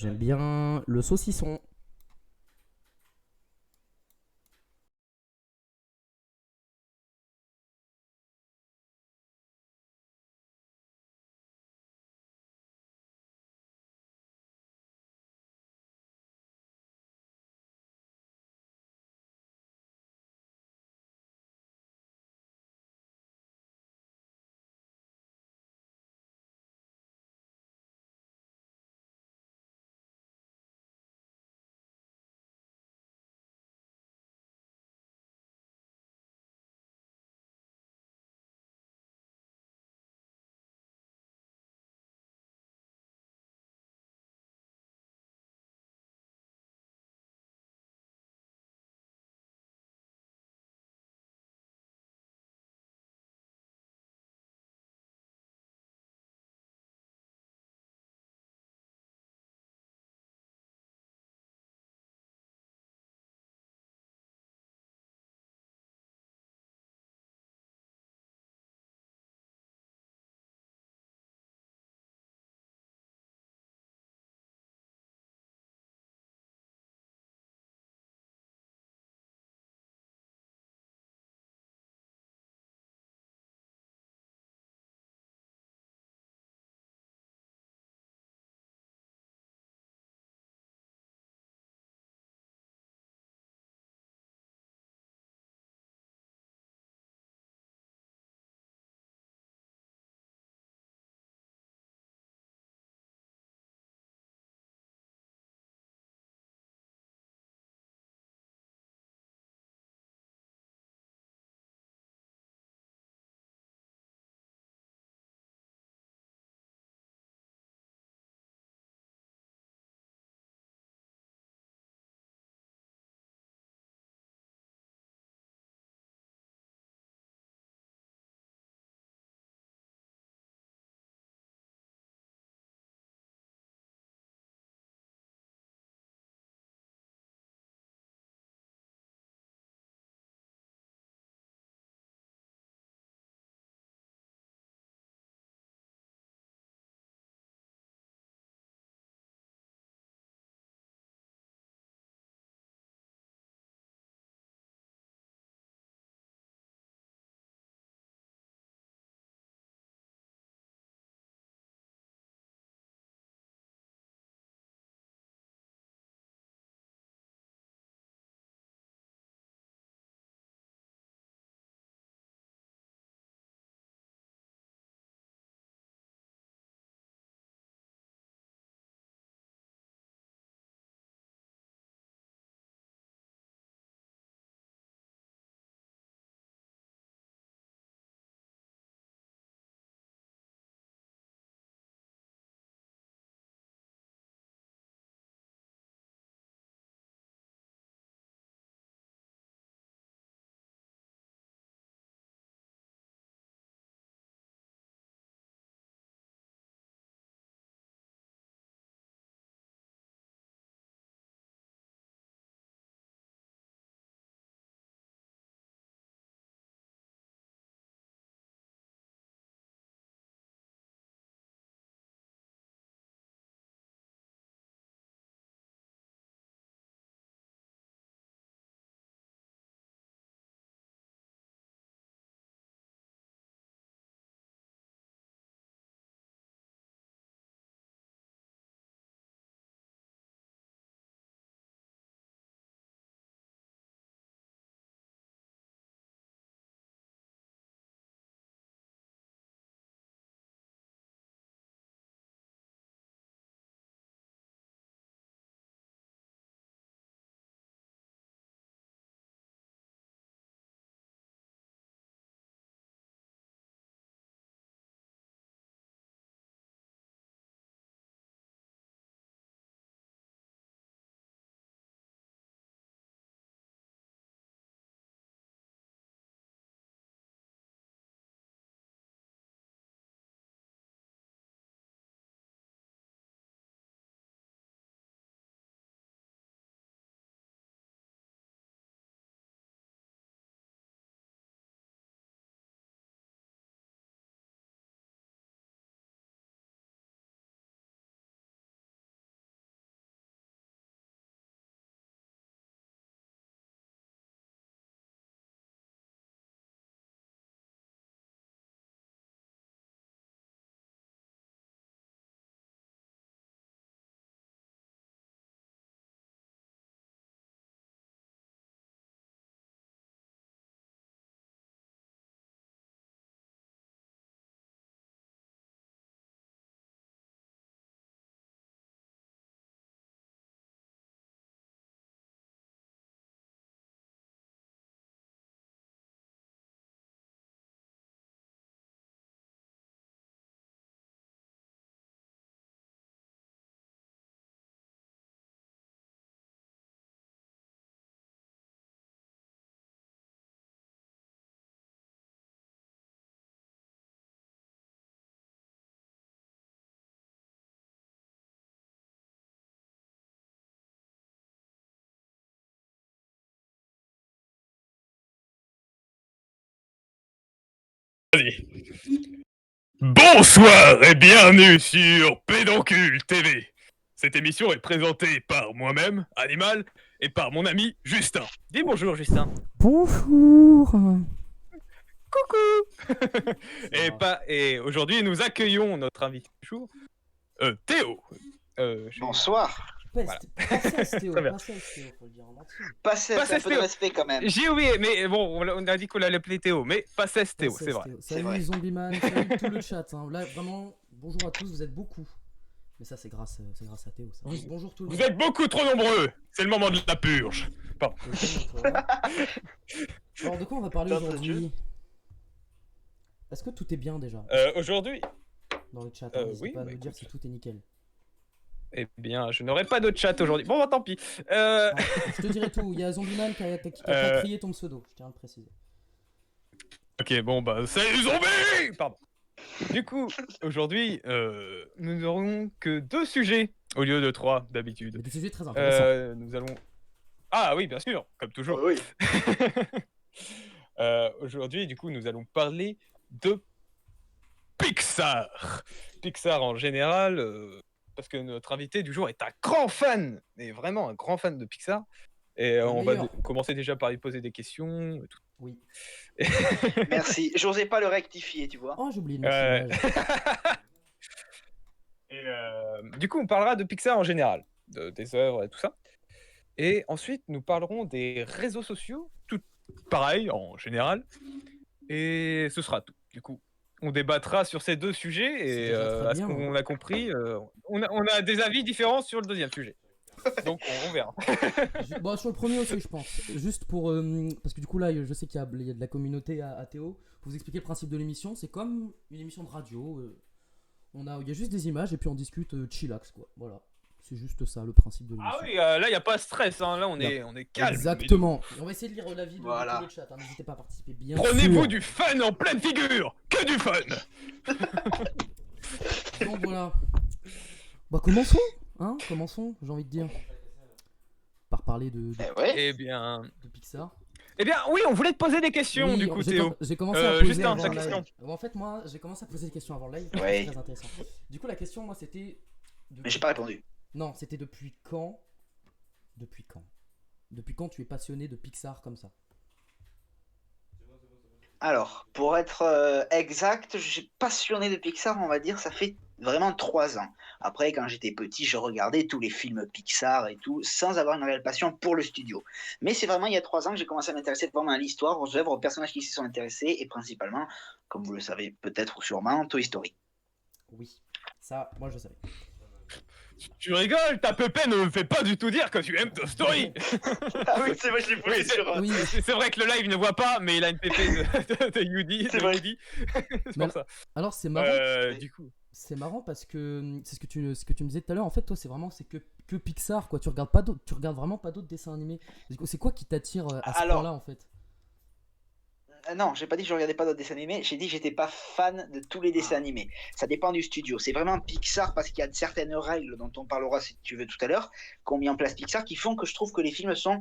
J'aime bien le saucisson. Vas-y. Bonsoir et bienvenue sur Pédoncule TV. Cette émission est présentée par moi-même, Animal, et par mon ami Justin. Dis bonjour Justin. Bonjour. Coucou. Et aujourd'hui nous accueillons notre invité du jour, Théo. Bonsoir. Voilà. Passesse Théo, Très bien. passesse Théo, faut le dire en entier. Passez un peu de Théo. respect quand même. J'ai oublié, mais bon, on a dit qu'on allait l'appeler Théo, mais pas Théo, Passesse c'est vrai. Théo. C'est Salut vrai. Zombieman, salut tout le chat. Hein. Là vraiment, bonjour à tous, vous êtes beaucoup. Mais ça c'est grâce à Théo. Ça. Bonjour tout le Vous monde. êtes beaucoup trop nombreux. C'est le moment de la purge. Pardon. Alors de quoi on va parler Top, aujourd'hui? Est-ce que tout est bien déjà Aujourd'hui, dans le chat? oui, N'hésitez pas à bah, nous dire écoute. si tout est nickel. eh bien, je n'aurai pas de chat aujourd'hui. Bon, bah, tant pis. Ah, je te dirai tout, il y a Zombieman qui a pas crié ton pseudo, je tiens à le préciser. Ok, bon, bah, salut zombie. Pardon. Du coup, aujourd'hui, nous n'aurons que 2 sujets au lieu de 3 Mais d'habitude. des sujets très intéressants. Nous allons... Ah oui, bien sûr, comme toujours. Oui. Aujourd'hui, du coup, nous allons parler de Pixar. Pixar en général, parce que notre invité du jour est un grand fan, et vraiment un grand fan de Pixar. Et Le on va meilleur. commencer déjà par lui poser des questions. Et tout. Oui. Merci. J'osais pas le rectifier, tu vois. Oh, j'ai oublié de mettre l'image. Et du coup, on parlera de Pixar en général, des œuvres et tout ça. Et ensuite, nous parlerons des réseaux sociaux, tout pareil en général. Et ce sera tout. Du coup, on débattra sur ces 2 sujets C'est et déjà très à ce bien, qu'on a compris, on a des avis différents sur le 2e sujet. Donc on verra. Bon, sur le premier aussi, je pense. Juste pour. Parce que du coup, là, je sais qu'il y a de la communauté à Théo. Pour vous expliquer le principe de l'émission, c'est comme une émission de radio. Il y a juste des images et puis on discute chillax, quoi. Voilà. C'est juste ça, le principe de l'émission. Ah oui, là, il n'y a pas de stress. Hein. Là, on est calme. Exactement. On va essayer de lire l'avis de Voilà. tout le chat. Hein. N'hésitez pas à participer, bien Prenez-vous sûr. du fun en pleine figure. Que du fun. Donc voilà. Bah, commençons. Hein, commençons, j'ai envie de dire. Par parler de Ouais. Eh bien, Pixar. oui, on voulait te poser des questions, Oui, du coup, Théo. j'ai commencé à poser Justin, avant ta le live. question. En fait, moi, j'ai commencé à poser des questions avant le live. Ouais. C'est très intéressant. Du coup, la question, moi, c'était. Mais j'ai pas répondu. Non, c'était depuis quand. Depuis quand Depuis quand tu es passionné de Pixar comme ça? Alors, pour être exact, je suis passionné de Pixar, on va dire, ça fait vraiment 3 ans. Après, quand j'étais petit, je regardais tous les films Pixar et tout, sans avoir une réelle passion pour le studio. Mais c'est vraiment il y a 3 ans que j'ai commencé à m'intéresser vraiment à l'histoire, aux œuvres, aux personnages qui s'y sont intéressés, et principalement, comme vous le savez peut-être ou sûrement, Toy Story. Oui, ça, moi je savais. Tu rigoles, ta pépé ne me fait pas du tout dire que tu aimes Toy Story. Ah oui, c'est vrai, je l'ai Oui, Oui, c'est vrai que le live ne voit pas, mais il a une pépé de Woody. C'est vrai. C'est Mais pour ça. alors c'est marrant. Du coup. C'est marrant parce que c'est ce que tu me disais tout à l'heure. En fait, toi, c'est que Pixar, quoi. Tu regardes vraiment pas d'autres dessins animés. C'est quoi qui t'attire à ce Alors, point-là, en fait? Non, j'ai pas dit que je regardais pas d'autres dessins animés, j'ai dit que j'étais pas fan de tous les dessins animés. Ça dépend du studio. C'est vraiment Pixar parce qu'il y a certaines règles dont on parlera si tu veux tout à l'heure, qu'ont mis en place Pixar, qui font que je trouve que les films sont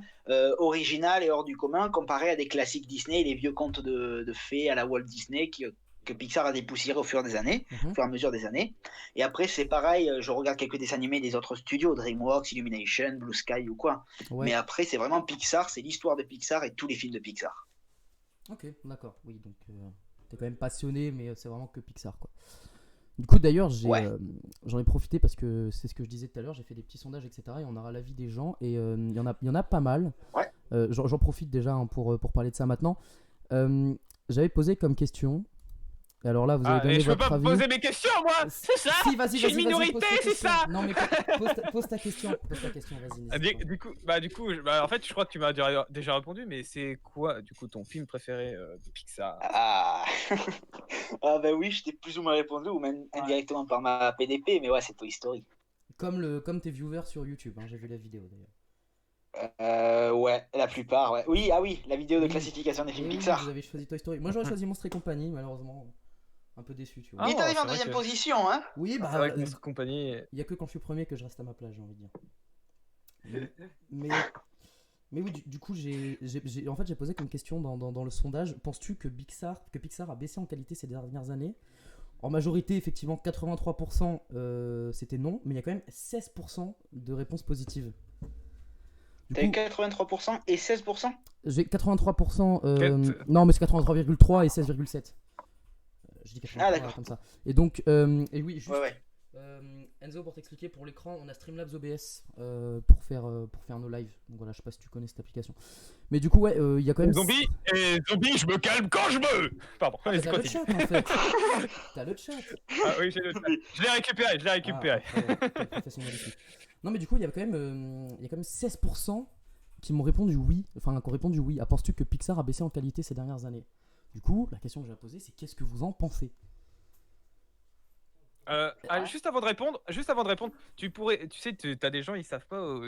originaux et hors du commun comparé à des classiques Disney, les vieux contes de fées à la Walt Disney que Pixar a dépoussiéré au fur et à mesure des années. Et après, c'est pareil, je regarde quelques dessins animés des autres studios, DreamWorks, Illumination, Blue Sky ou quoi. Ouais. Mais après, c'est vraiment Pixar, c'est l'histoire de Pixar et tous les films de Pixar. Ok, d'accord. Oui, donc t'es quand même passionné, mais c'est vraiment que Pixar, quoi. Du coup, d'ailleurs, j'en ai profité parce que c'est ce que je disais tout à l'heure. J'ai fait des petits sondages, etc. Et on aura l'avis des gens. Et il y en a pas mal. Ouais. J'en profite déjà hein, pour parler de ça maintenant. J'avais posé comme question. Et alors là, vous avez donné je peux votre pas avis. poser mes questions, moi. C'est ça. Si, vas-y, Je suis une pose minorité, ta c'est question. ça. Non, mais pose ta question. Pose ta question, vas-y. n'hésite pas. Du coup, en fait, je crois que tu m'as déjà répondu, mais c'est quoi, du coup, ton film préféré de Pixar? Ah, ah bah oui, je t'ai plus ou moins répondu, ou même indirectement par ma PDP, mais ouais, c'est Toy Story. Comme tes viewers sur YouTube, hein, j'ai vu la vidéo d'ailleurs. Ouais, la plupart, ouais. Oui, ah oui, la vidéo de Oui. classification des Et films oui, Pixar. vous avez choisi Toy Story. Moi, j'aurais choisi Monstres et compagnie, malheureusement. Un peu déçu, tu vois. Ah, Il t'arrive c'est en vrai deuxième que- position, hein. Oui, C'est bah, vrai que Monstres Compagnie. il y a que quand je suis premier que je reste à ma place, j'ai envie de dire. Mais Mais oui, du coup, en fait, j'ai posé comme question dans le sondage, penses-tu que Pixar a baissé en qualité ces dernières années? En majorité, effectivement, 83% c'était non, mais il y a quand même 16% de réponses positives. Du T'as eu coup, 83% et 16%? j'ai 83%. Quête. Non, mais c'est 83,3 et 16,7. Je dis Ah 83 d'accord. comme ça. Et donc, et oui, juste. Ouais, ouais. Enzo, pour t'expliquer, pour l'écran, on a Streamlabs OBS pour faire nos lives. Donc voilà, je sais pas si tu connais cette application. Mais du coup, ouais, il y a quand même. Zombie, je me calme quand je veux. Pardon, Ah, mais vas-y, t'as le continue. chat en fait. T'as le chat. Ah oui, j'ai le chat. Je l'ai récupéré. Ah, incroyable, quel professionnel ici. Non, mais du coup, il y a quand même 16% qui m'ont répondu oui. Enfin, qui ont répondu oui. Penses-tu que Pixar a baissé en qualité ces dernières années? Du coup, la question que j'ai à poser, c'est qu'est-ce que vous en pensez? Juste avant de répondre, tu sais, t'as des gens, ils savent pas,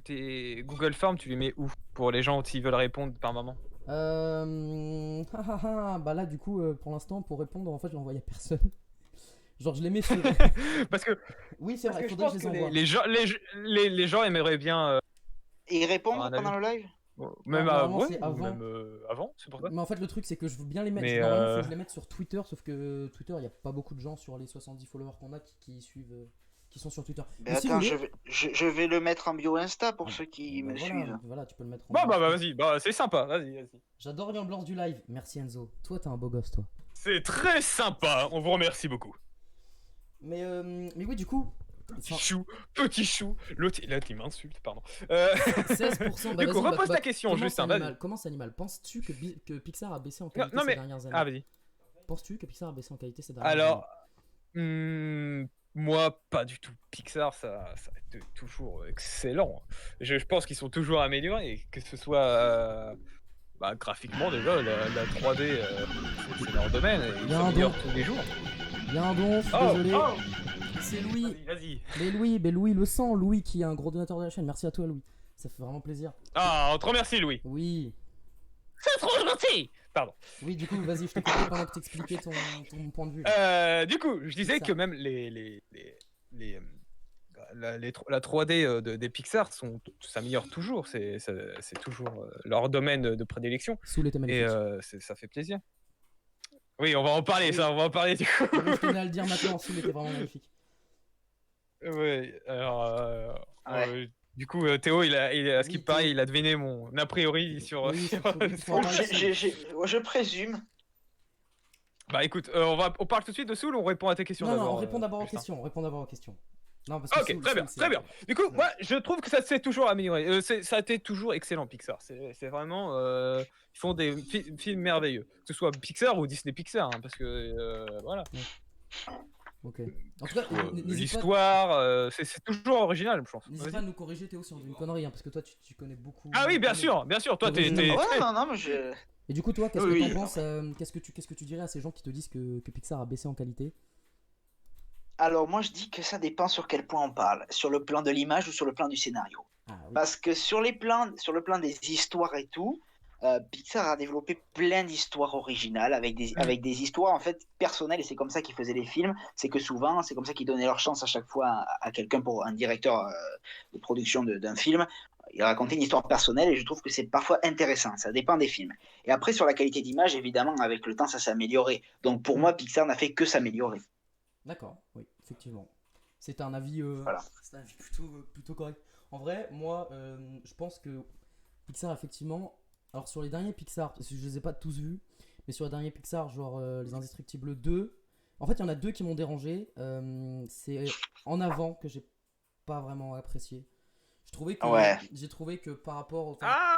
tes Google Forms, tu les mets où pour les gens s'ils veulent répondre par moment? Bah là, du coup, pour l'instant, pour répondre, en fait, je l'envoie à personne. Genre, je les mets sur. Parce que, Oui, c'est parce vrai, que il je faudrait que pense je les que envoie. les gens aimeraient bien Et ils avoir répondent un pendant avis. le live? Même, Normalement, ouais, c'est ou avant. même avant, c'est pour ça. Mais en fait, le truc, c'est que je veux bien les mettre. Mais, Normalement, il faut que je les mette sur Twitter, sauf que Twitter, il n'y a pas beaucoup de gens sur les 70 followers qu'on a qui suivent, qui sont sur Twitter. Ben Mais si vous attends, voulez. je vais le mettre en bio Insta pour Ah, ceux qui bah me voilà, suivent. voilà, tu peux le mettre en Bah, bio. vas-y, bah, c'est sympa, vas-y. J'adore l'ambiance du live. Merci Enzo. Toi, t'es un beau gosse, toi. C'est très sympa, on vous remercie beaucoup. Mais oui, du coup. Petit chou, l'autre, là, il m'insulte, pardon. 16%. Bah Du coup, vas-y, repose ta question, juste, vas-y. Commence Animal. Penses-tu que Pixar a baissé en Non, qualité non, ces mais, dernières années? vas-y. Penses-tu que Pixar a baissé en qualité ces dernières années? Alors, moi, pas du tout. Pixar, ça a été toujours excellent. Je pense qu'ils sont toujours améliorés, et que ce soit graphiquement déjà, la 3D, c'est leur domaine, et Il ils y a un s'améliorent don. tous les jours. Il y a un don, je suis Oh, désolé. oh, C'est Louis. vas-y. Mais Louis le sent, Louis qui est un gros donateur de la chaîne. Merci à toi, Louis. Ça fait vraiment plaisir. Ah, on te remercie, Louis. Oui. C'est trop gentil. Pardon. Oui, du coup, vas-y, je t'ai coupé pendant que t'expliquais ton point de vue. Du coup, je disais Pixar. que même la 3D des Pixar s'améliore toujours. C'est toujours leur domaine de prédilection. Soul était Et magnifique. ça fait plaisir. Oui, on va en parler, Oui. ça, on va en parler du coup. Oui, je tenais à le dire maintenant, Soul était vraiment magnifique. Oui, alors, Ouais. du coup, Théo, à ce Oui, qui paraît, Théo. il a deviné mon a priori sur. Oui, sur surtout, il faut en parler. Je présume. Bah écoute, on parle tout de suite de Soul ou on répond à tes questions Non, d'abord? on répond d'abord aux Justin questions. On répond d'abord aux questions. Non, parce que Ok, Soul, très bien, c'est- très bien. Du coup, moi, je trouve que ça s'est toujours amélioré. Ça a été toujours excellent, Pixar. C'est vraiment, ils font des films merveilleux, que ce soit Pixar ou Disney Pixar, hein, parce que voilà. Ok. En tout cas, n'hésite pas. L'histoire, c'est toujours original, je pense. N'hésite Vas-y. pas à nous corriger, Théo, si on dit une connerie, hein, parce que toi, tu connais beaucoup. Ah oui, bien connais- sûr, bien sûr. Toi, t'es Original. Ouais, très. non, mais je. Et du coup, toi, qu'est-ce Oui, que t'en oui. penses qu'est-ce que tu dirais à ces gens qui te disent que Pixar a baissé en qualité? Alors moi je dis que ça dépend sur quel point on parle, sur le plan de l'image ou sur le plan du scénario. Ah oui. Parce que sur le plan des histoires et tout, Pixar a développé plein d'histoires originales avec des histoires en fait personnelles et c'est comme ça qu'ils faisaient les films. C'est que souvent c'est comme ça qu'ils donnaient leur chance à chaque fois à quelqu'un pour un directeur de production d'un film. Il racontait une histoire personnelle et je trouve que c'est parfois intéressant. Ça dépend des films. Et après sur la qualité d'image, évidemment avec le temps ça s'est amélioré. Donc pour moi Pixar n'a fait que s'améliorer. D'accord, oui, effectivement. C'est un avis, Voilà. c'est un avis plutôt correct. En vrai, moi, je pense que Pixar, effectivement. Alors, sur les derniers Pixar, parce que je les ai pas tous vus, mais sur les derniers Pixar, genre Les Indestructibles 2, en fait, il y en a deux qui m'ont dérangé. C'est En Avant que j'ai pas vraiment apprécié. Ouais. J'ai trouvé que par rapport au. Ah,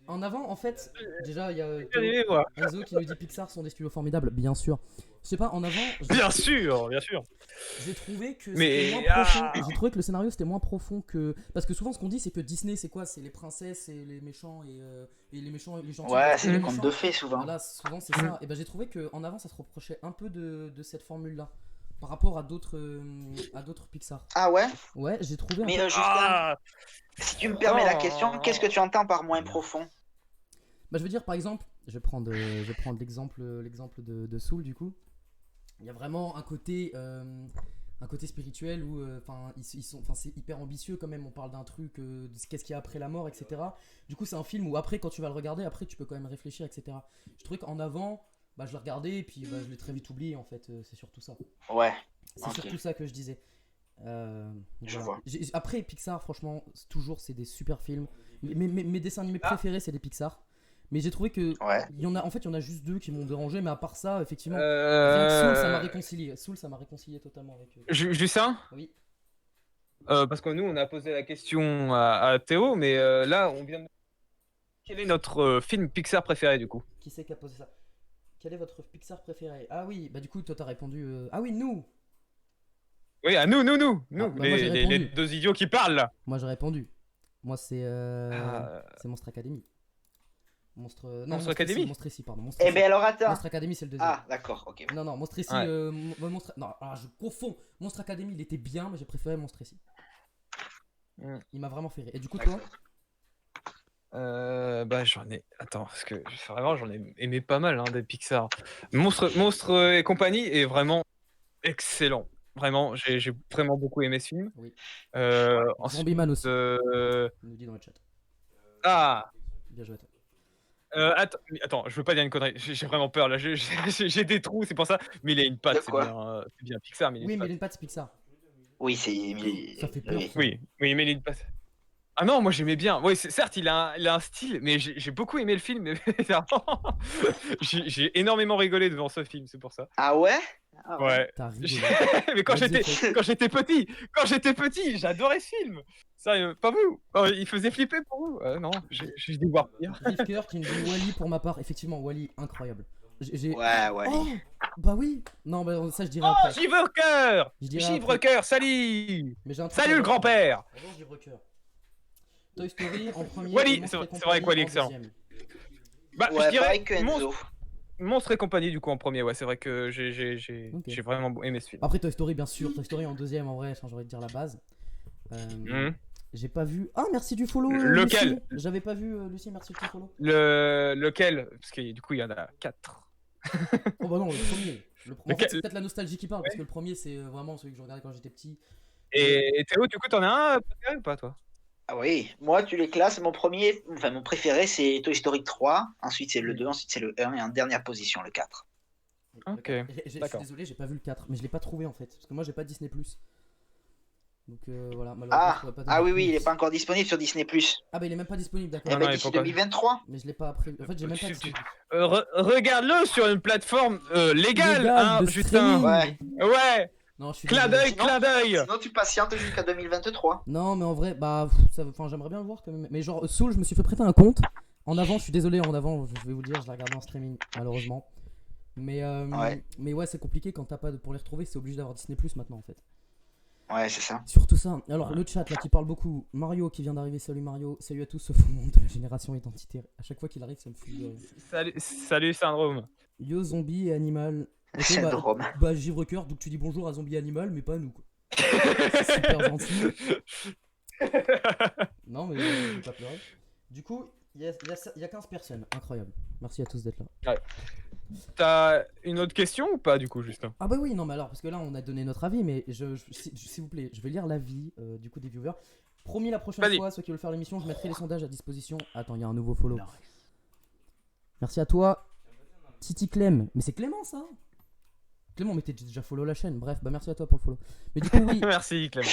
En Avant, en fait, déjà, il y a allez, moi. Enzo qui nous dit Pixar sont des studios formidables, bien sûr. Je sais pas, En Avant, Bien sûr, bien sûr. j'ai trouvé que Mais- c'était moins profond. J'ai trouvé que le scénario c'était moins profond que. Parce que souvent, ce qu'on dit, c'est que Disney, c'est quoi? C'est les princesses et les méchants et les méchants et les gentils. Ouais, Et c'est les les contes méchants- de fées souvent. Voilà, souvent c'est ça. Et ben j'ai trouvé que En Avant, ça se reprochait un peu de cette formule-là par rapport à d'autres Pixar. Ah ouais. Ouais, j'ai trouvé un Mais peu. Justin, Ah, si tu me permets la Oh. question, qu'est-ce que tu entends par moins profond? Bah, je veux dire, par exemple, je vais prendre l'exemple de Soul du coup. Il y a vraiment un côté un côté spirituel où c'est hyper ambitieux quand même. On parle d'un truc, de qu'est-ce qu'il y a après la mort, etc. Du coup, c'est un film où après, quand tu vas le regarder, après tu peux quand même réfléchir, etc. Je trouvais qu'en avant, bah, je l'ai regardé et puis bah, je l'ai très vite oublié en fait. C'est surtout ça. Ouais, C'est ok, surtout ça que je disais. je Voilà. vois. Après, Pixar, franchement, c'est des super films. Mes dessins animés préférés, c'est des Pixar. Mais j'ai trouvé que Ouais. en fait, il y en a juste deux qui m'ont dérangé. Mais à part ça, effectivement, rien que Soul, ça m'a réconcilié. Soul, ça m'a réconcilié totalement avec eux. Justin, Oui. parce que nous, on a posé la question à Théo, mais là, on vient de... Quel est notre film Pixar préféré, du coup? Qui c'est qui a posé ça? Quel est votre Pixar préféré? Ah oui, bah du coup, toi t'as répondu. Ah oui, nous! Oui, à nous, Ah, bah, moi, j'ai les répondu. deux idiots qui parlent, là. Moi j'ai répondu. Moi Ah, c'est Monstre Academy. Non, Monstre Academy? Monstre ici, pardon. Eh ben alors attends. Monstre Academy, c'est le deuxième. Ah, d'accord, ok. Non, non, Monstre ici, Ouais. Non, alors je confonds. Monstre Academy, il était bien, mais j'ai préféré Monstre ici. Mm. Il m'a vraiment fait rire. Et du coup, toi? Bah j'en ai... Attends, parce que vraiment j'en ai aimé pas mal des Pixar. Monstre et compagnie est vraiment excellent. Vraiment, j'ai vraiment beaucoup aimé ce film. Oui. Ensuite, Zombieman aussi, il nous dit dans le chat. ah, Bien joué à toi. attends, je veux pas dire une connerie. J'ai vraiment peur là. J'ai des trous, c'est pour ça. Mais il a une patte, De quoi? c'est bien Pixar, mais il a Oui, une mais patte. il a une patte, c'est Pixar. Oui, c'est. Ça fait peur, Oui. ça. Oui, oui, mais il a une patte. Ah non, moi j'aimais bien. Oui, certes, il a un style, mais j'ai beaucoup aimé le film. Mais vraiment, j'ai énormément rigolé devant ce film, c'est pour ça. Ah ouais? Ah ouais. Ouais. T'as rigolé. Mais quand Vas-y, j'étais petit, j'adorais ce film. Sérieux, pas vous. Oh, il faisait flipper pour vous. Non, j'ai dû voir pire. Rifker qui me dit Wally pour ma part. Effectivement, Wally, incroyable. Ouais, ouais. Oh, bah oui. Non, bah ça je dirais Oh, après. Givre-Cœur Je dirais Givre-Cœur, salut. Mais j'ai un truc Salut à le dire. grand-père. Bonjour, Givre-Cœur. Toy Story en premier. Wally, et Monstre et c'est vrai que Wally est Compagnie en excellent. deuxième. Bah, je Ouais, dirais pareil que Enzo. Monstre et compagnie du coup en premier. Ouais, c'est vrai que Ok. j'ai vraiment aimé ce film. Après Toy Story, bien sûr. Toy Story en deuxième, en vrai, j'ai envie de dire la base. Mhm. J'ai pas vu. Ah, merci du follow. Lequel? Lucie. J'avais pas vu Lucie, merci du follow. Lequel? Parce que du coup, il y en a 4. Oh bah non, le premier. En fait, c'est Lequel? peut-être la nostalgie qui parle, parce que le premier, c'est vraiment celui que je regardais quand j'étais petit. Et Théo, du coup, t'en as un préféré ou pas, toi? Ah oui, moi tu les classes. Mon préféré c'est Toy Story 3. Ensuite c'est le 2, ensuite c'est le 1 et en dernière position le 4. Ok, Je suis d'accord. désolé, j'ai pas vu le 4, mais je l'ai pas trouvé en fait. Parce que moi, j'ai pas Disney. Donc voilà, malheureusement, Ah, je pourrais pas ah donner oui, il plus. est pas encore disponible sur Disnay+. Ah bah il est même pas disponible, d'accord. Eh Non, ben non, il est d'ici pas encore- 2023. Mais je l'ai pas appris. En fait, j'ai même pas Disney+. Regarde-le sur une plateforme légale, Légal, hein, de Justin. streaming. Ouais. Ouais, Non, je suis clin désolé. d'œil, Sinon- clin d'œil. Sinon tu patientes jusqu'à 2023. Non, mais en vrai, bah, enfin, j'aimerais bien le voir quand même. Mais genre, Soul, je me suis fait prêter un compte. En avant, je suis désolé, en avant, je vais vous le dire, je l'ai regardé en streaming, malheureusement. Mais ouais, c'est compliqué quand t'as pas pour les retrouver, c'est obligé d'avoir Disney Plus maintenant en fait. Ouais, c'est ça. Surtout ça. Alors, le chat là qui parle beaucoup. Mario qui vient d'arriver, salut Mario, salut à tous, sauf au monde de la génération identitaire. À chaque fois qu'il arrive, ça me fout. Salut Syndrome. Yo, zombie et animal. Ok, Syndrome. bah Givre-Cœur, donc tu dis bonjour à zombie et animal, mais pas à nous quoi. C'est super gentil. Non, mais je vais pas pleurer. Du coup, il y a 15 personnes, incroyable. Merci à tous d'être là. T'as une autre question ou pas du coup, Justin? Ah bah oui, non mais alors, parce que là on a donné notre avis, mais s'il vous plaît, je vais lire l'avis du coup des viewers. Promis, la prochaine Vas-y. fois, ceux qui veulent faire l'émission, je mettrai les sondages à disposition. Attends, il y a un nouveau follow. Merci à toi, Titi Clem. Mais c'est Clément ça? Clément, mais t'es déjà follow la chaîne. Bref, bah merci à toi pour le follow. Mais du coup, oui, Merci Clément.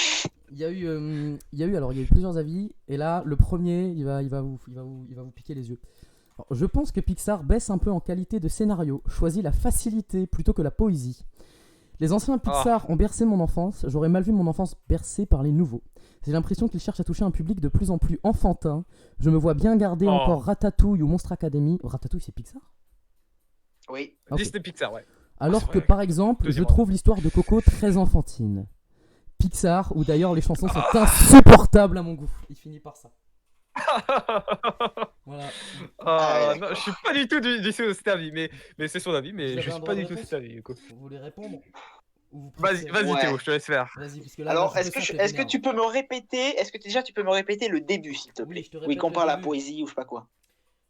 il y a eu plusieurs avis, et là, le premier, il va vous piquer les yeux. Alors, je pense que Pixar baisse un peu en qualité de scénario, choisit la facilité plutôt que la poésie. Les anciens Pixar ont bercé mon enfance, j'aurais mal vu mon enfance bercée par les nouveaux. J'ai l'impression qu'ils cherchent à toucher un public de plus en plus enfantin. Je me vois bien garder encore Ratatouille ou Monstre Academy. Ratatouille, c'est Pixar? Oui. Ok. Disney Pixar, ouais. Alors c'est que vrai. par exemple, je Deuxième trouve l'histoire de Coco très enfantine. Pixar, où d'ailleurs les chansons sont insupportables à mon goût. Il finit par ça. Voilà. Ah, non, je suis pas du tout du cet avis, mais c'est son avis, mais Vous avez je un suis droit pas de du tout réponse cet avis. Du coup. Vous voulez répondre? Ou vous Vas-y, préférez- Ouais. Théo, je te laisse faire. Vas-y, parce que là, Alors, là, est-ce je sens que t'es est-ce que vénère. tu peux me répéter, est-ce que déjà tu peux me répéter le début, s'il te Oui, plaît? je te Oui, répète qu'on le parle la début. poésie ou je sais pas quoi.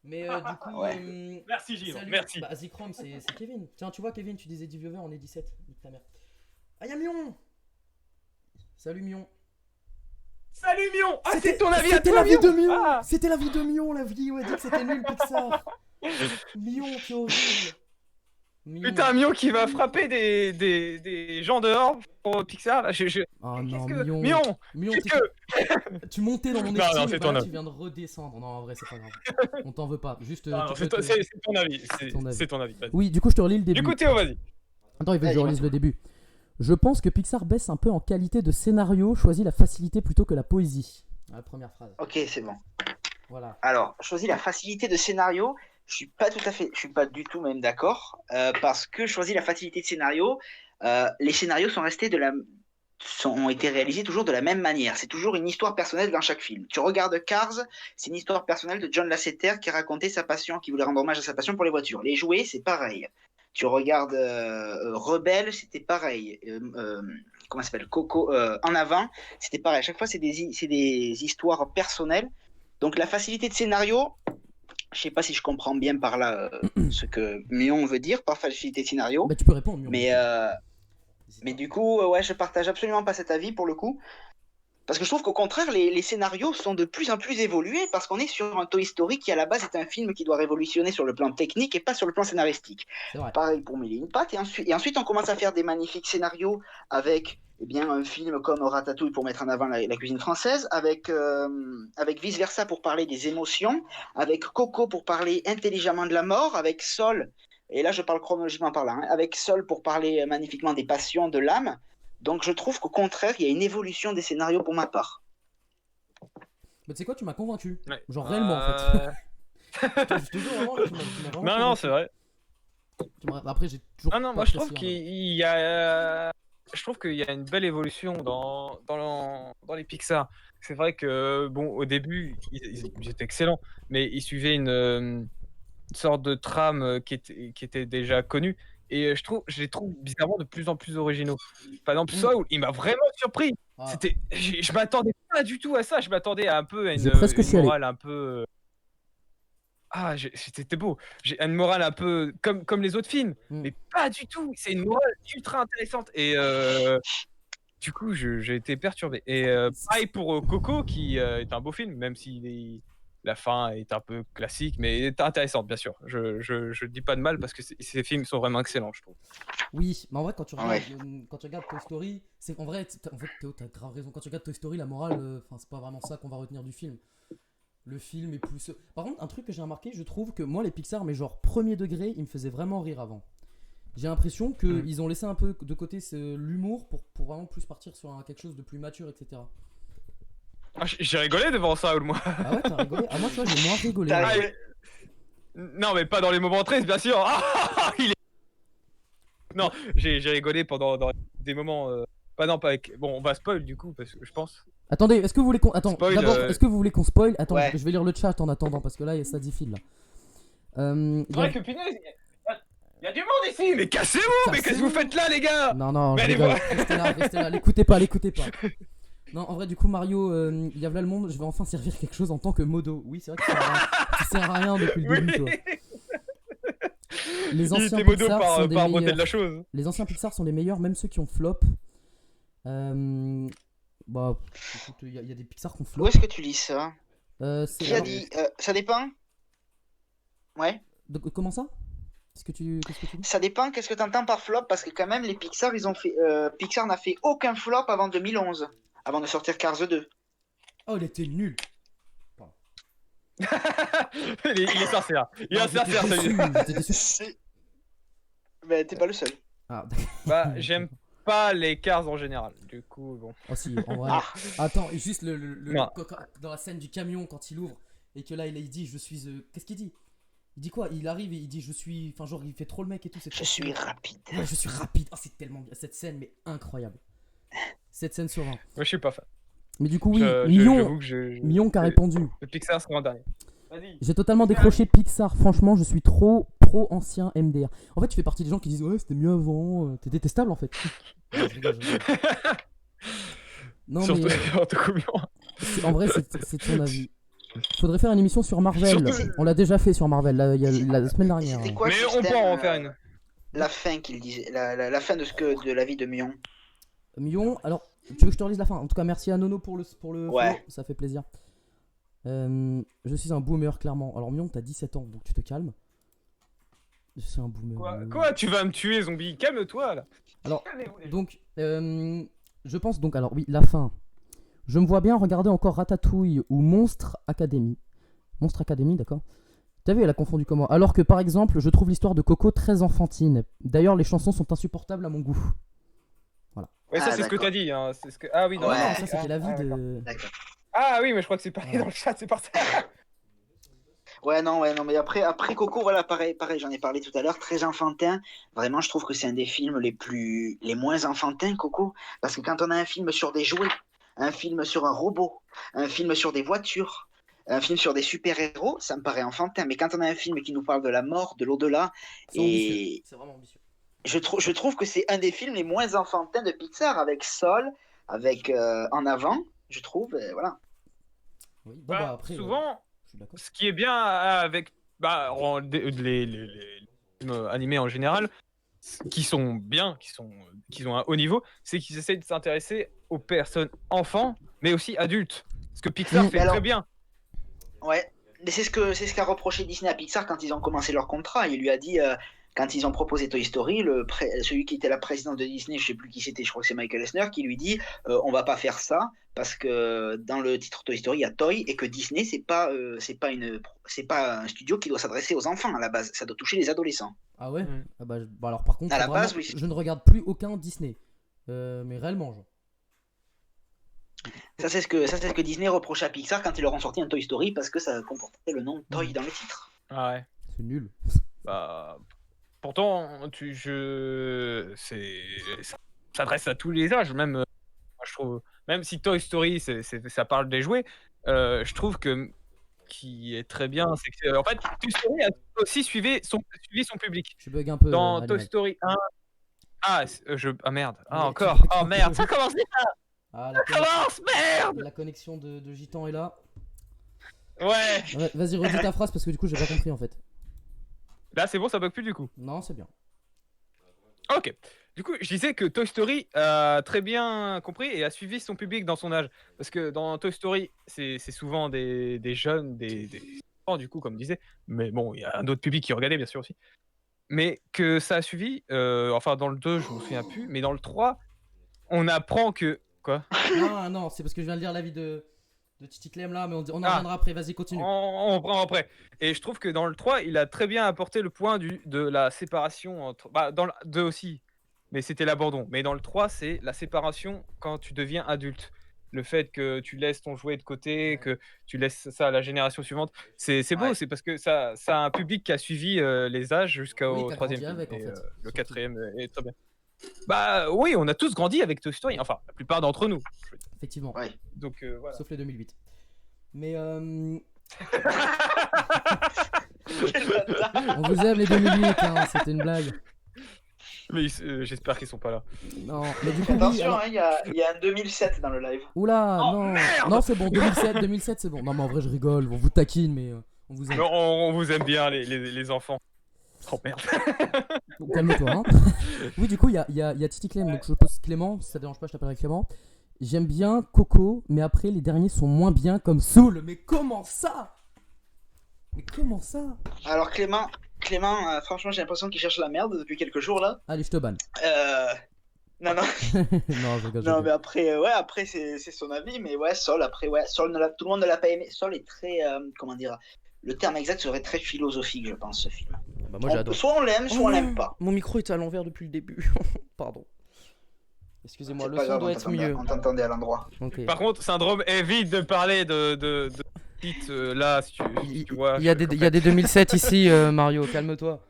Mais du coup, Ouais. Merci Gilles, salut. merci. Bah, Zikrom, c'est Kevin. Tiens, tu vois, Kevin, tu disais 10 viewers, on est 17. Nique ta mère. Ah, y'a Mion. Salut Mion. Salut Mion. Ah, c'est ton avis à C'était toi, l'avis de Mion. Mion. Ah. C'était l'avis de Mion, la vie. On a dit que c'était nul Pixar. Mion, c'est horrible. Mion. Putain, Mion qui va frapper des gens dehors pour Pixar. Là, Oh Qu'est-ce non, que... Mion. Mion, Mion, qu'est-ce que... tu montais dans mon Non, estime non, et c'est voilà, ton tu viens de redescendre. Non, en vrai, c'est pas grave. On t'en veut pas. Juste. Non, tu c'est peux te- c'est ton avis. ton avis. C'est ton avis. Vas-y. Oui, du coup, je te relis le début. Du coup, Théo, vas-y. Attends, il veut que je Vas-y, relise le début. Je pense que Pixar baisse un peu en qualité de scénario, choisit la facilité plutôt que la poésie. La première phrase. Ok, c'est bon. Voilà. Alors, choisis la facilité de scénario. Je suis pas du tout même d'accord, parce que choisis la facilité de scénario. Les scénarios ont été réalisés toujours de la même manière. C'est toujours une histoire personnelle dans chaque film. Tu regardes Cars, c'est une histoire personnelle de John Lasseter qui racontait sa passion, qui voulait rendre hommage à sa passion pour les voitures. Les jouets, c'est pareil. Tu regardes Rebelle, c'était pareil. Comment ça s'appelle, Coco, En Avant, c'était pareil. À chaque fois, c'est des histoires personnelles. Donc la facilité de scénario, je sais pas si je comprends bien par là ce que Mion veut dire par facilité de scénario, Bah, tu peux répondre, Mion. mais du coup, ouais, je partage absolument pas cet avis pour le coup. Parce que je trouve qu'au contraire, les scénarios sont de plus en plus évolués parce qu'on est sur un Toy Story qui à la base est un film qui doit révolutionner sur le plan technique et pas sur le plan scénaristique. C'est vrai. Pareil pour Mille et une pattes. Et ensuite, on commence à faire des magnifiques scénarios avec un film comme Ratatouille pour mettre en avant la cuisine française, avec Vice Versa pour parler des émotions, avec Coco pour parler intelligemment de la mort, avec Sol, et là je parle chronologiquement par là, avec Sol pour parler magnifiquement des passions, de l'âme. Donc je trouve qu'au contraire, il y a une évolution des scénarios pour ma part. Mais tu sais quoi, tu m'as convaincu. Ouais. Genre réellement en fait. Je te jure vraiment, là, tu m'as vraiment Non, convaincu. c'est vrai. Après, j'ai toujours. Non, pas moi je trouve apprécié, qu'il y a... Je trouve qu'il y a une belle évolution dans les Pixar. C'est vrai que, bon, au début, ils étaient excellents, mais ils suivaient une sorte de trame qui était déjà connue. Et je les trouve bizarrement de plus en plus originaux. Par exemple, Soul, il m'a vraiment surpris. Ah. Je m'attendais pas du tout à ça. Je m'attendais à J'ai presque une chialé. morale un peu... c'était beau. J'ai une morale un peu comme les autres films, mais pas du tout. C'est une morale ultra intéressante. Et du coup, j'ai été perturbé. Et pareil pour Coco, qui est un beau film, même si la fin est un peu classique, mais est intéressante, bien sûr. Je dis pas de mal parce que ces films sont vraiment excellents, je trouve. Oui, mais en vrai, quand tu regardes, Ouais. quand tu regardes Toy Story, c'est en fait, Théo, t'as grave raison. Quand tu regardes Toy Story, la morale, c'est pas vraiment ça qu'on va retenir du film. Le film est plus. Par contre, un truc que j'ai remarqué, je trouve que moi, les Pixar, mais genre premier degré, ils me faisaient vraiment rire avant. J'ai l'impression qu'ils ont laissé un peu de côté l'humour pour vraiment plus partir sur quelque chose de plus mature, etc. J'ai rigolé devant ça, moi. Ah ouais, t'as rigolé? Ah, moi, tu vois, j'ai moins rigolé. T'as Ouais. rigolé. Non, mais pas dans les moments tristes, bien sûr. Non, j'ai rigolé pendant dans des moments. Pas avec. Bon, on va spoil du coup, parce que je pense. Attendez, est-ce que vous voulez qu'on. Attends, Spoil, d'abord, est-ce que vous voulez qu'on spoil? Attends, Ouais. je vais lire le chat en attendant, parce que là, ça défile là. C'est vrai que punaise, il y a du monde ici. Mais cassez-vous. Mais qu'est-ce que vous faites là, les gars? Non, Mais je allez rigole. voir. Restez là, l'écoutez pas. Non, en vrai, du coup, Mario, il y a là le monde, je vais enfin servir quelque chose en tant que modo. Oui, c'est vrai que tu sers à rien depuis le début, toi. Les Il anciens était modo Pixar sont des par beauté de meilleurs. la chose. Les anciens Pixar sont les meilleurs, même ceux qui ont flop. Bah, écoute, il y a des Pixar qui ont flop. Où est-ce que tu lis ça? C'est Qui a alors- dit ça dépend? Ouais. Comment ça? Qu'est-ce que tu dis? Ça dépend, qu'est-ce que tu entends par flop? Parce que quand même, les Pixar, ils ont fait. Pixar n'a fait aucun flop avant 2011, avant de sortir Cars 2. Oh, il était nul. il est sincère. Il Non, est sincère, j'étais celui-là. déçu, j'étais déçu. Ben, t'es pas le seul. Ah, d'accord. Bah, j'aime pas les Cars en général. Du coup, bon. Oh si, en vrai. Ah. Attends, et juste Non. dans la scène du camion quand il ouvre et que là il dit je suis. Qu'est-ce qu'il dit? Il dit quoi? Il arrive et il dit je suis. Enfin, genre il fait trop le mec et tout. C'est Je trop suis stylé. rapide. Ouais, je suis rapide. Oh, c'est tellement bien. Cette scène, mais incroyable. Cette scène sur 20. Moi, je suis pas fan. Mais du coup, oui, J'avoue Mion, que Mion qui a répondu. Le Pixar sera en dernier. Vas-y. J'ai totalement décroché Pixar. Franchement, je suis trop pro ancien MDR. En fait, tu fais partie des gens qui disent ouais, c'était mieux avant. T'es détestable en fait. Non, je rigole. Non, Surtout, mais en tout cas, Mion. en vrai, c'est ton avis. Faudrait faire une émission sur Marvel. Surtout- On l'a déjà fait sur Marvel il y a la semaine dernière. C'était quoi Mais le on peut système, en faire une. La fin qu'il disait, la fin de la vie de Mion. Mion, alors Tu veux que je te relise la fin? En tout cas, merci à Nono pour le Ouais. follow, ça fait plaisir. Je suis un boomer, clairement. Alors, Mion, t'as 17 ans, donc tu te calmes. Je suis un boomer. Quoi? Tu vas me tuer, zombie? Calme-toi là. Alors, Calmez-vous, les gens. donc, je pense donc, alors oui, la fin. Je me vois bien regarder encore Ratatouille ou Monstre Academy. Monstre Academy, d'accord. T'as vu, elle a confondu comment. Alors que par exemple, je trouve l'histoire de Coco très enfantine. D'ailleurs, les chansons sont insupportables à mon goût. Ouais, ça Ah, c'est ce que d'accord. t'as dit. Hein. C'est ce que... Ah oui, non. Ouais. Non, non, ça c'était l'avis d'accord. de. D'accord. Ah oui, mais je crois que c'est pareil Ouais. dans le chat, c'est pour ça. Ouais, non, mais après Coco, voilà, pareil, j'en ai parlé tout à l'heure, très enfantin. Vraiment, je trouve que c'est un des films les moins enfantins, Coco. Parce que quand on a un film sur des jouets, un film sur un robot, un film sur des voitures, un film sur des super-héros, ça me paraît enfantin. Mais quand on a un film qui nous parle de la mort, de l'au-delà, C'est ambitieux. et C'est vraiment ambitieux. je trouve que c'est un des films les moins enfantins de Pixar, avec Sol, avec En Avant, je trouve, et voilà. Oui, bon, bah après. Souvent, Je suis d'accord. ce qui est bien avec les films animés en général, qui sont bien, qui ont un haut niveau, c'est qu'ils essayent de s'intéresser aux personnes enfants, mais aussi adultes. Ce que Pixar fait alors- très bien. Ouais, mais c'est ce qu'a reproché Disney à Pixar quand ils ont commencé leur contrat. Il lui a dit, quand ils ont proposé Toy Story, celui qui était la présidente de Disney, je sais plus qui c'était, je crois que c'est Michael Eisner, qui lui dit on va pas faire ça parce que dans le titre Toy Story, il y a Toy et que Disney, c'est pas un studio qui doit s'adresser aux enfants à la base, ça doit toucher les adolescents. Ah ouais. Mm. Ah bah, bah alors par contre, À la vraiment, base, oui. je ne regarde plus aucun Disney. Mais réellement, genre. Ça, c'est ce que Disney reproche à Pixar quand ils leur ont sorti un Toy Story parce que ça comportait le nom Toy dans le titre. Ah ouais. C'est nul. Bah, pourtant, ça s'adresse à tous les âges, même. Moi, je trouve, même si Toy Story, ça parle des jouets, je trouve que qui est très bien, c'est que en fait, Toy Story a aussi suivi son public. Je bug un peu. Dans Toy Animal. Story 1, ah merde, Mais encore, tu- oh merde, ça commence déjà, Ah, ça commence, merde. la connexion de Gitan est là. Ouais, Ouais, vas-y, redis ta phrase parce que du coup, j'ai pas compris en fait. là c'est bon, ça bug plus du coup. Non, c'est bien. Ok. Du coup, je disais que Toy Story a très bien compris et a suivi son public dans son âge. Parce que dans Toy Story, c'est souvent des jeunes, des enfants, du coup, comme disait. Mais bon, il y a un autre public qui regardait, bien sûr, aussi. Mais que ça a suivi, enfin, dans le 2, je me souviens plus, mais dans le 3, on apprend que. Quoi? Non, non, c'est parce que je viens de lire l'avis de Titi Clem là, mais on en Ah. reviendra après. Vas-y, continue. On prend après. Et je trouve que dans le 3, il a très bien apporté le point de la séparation entre. Bah, dans le 2 aussi, mais c'était l'abandon. Mais dans le 3, c'est la séparation quand tu deviens adulte. Le fait que tu laisses ton jouet de côté, que tu laisses ça à la génération suivante. C'est beau, Ouais. c'est parce que ça a un public qui a suivi les âges jusqu'au Oui, qui a 3e grandi film. avec, en Et, fait, le surtout. 4e est très bien. Bah oui, on a tous grandi avec Toy Story. Enfin, la plupart d'entre nous. Effectivement. Ouais. Donc voilà. Sauf les 2008. Mais Quel bâtard. on vous aime les 2008, hein, c'était une blague. Mais j'espère qu'ils sont pas là. Non, mais du coup, oui, Attention, alors... hein, il y a un 2007 dans le live. Oula, Oh, non, merde non, c'est bon, 2007, c'est bon. Non, mais en vrai, je rigole, on vous taquine, mais on vous aime. Non, on vous aime bien, les enfants. Oh merde. Donc, calme-toi, hein. Oui, du coup, il y a Titi Clem, donc je pose Clément, si ça te dérange pas, je t'appellerai Clément. J'aime bien Coco, mais après, les derniers sont moins bien comme Soul. Mais comment ça? Mais comment ça? Alors Clément, franchement, j'ai l'impression qu'il cherche la merde depuis quelques jours là. Allez, je te banne. Non, non, je rigole. non, mais après, après c'est son avis, mais ouais, Sol, après, ouais, Sol, tout le monde ne l'a pas aimé. Sol est très, comment dire, le terme exact serait très philosophique, je pense, ce film. Bah, moi, j'adore. Soit on l'aime, soit on l'aime pas. Mon micro était à l'envers depuis le début. Pardon. Excusez-moi, C'est le pas son grave, doit être mieux. on t'entendait à l'endroit. Ok. Par contre, Syndrome, évite de parler de titre là, si tu vois. Il y a des 2007 ici, Mario, calme-toi.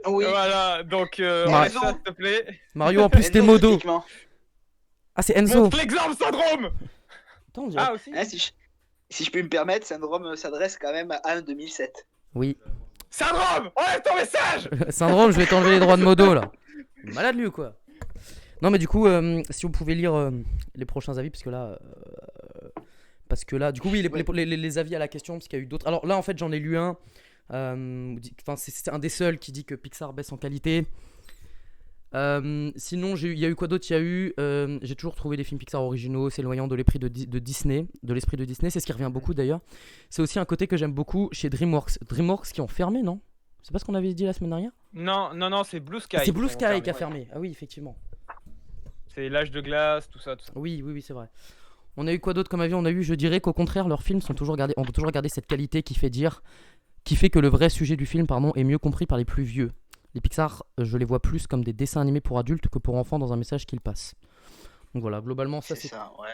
Oui. Voilà, donc Mar- arrête ça, s'il te plaît. Mario, en plus, t'es Enzo, modo. typiquement. Ah, c'est Enzo. Montre l'exemple, Syndrome. Attends, on dirait- Ah, aussi. Hein, si je puis me permettre, Syndrome s'adresse quand même à un 2007. Oui. Syndrome, enlève ton message. Syndrome, je vais t'enlever les droits de modo là. Malade lui ou quoi? Non, mais du coup, si vous pouvez lire les prochains avis, parce que là, du coup, oui, les avis à la question, parce qu'il y a eu d'autres. Alors là, en fait, j'en ai lu un. Enfin, c'est un des seuls qui dit que Pixar baisse en qualité. Sinon, il y a eu quoi d'autre? J'ai toujours trouvé des films Pixar originaux, s'éloignant de l'esprit de Disney, de l'esprit de Disney. C'est ce qui revient beaucoup d'ailleurs. C'est aussi un côté que j'aime beaucoup chez DreamWorks. DreamWorks qui ont fermé, non? C'est pas ce qu'on avait dit la semaine dernière? Non, c'est Blue Sky. C'est Blue qui ont Sky fermé. qui a fermé. Ah oui, effectivement. C'est l'âge de glace, tout ça. Oui, c'est vrai. On a eu quoi d'autre comme avis? On a eu, je dirais qu'au contraire, leurs films ont toujours gardé cette qualité qui fait que le vrai sujet du film, est mieux compris par les plus vieux. Les Pixar, je les vois plus comme des dessins animés pour adultes que pour enfants dans un message qu'ils passent. Donc voilà, globalement, ça c'est. ça, ouais.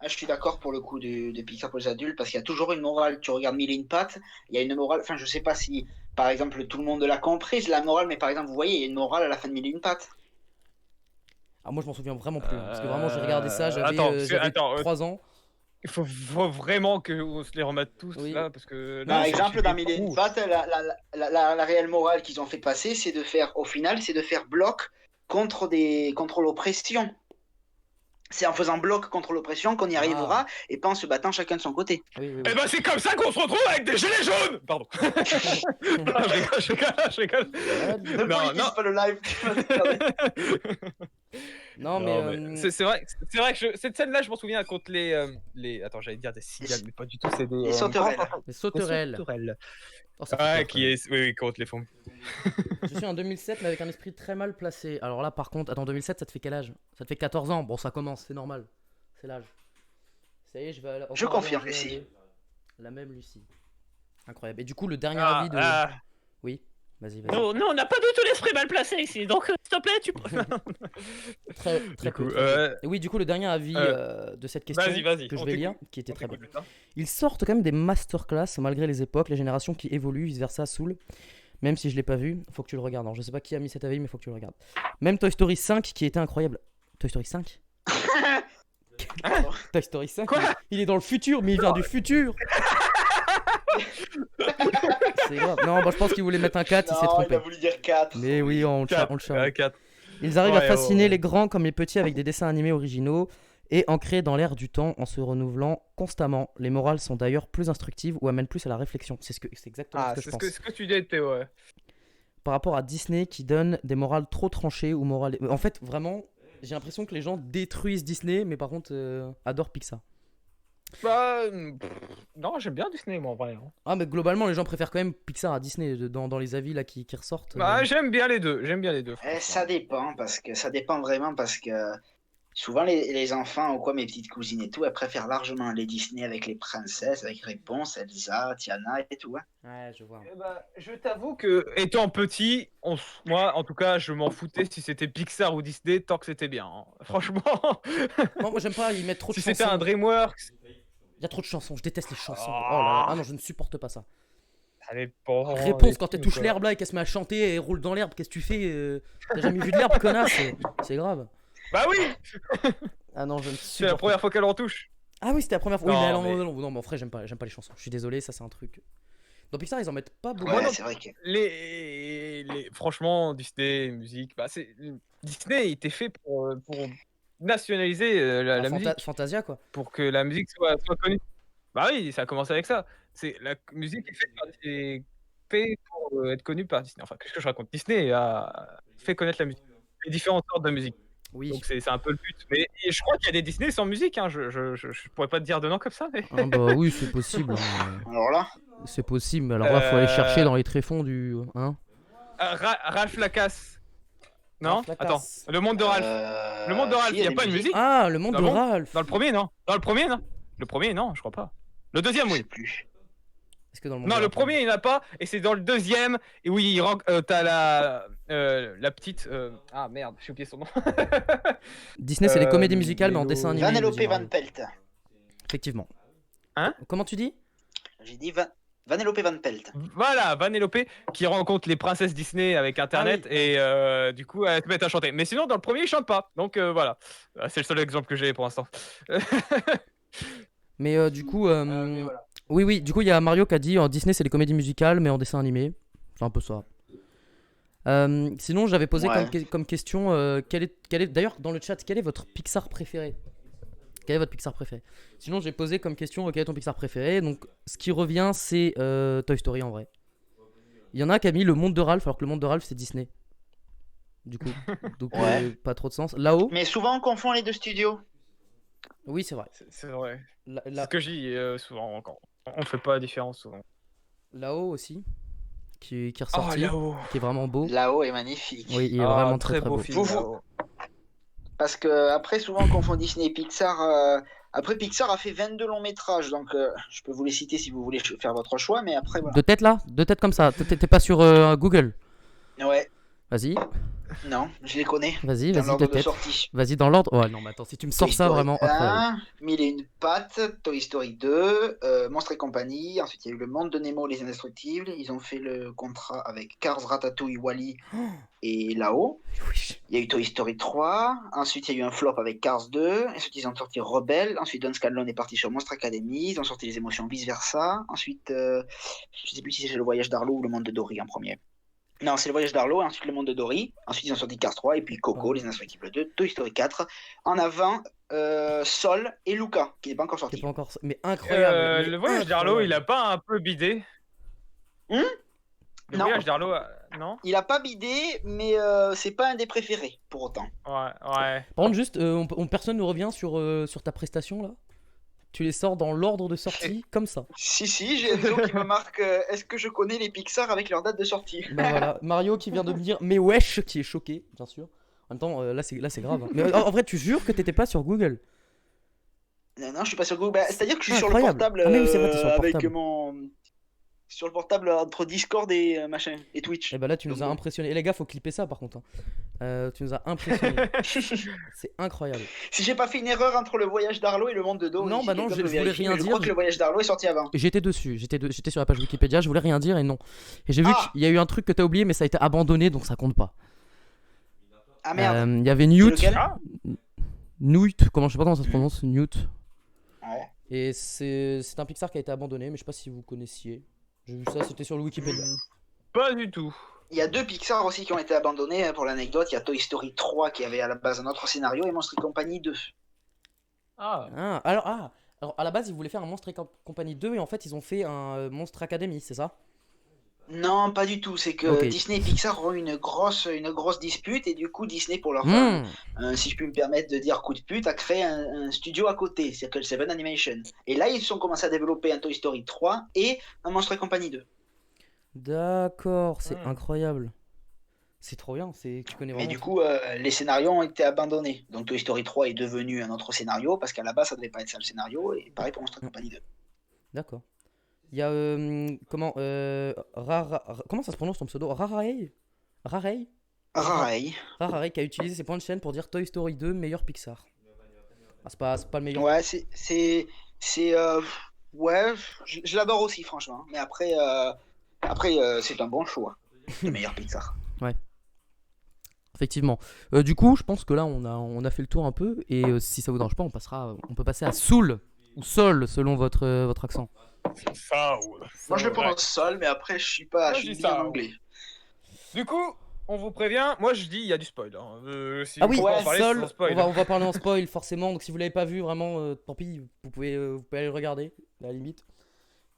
Ah, je suis d'accord pour le coup de Pixar pour les adultes parce qu'il y a toujours une morale. Tu regardes Mille et une pattes, il y a une morale. Enfin, je sais pas si, par exemple, tout le monde l'a comprise la morale, mais par exemple, vous voyez, il y a une morale à la fin de Mille et une pattes. Ah, moi je m'en souviens vraiment plus. Parce que vraiment, j'ai regardé ça, j'avais 3 ans. Il faut vraiment qu'on se les remette tous là, parce que. Par là, exemple, dans Mille et une pattes, la réelle morale qu'ils ont fait passer, c'est de faire, au final, c'est de faire bloc contre l'oppression. C'est en faisant bloc contre l'oppression qu'on y arrivera et pas en se battant chacun de son côté. Oui. Et ben c'est comme ça qu'on se retrouve avec des gilets jaunes. Pardon. Je rigole. Non, pas le live. Non, mais c'est vrai que cette scène-là, je m'en souviens contre les. Attends, j'allais dire des cigales, mais pas du tout. C'est des. Les sauterelles. Les sauterelles. Oh, oui, contre les fonds. Je suis en 2007, mais avec un esprit très mal placé. Alors là, par contre, attends, 2007, ça te fait quel âge? Ça te fait 14 ans. Bon, ça commence, c'est normal. C'est l'âge. Ça y est, je confirme, Lucie. La même Lucie. Incroyable. Et du coup, le dernier avis de. Oui, vas-y. Non, on n'a pas du tout l'esprit mal placé ici, donc s'il te plaît, tu. Très peu. Et oui, du coup, le dernier avis de cette question vas-y, que je vais lire, qui était très bien. Ils sortent quand même des masterclass malgré les époques, les générations qui évoluent, vice versa, Soul. Même si je l'ai pas vu, faut que tu le regardes. Alors, je sais pas qui a mis cet avis, mais faut que tu le regardes. Même Toy Story 5 qui était incroyable. Toy Story 5 Toy Story 5 il est dans le futur, mais il vient du futur. C'est grave. Non, je pense qu'il voulait mettre un 4, il s'est trompé. Il a voulu dire 4. Mais oui, on le charme. 4. Ils arrivent à fasciner les grands comme les petits avec des dessins animés originaux et ancrés dans l'air du temps en se renouvelant constamment. Les morales sont d'ailleurs plus instructives ou amènent plus à la réflexion. C'est exactement ce que je pense. C'est ce que tu dis, Théo. Ouais. Par rapport à Disney qui donne des morales trop tranchées ou morales. En fait, vraiment, j'ai l'impression que les gens détruisent Disney, mais par contre, adorent Pixar. Non, j'aime bien Disney, moi, en vrai. Ah, mais globalement, les gens préfèrent quand même Pixar à Disney dans les avis là qui ressortent. J'aime bien les deux. Ça dépend vraiment parce que souvent les enfants ou quoi, mes petites cousines et tout, elles préfèrent largement les Disney avec les princesses, avec Réponse, Elsa, Tiana et tout. Ouais, je vois. Je t'avoue que étant petit, moi, en tout cas, je m'en foutais si c'était Pixar ou Disney tant que c'était bien. Franchement. Moi, j'aime pas, ils mettent trop de chansons. Si c'était un DreamWorks. Il y a trop de chansons, je déteste les chansons. Oh là là, ah non, je ne supporte pas ça. Réponse quand elle touche l'herbe là et qu'elle se met à chanter et elle roule dans l'herbe, qu'est-ce que tu fais T'as jamais vu de l'herbe, connasse? C'est grave. Bah oui. Ah non, je ne supporte pas. C'est la première fois qu'elle en touche. Ah oui, c'était la première fois. Non, oui, mais en vrai, j'aime pas les chansons. Je suis désolé, ça c'est un truc. Dans Pixar, ils en mettent pas beaucoup. Ouais, c'est vrai que... Franchement, Disney, musique, Disney était fait pour nationaliser la musique. Fantasia, quoi. Pour que la musique soit connue. Bah oui, ça a commencé avec ça. La musique est faite pour être connue par Disney. Enfin, qu'est-ce que je raconte? Disney a fait connaître la musique. Les différentes sortes de musique. Oui. Donc c'est un peu le but. Mais je crois qu'il y a des Disney sans musique. Hein. Je pourrais pas te dire de nom comme ça. Mais... Ah bah oui, c'est possible. Alors là c'est possible. Alors là, faut aller chercher dans les tréfonds du... Hein Ralph Lacasse. Non, attends. Le monde de Ralph. Le monde de Ralph, il n'y a pas de musique. Ah, le monde de Ralph. Dans le premier, non. Le premier, non, je crois pas. Le deuxième, oui. Est-ce que dans le non, le premier, il n'y en a pas. Et c'est dans le deuxième. Et oui, t'as la petite. Ah merde, j'ai oublié son nom. Disney, c'est des comédies musicales, mais en dessin animé. Vanellope Van Pelt. Effectivement. Hein? Comment tu dis? J'ai dit Vanellope Van Pelt. Voilà, Vanellope qui rencontre les princesses Disney avec Internet et du coup elles se mettent à chanter. Mais sinon dans le premier ils chantent pas. Donc voilà, c'est le seul exemple que j'ai pour l'instant. Mais du coup, voilà. oui, du coup il y a Mario qui a dit Disney c'est des comédies musicales mais en dessin animé. C'est un peu ça. Sinon j'avais posé comme question quel est d'ailleurs dans le chat quel est votre Pixar préféré? Quel est votre Pixar préféré? Sinon, j'ai posé comme question quel est ton Pixar préféré. Donc, ce qui revient, c'est Toy Story en vrai. Il y en a qui a mis le monde de Ralph, alors que le monde de Ralph, c'est Disney. du coup. Donc, Ouais. pas trop de sens. Là-haut, Mais souvent, on confond les deux studios. oui, c'est vrai. C'est vrai. Là- C'est là- ce que je dis souvent. On fait pas la différence souvent. Là-haut aussi, qui est Oh, ressorti, là-haut. qui est vraiment beau. Là-haut est magnifique. Oui, il est Ah, vraiment très très très beau beau. film Vous- là-haut. Parce que après, souvent, on confond Disney et Pixar. Après, Pixar a fait 22 longs métrages, donc je peux vous les citer si vous voulez faire votre choix, mais après, voilà. De tête là? De tête comme ça? T'es pas sur Google? Ouais, Vas-y, non, je les connais. vas-y, Dans vas-y, de l'ordre de tête. sortie. Vas-y, dans l'ordre. Oh non, mais attends, si tu me sors Toy ça, Story vraiment incroyable. 1, Mille et une pattes, Toy Story 2, Monstres et compagnie. Ensuite, il y a eu Le Monde de Nemo, Les Indestructibles. Ils ont fait le contrat avec Cars, Ratatouille, Wall-E et Là-haut. Oui. Il y a eu Toy Story 3. Ensuite, il y a eu un flop avec Cars 2. Ensuite, ils ont sorti Rebelle. Ensuite, Don Scanlon est parti sur Monstre Academy. Ils ont sorti Les Émotions Vice Versa. Ensuite, je sais plus si c'est Le Voyage d'Arlo ou Le Monde de Dory en premier. Non, c'est Le Voyage d'Arlo, ensuite Le Monde de Dory, ensuite ils ont sorti Cars 3, et puis Coco, Les Indestructibles 2, Toy Story 4, en avant Sol et Luca, qui n'est pas encore C'est sorti. pas encore. Mais incroyable. mais Le voyage d'Arlo, il a incroyable. pas un peu bidé? Le Non. voyage d'Arlo, non? Il a pas bidé, mais c'est pas un des préférés, pour autant. Ouais. Par contre, juste, personne ne revient sur ta prestation là? Tu les sors dans l'ordre de sortie, comme ça. Si, j'ai Enzo qui me marque est-ce que je connais les Pixar avec leur date de sortie? Bah voilà, Mario qui vient de me dire mais wesh, qui est choqué, bien sûr. En même temps, là c'est grave. Hein. Mais en vrai, tu jures que t'étais pas sur Google? Non, je suis pas sur Google. Bah, c'est-à-dire que je suis sur le Incroyable. portable Ah, mais oui, c'est vrai, t'es sur le avec portable. mon. Sur le portable entre Discord et machin, et Twitch. Et bah là, tu nous as Donc, impressionné. Et les gars, faut clipper ça par contre. Hein. Tu nous as impressionné. C'est incroyable. Si j'ai pas fait une erreur entre Le Voyage d'Arlo et Le Monde de Dory. Non, si bah non, quelqu'un je peut voulais vérifier, rien mais je dire, crois que Le Voyage d'Arlo est sorti avant. J'étais dessus, j'étais sur la page Wikipédia, je voulais rien dire et non. Et j'ai vu Ah. qu'il y a eu un truc que t'as oublié, mais ça a été abandonné donc ça compte pas. Ah merde. Il y avait C'est Newt. lequel Ah. Newt, je sais pas comment ça se prononce, Newt. Ouais. Et c'est un Pixar qui a été abandonné, mais je sais pas si vous connaissiez. J'ai vu ça, c'était sur le Wikipédia. Pas du tout. Il y a deux Pixar aussi qui ont été abandonnés, hein, pour l'anecdote. Il y a Toy Story 3 qui avait à la base un autre scénario et Monstres et Compagnie 2. Alors à la base, ils voulaient faire un Monstre et Compagnie 2 et en fait, ils ont fait un Monstre Academy, c'est ça? Non, pas du tout. C'est que Ok. Disney et Pixar ont eu une grosse dispute et du coup Disney, pour leur faire, si je puis me permettre de dire coup de pute, a créé un studio à côté, c'est que Seven Animation. Et là, ils ont commencé à développer un Toy Story 3 et un Monstres et Compagnie 2. D'accord, c'est incroyable. C'est trop bien, tu connais Mais vraiment. du coup, les scénarios ont été abandonnés. Donc Toy Story 3 est devenu un autre scénario parce qu'à la base, ça devait pas être ça le scénario. Et pareil pour Monstres et Compagnie 2. D'accord. Il y a comment comment ça se prononce ton pseudo? Rarei Pareil. qui a utilisé ses points de chaîne pour dire Toy Story 2 meilleur Pixar. Ah, c'est pas le meilleur. Ouais, ouais, je l'adore aussi, franchement. Mais après, c'est un bon choix. Le meilleur Pixar. Effectivement. Du coup, je pense que là on a fait le tour un peu et si ça vous dérange pas, on peut passer à Soul ou Sol selon votre accent. Ça, Moi, je le prononce Sol, mais après, je suis pas. Moi, Je je suis dis bien ça, anglais. Du coup, on vous prévient. Moi, je dis, il y a du spoil. Hein. Si Ah vous oui, pouvez en parler, Sol, c'est sans spoil. on va parler en spoil forcément. Donc si vous l'avez pas vu, vraiment, tant pis, vous pouvez aller le regarder à la limite.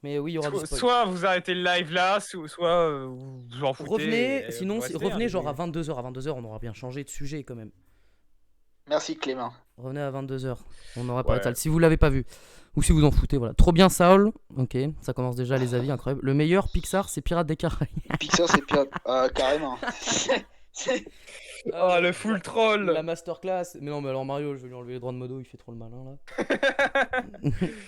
Mais oui, il y aura du spoil. Soit vous arrêtez le live là, soit vous en foutez. Revenez, et sinon vous restez, revenez hein, genre mais- à 22h. À 22h, on aura bien changé de sujet quand même. Merci, Clément. Revenez à 22h. On aura parlé de Ouais. ça. Si vous l'avez pas vu ou si vous en foutez, voilà. Trop bien Saul. OK, ça commence déjà les avis incroyable. Le meilleur Pixar, c'est Pirates des Caraïbes. Pixar, c'est pire. Carrément. C'est- Oh, le full troll. La masterclass. Mais non, mais alors Mario, je vais lui enlever les droits de modo, il fait trop le malin là.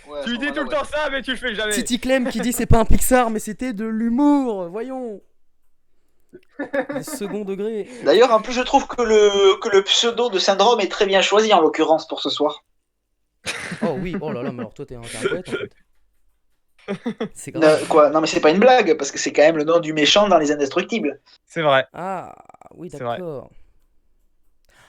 ouais, Tu dis tout le temps ça, mais tu le fais jamais. Titi Clem qui dit c'est pas un Pixar mais c'était de l'humour, voyons. Du second degré. D'ailleurs, en plus, je trouve que le pseudo de Syndrome est très bien choisi, en l'occurrence, pour ce soir. Oh oui, oh là là, mais alors toi t'es un poète en fait. C'est grave. Quoi? Non, mais c'est pas une blague, parce que c'est quand même le nom du méchant dans Les Indestructibles. C'est vrai. Ah oui, C'est vrai. d'accord.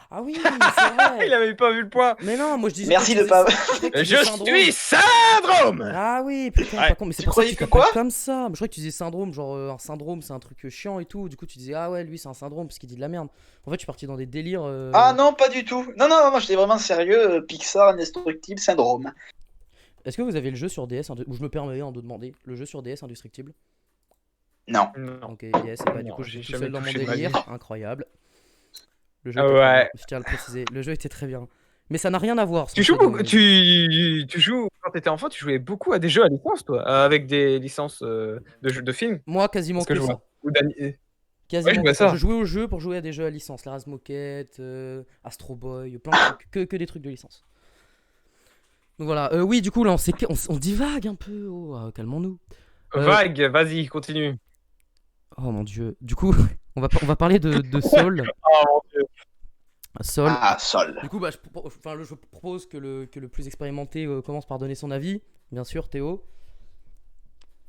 Ah oui, c'est vrai. Il avait pas vu le point. Mais non, moi je disais. Merci je de disais- pas- croyais que tu Je disais syndrome. suis Syndrome. Ah oui, putain, Ouais. par contre, mais c'est Tu pour ça que croyais tu que t'appelles quoi comme ça. Je croyais que tu disais syndrome, genre un syndrome c'est un truc chiant et tout. Du coup, tu disais ah ouais, lui c'est un syndrome parce qu'il dit de la merde. En fait, je suis parti dans des délires. Ah non, pas du tout. Non, j'étais vraiment sérieux. Pixar, Indestructible, Syndrome. Est-ce que vous avez le jeu sur DS ou je me permets de demander le jeu sur DS Indestructible? Non. Non. Ok, yes, et bah du Non, coup, je j'ai suis tout jamais seul dans mon touché de ma délire. vie. Incroyable. Le jeu était très bien, Ouais. je tiens à le préciser. Le jeu était très bien. Mais ça n'a rien à voir. Tu joues beaucoup, tu joues quand t'étais enfant, tu jouais beaucoup à des jeux à licence, toi, avec des licences de jeux de films. Moi, quasiment Parce que que je vois. ça. Ou ouais, je Quasiment vois que ça. ça. Je jouais aux jeux pour jouer à des jeux à licence. La Moquette, Astro Boy, plein de trucs. Que des trucs de licence. Donc voilà. Oui, du coup, là, on divague un peu. Oh, calmons-nous. Vague, vas-y, continue. Oh mon dieu. Du coup, on va parler de Sol. Oh mon dieu. Sol. Ah, Sol. Du coup, je propose que le plus expérimenté commence par donner son avis. Bien sûr, Théo.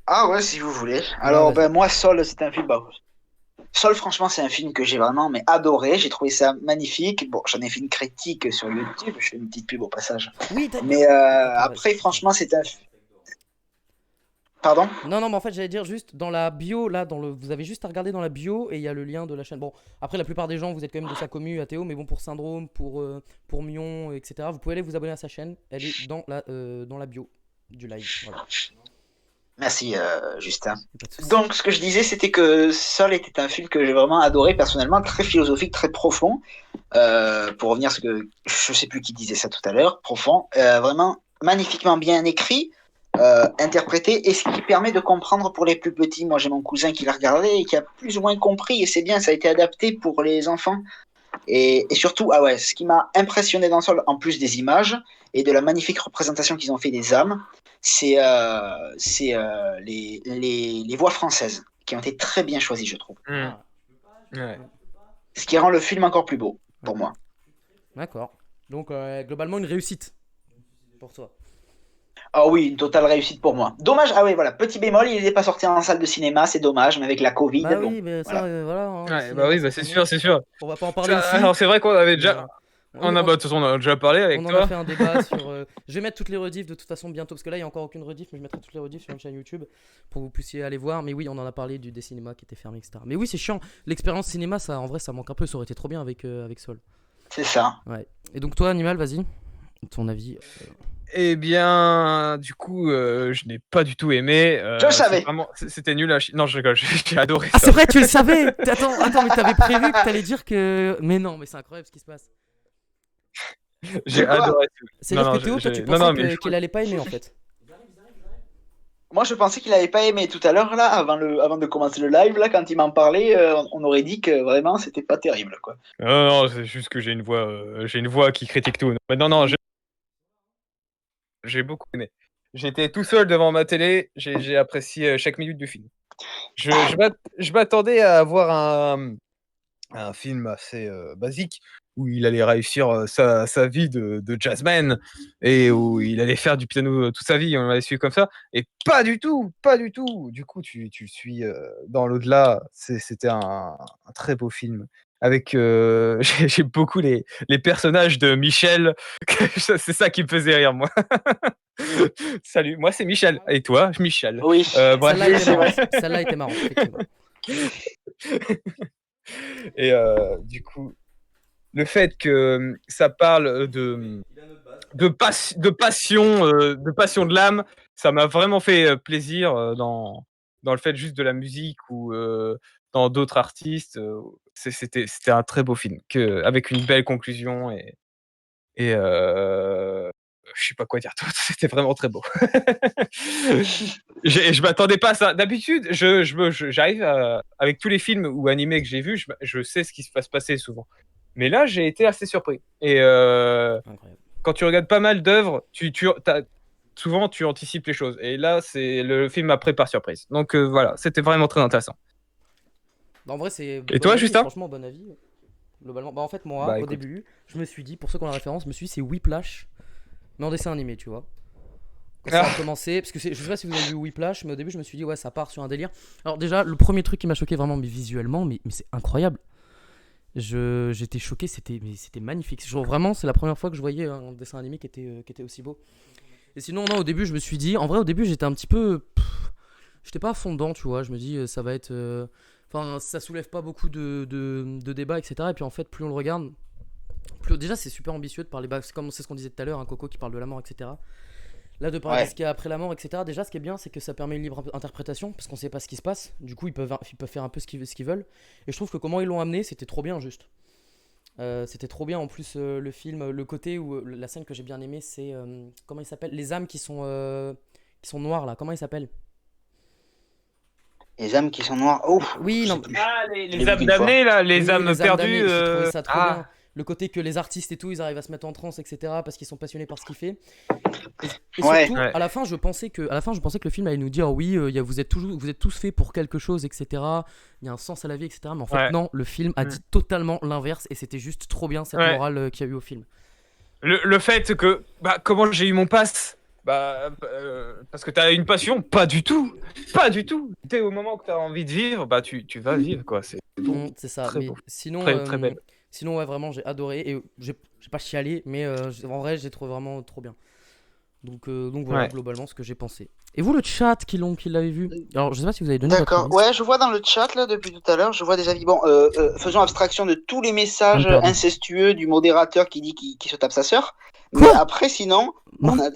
Ah ouais, si vous voulez. Alors, vas-y. moi, Sol, c'est un film. Sol, franchement, c'est un film que j'ai vraiment adoré. J'ai trouvé ça magnifique. Bon, j'en ai fait une critique sur YouTube. Je fais une petite pub au passage. Oui, Mais après, franchement, c'est un. Pardon? Non, mais en fait, j'allais dire juste dans la bio, là, vous avez juste à regarder dans la bio et il y a le lien de la chaîne. Bon, après, la plupart des gens, vous êtes quand même de sa commu, à Théo, mais bon, pour Syndrome, pour Mion, etc., vous pouvez aller vous abonner à sa chaîne. Elle est dans la bio du live. Voilà. Merci, Justin. Pas de souci. Donc, ce que je disais, c'était que Sol était un film que j'ai vraiment adoré personnellement, très philosophique, très profond. Pour revenir à ce que je sais plus qui disait ça tout à l'heure, profond, vraiment magnifiquement bien écrit, interprété, et ce qui permet de comprendre pour les plus petits. Moi, j'ai mon cousin qui l'a regardé et qui a plus ou moins compris, et c'est bien, ça a été adapté pour les enfants. Et surtout, ah ouais, ce qui m'a impressionné dans Sol, en plus des images et de la magnifique représentation qu'ils ont fait des âmes, c'est les voix françaises qui ont été très bien choisies, je trouve. Ah, Ouais. Ce qui rend le film encore plus beau, pour moi. d'accord. Donc, globalement, une réussite pour toi. Ah oui, une totale réussite pour moi. Dommage, ah oui, voilà, petit bémol, il n'est pas sorti en salle de cinéma, c'est dommage, mais avec la Covid, Bah bon, oui, mais ça, voilà. voilà. Hein, le Ouais, cinéma, bah oui, bah c'est sûr, c'est sûr. On va pas en parler ici. Alors c'est vrai qu'on avait mais, déjà, de toute façon, on en a déjà parlé avec on en toi. a fait un débat sur. Je vais mettre toutes les rediffs de toute façon bientôt, parce que là il n'y a encore aucune rediff, mais je mettrai toutes les rediffs sur une chaîne YouTube pour que vous puissiez aller voir. Mais oui, on en a parlé des cinémas qui étaient fermés, etc. Mais oui, c'est chiant. L'expérience cinéma, ça, en vrai, ça manque un peu. Ça aurait été trop bien avec Sol. C'est ça. Ouais. Et donc, toi, Animal, vas-y. Ton avis. Eh bien, du coup, je n'ai pas du tout aimé. Je le savais. C'était nul à chier. Non, je rigole, j'ai adoré Ah, ça. c'est vrai, tu le savais. Attends, mais t'avais prévu que t'allais dire que. Mais non, mais c'est incroyable ce qui se passe. J'ai quoi adoré. C'est-à-dire que Théo, toi, tu pensais qu'il allait pas aimer en fait. Moi, je pensais qu'il avait pas aimé tout à l'heure, là, avant de commencer le live, là, quand il m'en parlait, on aurait dit que vraiment, c'était pas terrible, quoi. Non, c'est juste que j'ai une voix qui critique tout. Mais non, j'ai beaucoup aimé. J'étais tout seul devant ma télé, j'ai apprécié chaque minute du film. Je m'attendais à avoir un film assez basique où il allait réussir sa vie de jazzman et où il allait faire du piano toute sa vie, on l'allait suivre comme ça. Et pas du tout, pas du tout. Du coup, tu suis dans l'au-delà. C'était un très beau film. Avec, j'ai beaucoup les personnages de Michel. C'est ça qui me faisait rire, moi. Salut, moi c'est Michel. Et toi, Michel. Oui, Bref. Celle-là était c'est marrante. vrai. Celle-là était marrante, effectivement. Et du coup, le fait que ça parle de passion, de passion de l'âme, ça m'a vraiment fait plaisir dans le fait juste de la musique ou dans d'autres artistes. C'était un très beau film, avec une belle conclusion et je sais pas quoi dire d'autre, c'était vraiment très beau. Je m'attendais pas à ça. D'habitude, j'arrive avec tous les films ou animés que j'ai vus, je sais ce qui va se passer souvent. Mais là, j'ai été assez surpris. Et Incroyable. quand tu regardes pas mal d'œuvres, souvent tu anticipes les choses. Et là, le film m'a pris par surprise. Donc voilà, c'était vraiment très intéressant. Bah, en vrai, c'est. Et toi, Justin ? Franchement, bon avis. Globalement. Bah, en fait, moi, Bah, au écoute. début, je me suis dit, pour ceux qui ont la référence, je me suis dit, c'est Whiplash, mais en dessin animé, tu vois. Quand ça a commencé, parce que je sais pas si vous avez vu Whiplash, mais au début, je me suis dit, ouais, ça part sur un délire. Alors, déjà, le premier truc qui m'a choqué vraiment, mais visuellement, mais c'est incroyable. J'étais choqué, c'était magnifique. Vraiment, c'est la première fois que je voyais un dessin animé qui était aussi beau. Et sinon, non, au début, je me suis dit, en vrai, au début, j'étais un petit peu. J'étais pas fondant, tu vois. Je me dis, ça va être. Enfin, ça soulève pas beaucoup de débats, etc. Et puis en fait, plus on le regarde, plus déjà c'est super ambitieux de parler. C'est ce qu'on disait tout à l'heure, un Coco qui parle de la mort, etc. Là, de parler de ce qu'il y a après la mort, etc. Déjà, ce qui est bien, c'est que ça permet une libre interprétation parce qu'on sait pas ce qui se passe. Du coup, ils peuvent faire un peu ce qu'ils veulent. Et je trouve que comment ils l'ont amené, c'était trop bien, juste. C'était trop bien. En plus, le film, le côté où la scène que j'ai bien aimée, c'est comment il s'appelle? Les âmes qui sont noires là. Comment il s'appelle? Les âmes qui sont noires. Oh, Oui, je sais non. plus. Ah, Je l'ai les vu âmes qu'une damnées, là, les Oui, âmes perdues. damnées, j'ai trouvé ça trop Ah, bien. Le côté que les artistes et tout, ils arrivent à se mettre en transe, etc. parce qu'ils sont passionnés par ce qu'ils font. Et Ouais. surtout, Ouais. à la fin, je pensais que le film allait nous dire oui, vous êtes tous faits pour quelque chose, etc. Il y a un sens à la vie, etc. Mais en fait, Ouais. non, le film a Mm. dit totalement l'inverse et c'était juste trop bien cette Ouais. morale qu'il y a eu au film. Le fait que, comment j'ai eu mon pass? Parce que t'as une passion? Pas du tout. Pas du tout. T'es au moment que t'as envie de vivre, tu vas vivre, quoi. C'est beau. C'est ça. Très Mais beau. sinon, Très belle. sinon, ouais, vraiment, j'ai adoré et j'ai pas chialé, mais en vrai, j'ai trouvé vraiment trop bien. Donc voilà, Ouais. globalement, ce que j'ai pensé. Et vous, le chat qui l'avez vu? Alors, je sais pas si vous avez donné votre D'accord. avis. Ouais, je vois dans le chat là depuis tout à l'heure, je vois des avis. Bon, faisons abstraction de tous les messages Pardon. incestueux du modérateur qui dit qu'il se tape sa sœur. Mais Quoi après, sinon,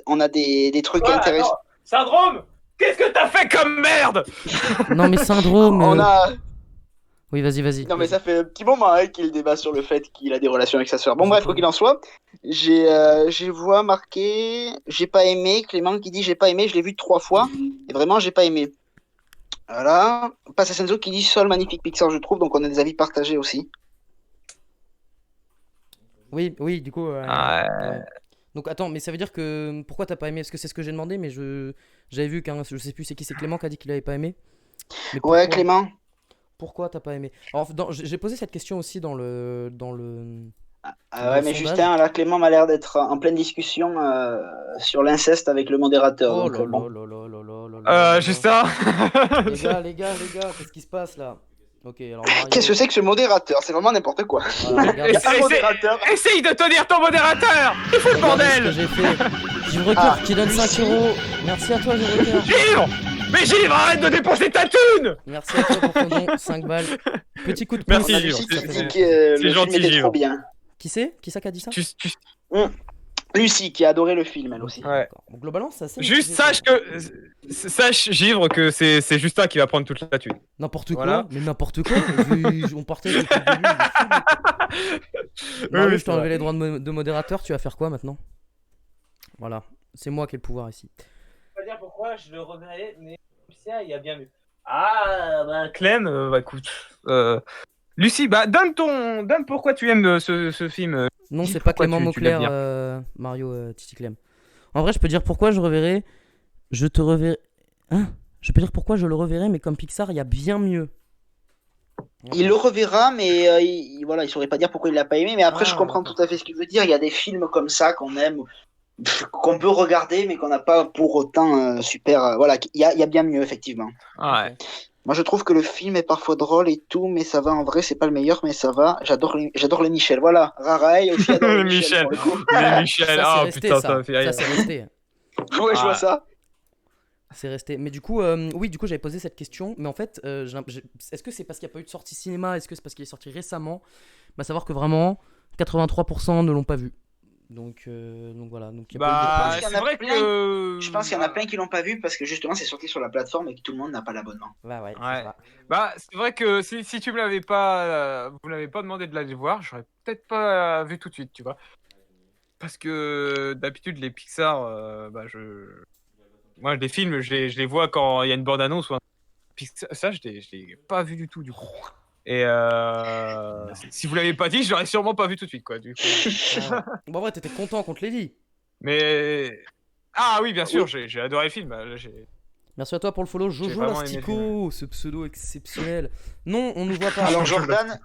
on a des trucs intéressants. Syndrome, qu'est-ce que t'as fait comme merde? Non, mais syndrome. On a. Oui, vas-y. Non, mais ça fait un petit moment qu'il débat sur le fait qu'il a des relations avec sa sœur. Bon, Je bref, sais. quoi qu'il en soit, j'ai vois marqué j'ai pas aimé. Clément qui dit j'ai pas aimé, je l'ai vu 3 fois. Et vraiment, j'ai pas aimé. Voilà. Passe à Senzo qui dit seul magnifique Pixar, je trouve. Donc, on a des avis partagés aussi. Oui, du coup. Ouais. Donc attends, mais ça veut dire que pourquoi t'as pas aimé? Parce que c'est ce que j'ai demandé, mais j'avais vu qu'un, je sais plus c'est qui, c'est Clément qui a dit qu'il avait pas aimé. Mais Ouais, Clément. Pourquoi t'as pas aimé? Alors, j'ai posé cette question aussi dans le Ah dans ouais, le mais sondage. Justin, là, Clément m'a l'air d'être en pleine discussion sur l'inceste avec le modérateur. Oh Donc, là bon. là là là là là là là. Justin. Les gars, qu'est-ce qui se passe là? Ok, alors Mario. Qu'est-ce que c'est que ce modérateur? C'est vraiment n'importe quoi. Voilà, regarde, Il y a un modérateur. Essaye de tenir ton modérateur. Il faut le regardez ce que bordel. j'ai fait. Givre Ah, qui donne 5 Lucie. euros. Merci à toi, Givre. Givre. Mais Givre, arrête de dépenser ta thune. Merci à toi pour ton don, 5 balles. Petit coup de pouce. Merci, On a Givre, Lucie qui c'est- dit c'est que le gentil, film était Givre. trop bien. Qui c'est? Qui ça qui a dit ça? Lucie qui a adoré le film, elle aussi. Ouais. D'accord. Bon, globalement, c'est assez Juste mitigé, sache Givre que c'est Justin qui va prendre toute la thune. N'importe quoi, Voilà. mais n'importe quoi. On partait depuis le début. Mario, Oui, je t'ai enlevé les droits de modérateur. Tu vas faire quoi maintenant? Voilà, c'est moi qui ai le pouvoir ici. Je vais pas dire pourquoi je le reverrai, mais ça, il y a bien mieux. Ah, Clem, écoute. Lucie, donne pourquoi tu aimes ce film. Non, Dis c'est pas pourquoi Clément tu l'aimes Mauclair, Mario, Titi Clem. En vrai, je peux dire pourquoi je reverrai. Je te reverrai. Hein? Je peux dire pourquoi je le reverrai, mais comme Pixar, il y a bien mieux. Il le reverra, mais voilà, il saurait pas dire pourquoi il l'a pas aimé. Mais après, Ah, je comprends d'accord. tout à fait ce qu'il veut dire. Il y a des films comme ça qu'on aime, qu'on peut regarder, mais qu'on n'a pas pour autant super. Voilà, il y a bien mieux, effectivement. Ouais. Moi, je trouve que le film est parfois drôle et tout, mais ça va en vrai, c'est pas le meilleur, mais ça va. J'adore les Michel. Voilà, Raraï aussi adore les Michel. Michel. Pour le coup. Les Michel. Ça, c'est Ah resté, putain, ça. ça m'a fait rire. Ça, c'est resté. Ouais, je vois Ah. ça. C'est resté. Mais du coup, oui, du coup, j'avais posé cette question. Mais en fait, est-ce que c'est parce qu'il n'y a pas eu de sortie cinéma? Est-ce que c'est parce qu'il est sorti récemment? Bah, savoir que vraiment, 83% ne l'ont pas vu. Donc voilà. Donc, il y a pas eu de qu'il y en C'est a vrai plein. que. Je pense qu'il y en a plein qui l'ont pas vu parce que justement, c'est sorti sur la plateforme et que tout le monde n'a pas l'abonnement. Ouais, Ouais. c'est ça. C'est vrai que si tu me l'avais pas, vous m'avez pas demandé de l'aller voir, j'aurais peut-être pas vu tout de suite, tu vois. Parce que d'habitude les Pixar, moi les films, je les vois quand il y a une bande annonce ou un Pixar, ça je l'ai pas vu du tout du coup. Et si vous l'avez pas dit, je l'aurais sûrement pas vu tout de suite quoi. Du coup. Ouais. Bon, en vrai, t'étais content qu'on te l'ait dit. Mais oui, bien sûr, j'ai adoré le film. Là, Merci à toi pour le follow, J'ai Jojo vraiment aimé le Lastico, ce pseudo exceptionnel. Non, on nous voit pas. Alors, Jordan,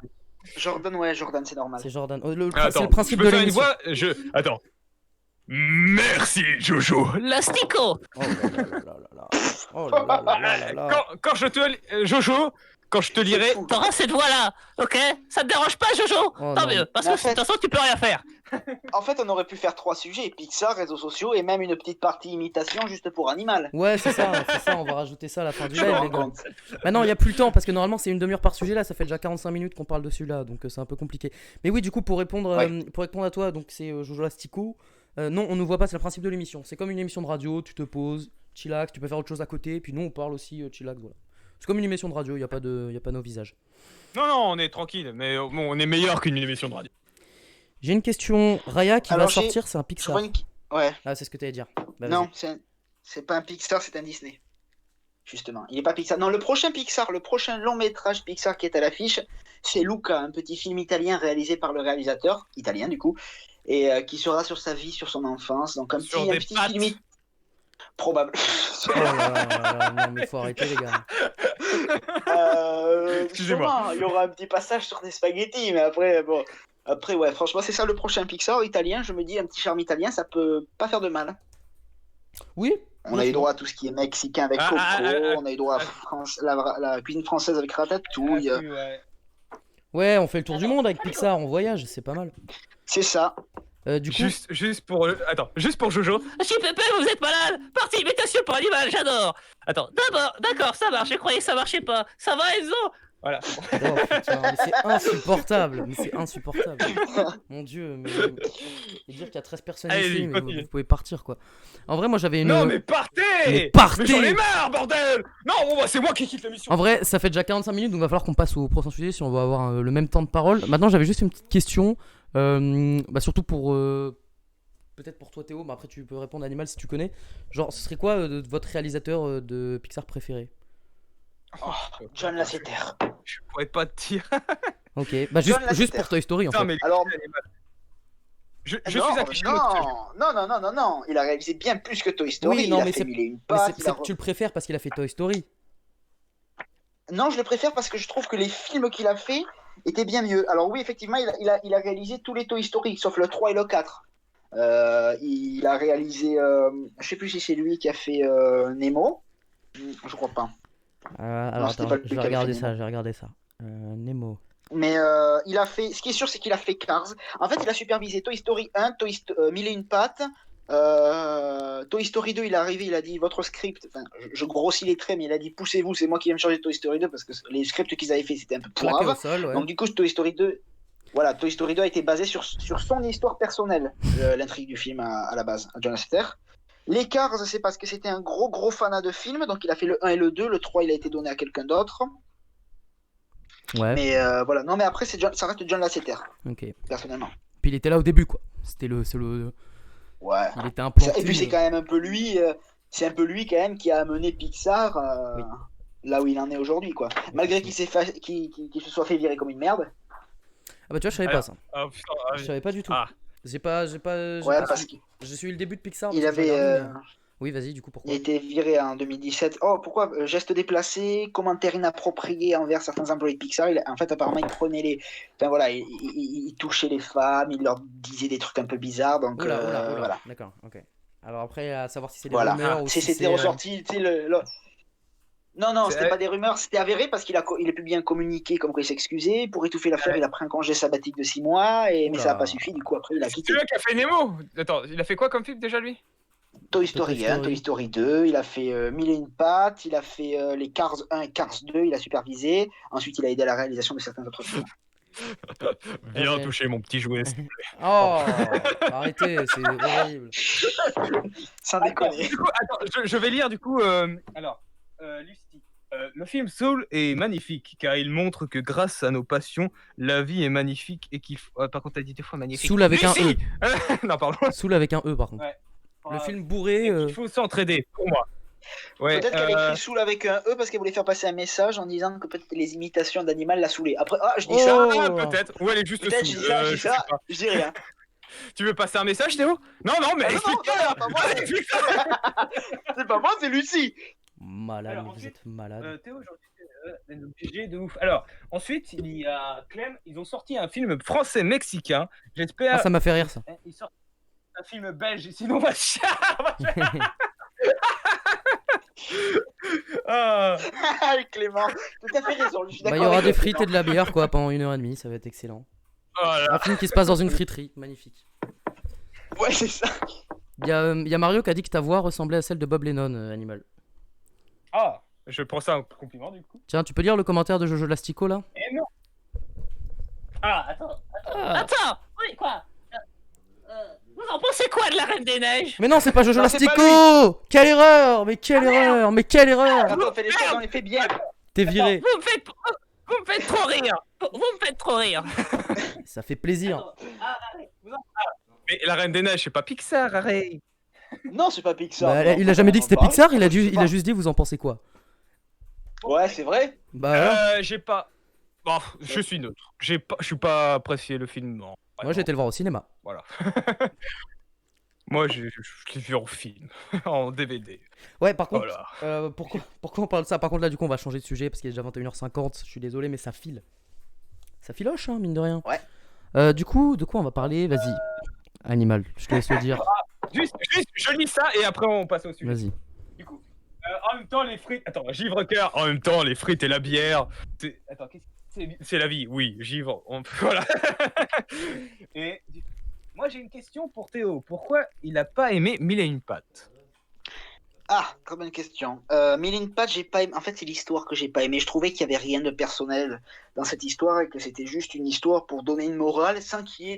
c'est normal. C'est Jordan. C'est Attends, le principe je peux de faire une l'émission. voix. Attends. Merci Jojo. L'astico. Oh là là là là là. Oh là là là là là là. Quand je te Jojo, quand je te lirai. fou. T'auras cette voix-là, ok? Ça te dérange pas, Jojo? Oh Tant non. mieux, parce Mais que en de fait- toute façon, tu peux rien faire. En fait, on aurait pu faire 3 sujets Pixar, réseaux sociaux et même une petite partie imitation juste pour Animal. Ouais, c'est ça, on va rajouter ça à la fin du Je me live, rends les gars. compte. Bah non, il y a plus le temps parce que normalement c'est une demi-heure par sujet là, ça fait déjà 45 minutes qu'on parle de celui-là, donc c'est un peu compliqué. Mais oui, du coup, pour répondre à toi, donc c'est Jojo Lastico. Non, on ne voit pas, c'est le principe de l'émission. C'est comme une émission de radio, tu te poses, chillax, tu peux faire autre chose à côté, et puis nous on parle aussi chillax, voilà. C'est comme une émission de radio, il n'y a pas nos visages. Non, on est tranquille, mais bon, on est meilleur qu'une émission de radio. J'ai une question. Raya qui va Alors, sortir, c'est un Je Pixar. vois Ouais. Ah, c'est ce que t'allais dire. Bah, Non, c'est pas un Pixar, c'est un Disney. Justement, il est pas Pixar. Non, le prochain Pixar, le prochain long métrage Pixar qui est à l'affiche, c'est Luca, un petit film italien réalisé par le réalisateur, italien du coup, et qui sera sur sa vie, sur son enfance. Donc un Sur petit, un des petit pattes. film probable. Oh là là, non mais faut arrêter les gars. Excusez-moi. Sûrement, il y aura un petit passage sur des spaghettis, mais après, bon. Après, ouais, franchement, c'est ça le prochain Pixar italien. Je me dis, un petit charme italien, ça peut pas faire de mal. Oui. On bien a eu sûr. droit à tout ce qui est mexicain avec Ah, Coco, ah, ah, ah, on a eu droit à la cuisine française avec Ratatouille. Ouais. Ouais, on fait le tour du monde avec Pixar, on voyage, c'est pas mal. C'est ça. Du coup, Juste pour... Attends, juste pour Jojo. Monsieur Pépé, vous êtes malade. Partie imitation pour animal, j'adore. Attends, d'abord, d'accord, ça marche. Je croyais que ça marchait pas. Ça va, Enzo? Voilà. oh, putain, mais c'est insupportable. Mais c'est insupportable. Mon dieu, mais et dire qu'il y a 13 personnes Allez, ici, mais vous, continue. vous pouvez partir quoi. En vrai, moi j'avais une. Non, mais partez. Mais partez. Mais j'en ai marre, bordel. Non, bon, bah, c'est moi qui quitte l'émission. En vrai, ça fait déjà 45 minutes, donc il va falloir qu'on passe au prochain sujet si on va avoir le même temps de parole. Maintenant, j'avais juste une petite question, surtout pour peut-être pour toi Théo, mais après tu peux répondre Animal si tu connais. Genre, ce serait quoi votre réalisateur de Pixar préféré? John Lasseter. Je pourrais pas te dire. Ok, bah juste, John Lasseter. juste pour Toy Story en Non, fait. mais Alors, je non, suis affiché au-dessus. non, il a réalisé bien plus que Toy Story. Oui, non, il a mais fait c'est- Mille et une Mais pattes. tu le préfères parce qu'il a fait Toy Story. Non, je le préfère parce que je trouve que les films qu'il a fait étaient bien mieux. Alors oui, effectivement, il a réalisé tous les Toy Story, sauf le 3 et le 4. Il a réalisé, je sais plus si c'est lui qui a fait Nemo. Je crois pas. Alors c'était attends, pas le je plus vais regarder qualifié, ça, je vais regarder ça. Nemo. Mais il a fait. Ce qui est sûr, c'est qu'il a fait Cars. En fait, il a supervisé Toy Story 1, Mille et une pattes. Toy Story 2, il est arrivé, il a dit votre script. Enfin, je grossis les traits, mais il a dit poussez-vous, c'est moi qui vais me charger de Toy Story 2 parce que les scripts qu'ils avaient fait c'était un peu Claqué au pourrave. sol, ouais. Donc du coup, Toy Story 2. Voilà, Toy Story 2 a été basé sur son histoire personnelle, l'intrigue du film à la base, à John Lasseter. Les Cars, c'est parce que c'était un gros fanat de film, donc il a fait le 1 et le 2, le 3 il a été donné à quelqu'un d'autre. Ouais, Mais voilà, non mais après ça reste John Lasseter, ok. personnellement. Puis il était là au début quoi. C'est le... Ouais. Il était implanté. Et puis c'est quand même un peu lui, c'est un peu lui quand même qui a amené Pixar Oui. là où il en est aujourd'hui quoi. Malgré qu'il se soit fait virer comme une merde. Ah bah tu vois, je savais pas ça. Oh, putain, Je savais pas du tout. Ah. J'ai pas Ouais, parce qu'il je suis le début de Pixar. il parce que j'ai avait, regardé, mais- Oui, vas-y, du coup il pourquoi? a été viré en 2017. Oh, pourquoi geste déplacé, commentaires inappropriés envers certains employés de Pixar. En fait, apparemment, il prenait les. Enfin voilà, il touchait les femmes, il leur disait des trucs un peu bizarres. Donc Oula. voilà. D'accord, ok. Alors après, à savoir si c'est des Voilà. rumeurs ou si C'était c'est ressorti, tu sais, Non, C'est- c'était pas des rumeurs, c'était avéré parce qu'il a publié un communiqué comme quoi il s'excusait. Pour étouffer l'affaire, il a pris un congé sabbatique de 6 mois, mais Oula. ça n'a pas suffi. Du coup, après, il a C'est quitté. celui qui a fait Nemo. Attends, il a fait quoi comme film déjà lui? Toy Story 1, Toy Story 2, il a fait Mille et une pattes, il a fait les Cars 1 et Cars 2, il a supervisé. Ensuite, il a aidé à la réalisation de certains autres films. Viens Ok. toucher mon petit jouet. Oh, arrêtez, c'est horrible. Sans déconner. Du coup, attends, je vais lire du coup. Alors, Lucie. Le film Soul est magnifique car il montre que grâce à nos passions, la vie est magnifique et qu'il faut. Par contre, t'as dit deux fois magnifique. Soul avec un Lucie E. Non, pardon. Soul avec un E par contre. Ouais. Le film bourré. Il faut s'entraider, pour moi. Ouais, Peut-être qu'elle a écrit Soul avec un E parce qu'elle voulait faire passer un message en disant que peut-être les imitations d'animal l'a saoulé. Après, je dis ça. Oh. Ah, peut-être. Ou elle est juste Peut-être, je saoule, dis ça, je sais pas. je dis rien. Tu veux passer un message, Théo? Non, mais Ah, non, explique-le. non, pas moi. C'est pas moi, c'est Lucie. Malade, Alors, mais vous ensuite, êtes malade. Théo, aujourd'hui, un obligé de ouf. Alors, ensuite, il y a Clem. Ils ont sorti un film français-mexicain. J'espère. Ah, ça m'a fait rire ça. Ils sortent un film belge, sinon on va se Ah. Clément, tout à fait raison. Je suis Bah, il y d'accord aura avec des toi, frites et de la bière quoi pendant 1h30, ça va être excellent. Voilà. Un film qui se passe dans une friterie, magnifique. Clément. Ouais, c'est ça. Il y a Mario qui a dit que ta voix ressemblait à celle de Bob Lennon, Animal. Ah, je prends ça un compliment du coup. Tiens, tu peux lire le commentaire de Jojo Lastico là? Et non. Ah, attends. Ah. Attends. Oui, quoi? Vous en pensez quoi de la Reine des Neiges? Mais non, c'est pas Jojo Non, c'est pas Lastico! Quelle erreur! Mais quelle erreur! Mais quelle erreur! Attends, on fait les choses, on les fait bien. T'es viré. Vous me faites trop rire. Vous me faites trop rire. Ça fait plaisir. Mais La Reine des Neiges, c'est pas Pixar, arrête. Non, c'est pas Pixar. Bah, non, il a jamais dit que c'était on parle, Pixar, il a je sais pas. juste dit vous en pensez quoi. Ouais, c'est vrai. Bah alors, J'ai pas. Bon, je suis neutre. Je suis pas apprécié le film. Non, moi j'ai été le voir au cinéma. Voilà. Moi, je l'ai vu en film, en DVD. Ouais, par contre, Voilà. pourquoi on parle de ça? Par contre, là, du coup, on va changer de sujet parce qu'il est déjà 21h50. Je suis désolé, mais ça file. Ça filoche, hein, mine de rien. Ouais. Du coup, de quoi on va parler? Vas-y. Animal, je te laisse le dire. Juste, je lis ça et après on passe au sujet. Vas-y. Du coup, en même temps, les frites. Attends, givre cœur. En même temps, les frites et la bière. Attends, c'est la vie. Oui, givre. Voilà. Et moi, j'ai une question pour Théo. Pourquoi il a pas aimé Mille et une pattes? Ah, très bonne question. Mille et une pattes, j'ai pas aimé. En fait, c'est l'histoire que j'ai pas aimé. Je trouvais qu'il y avait rien de personnel dans cette histoire et que c'était juste une histoire pour donner une morale sans qu'il y ait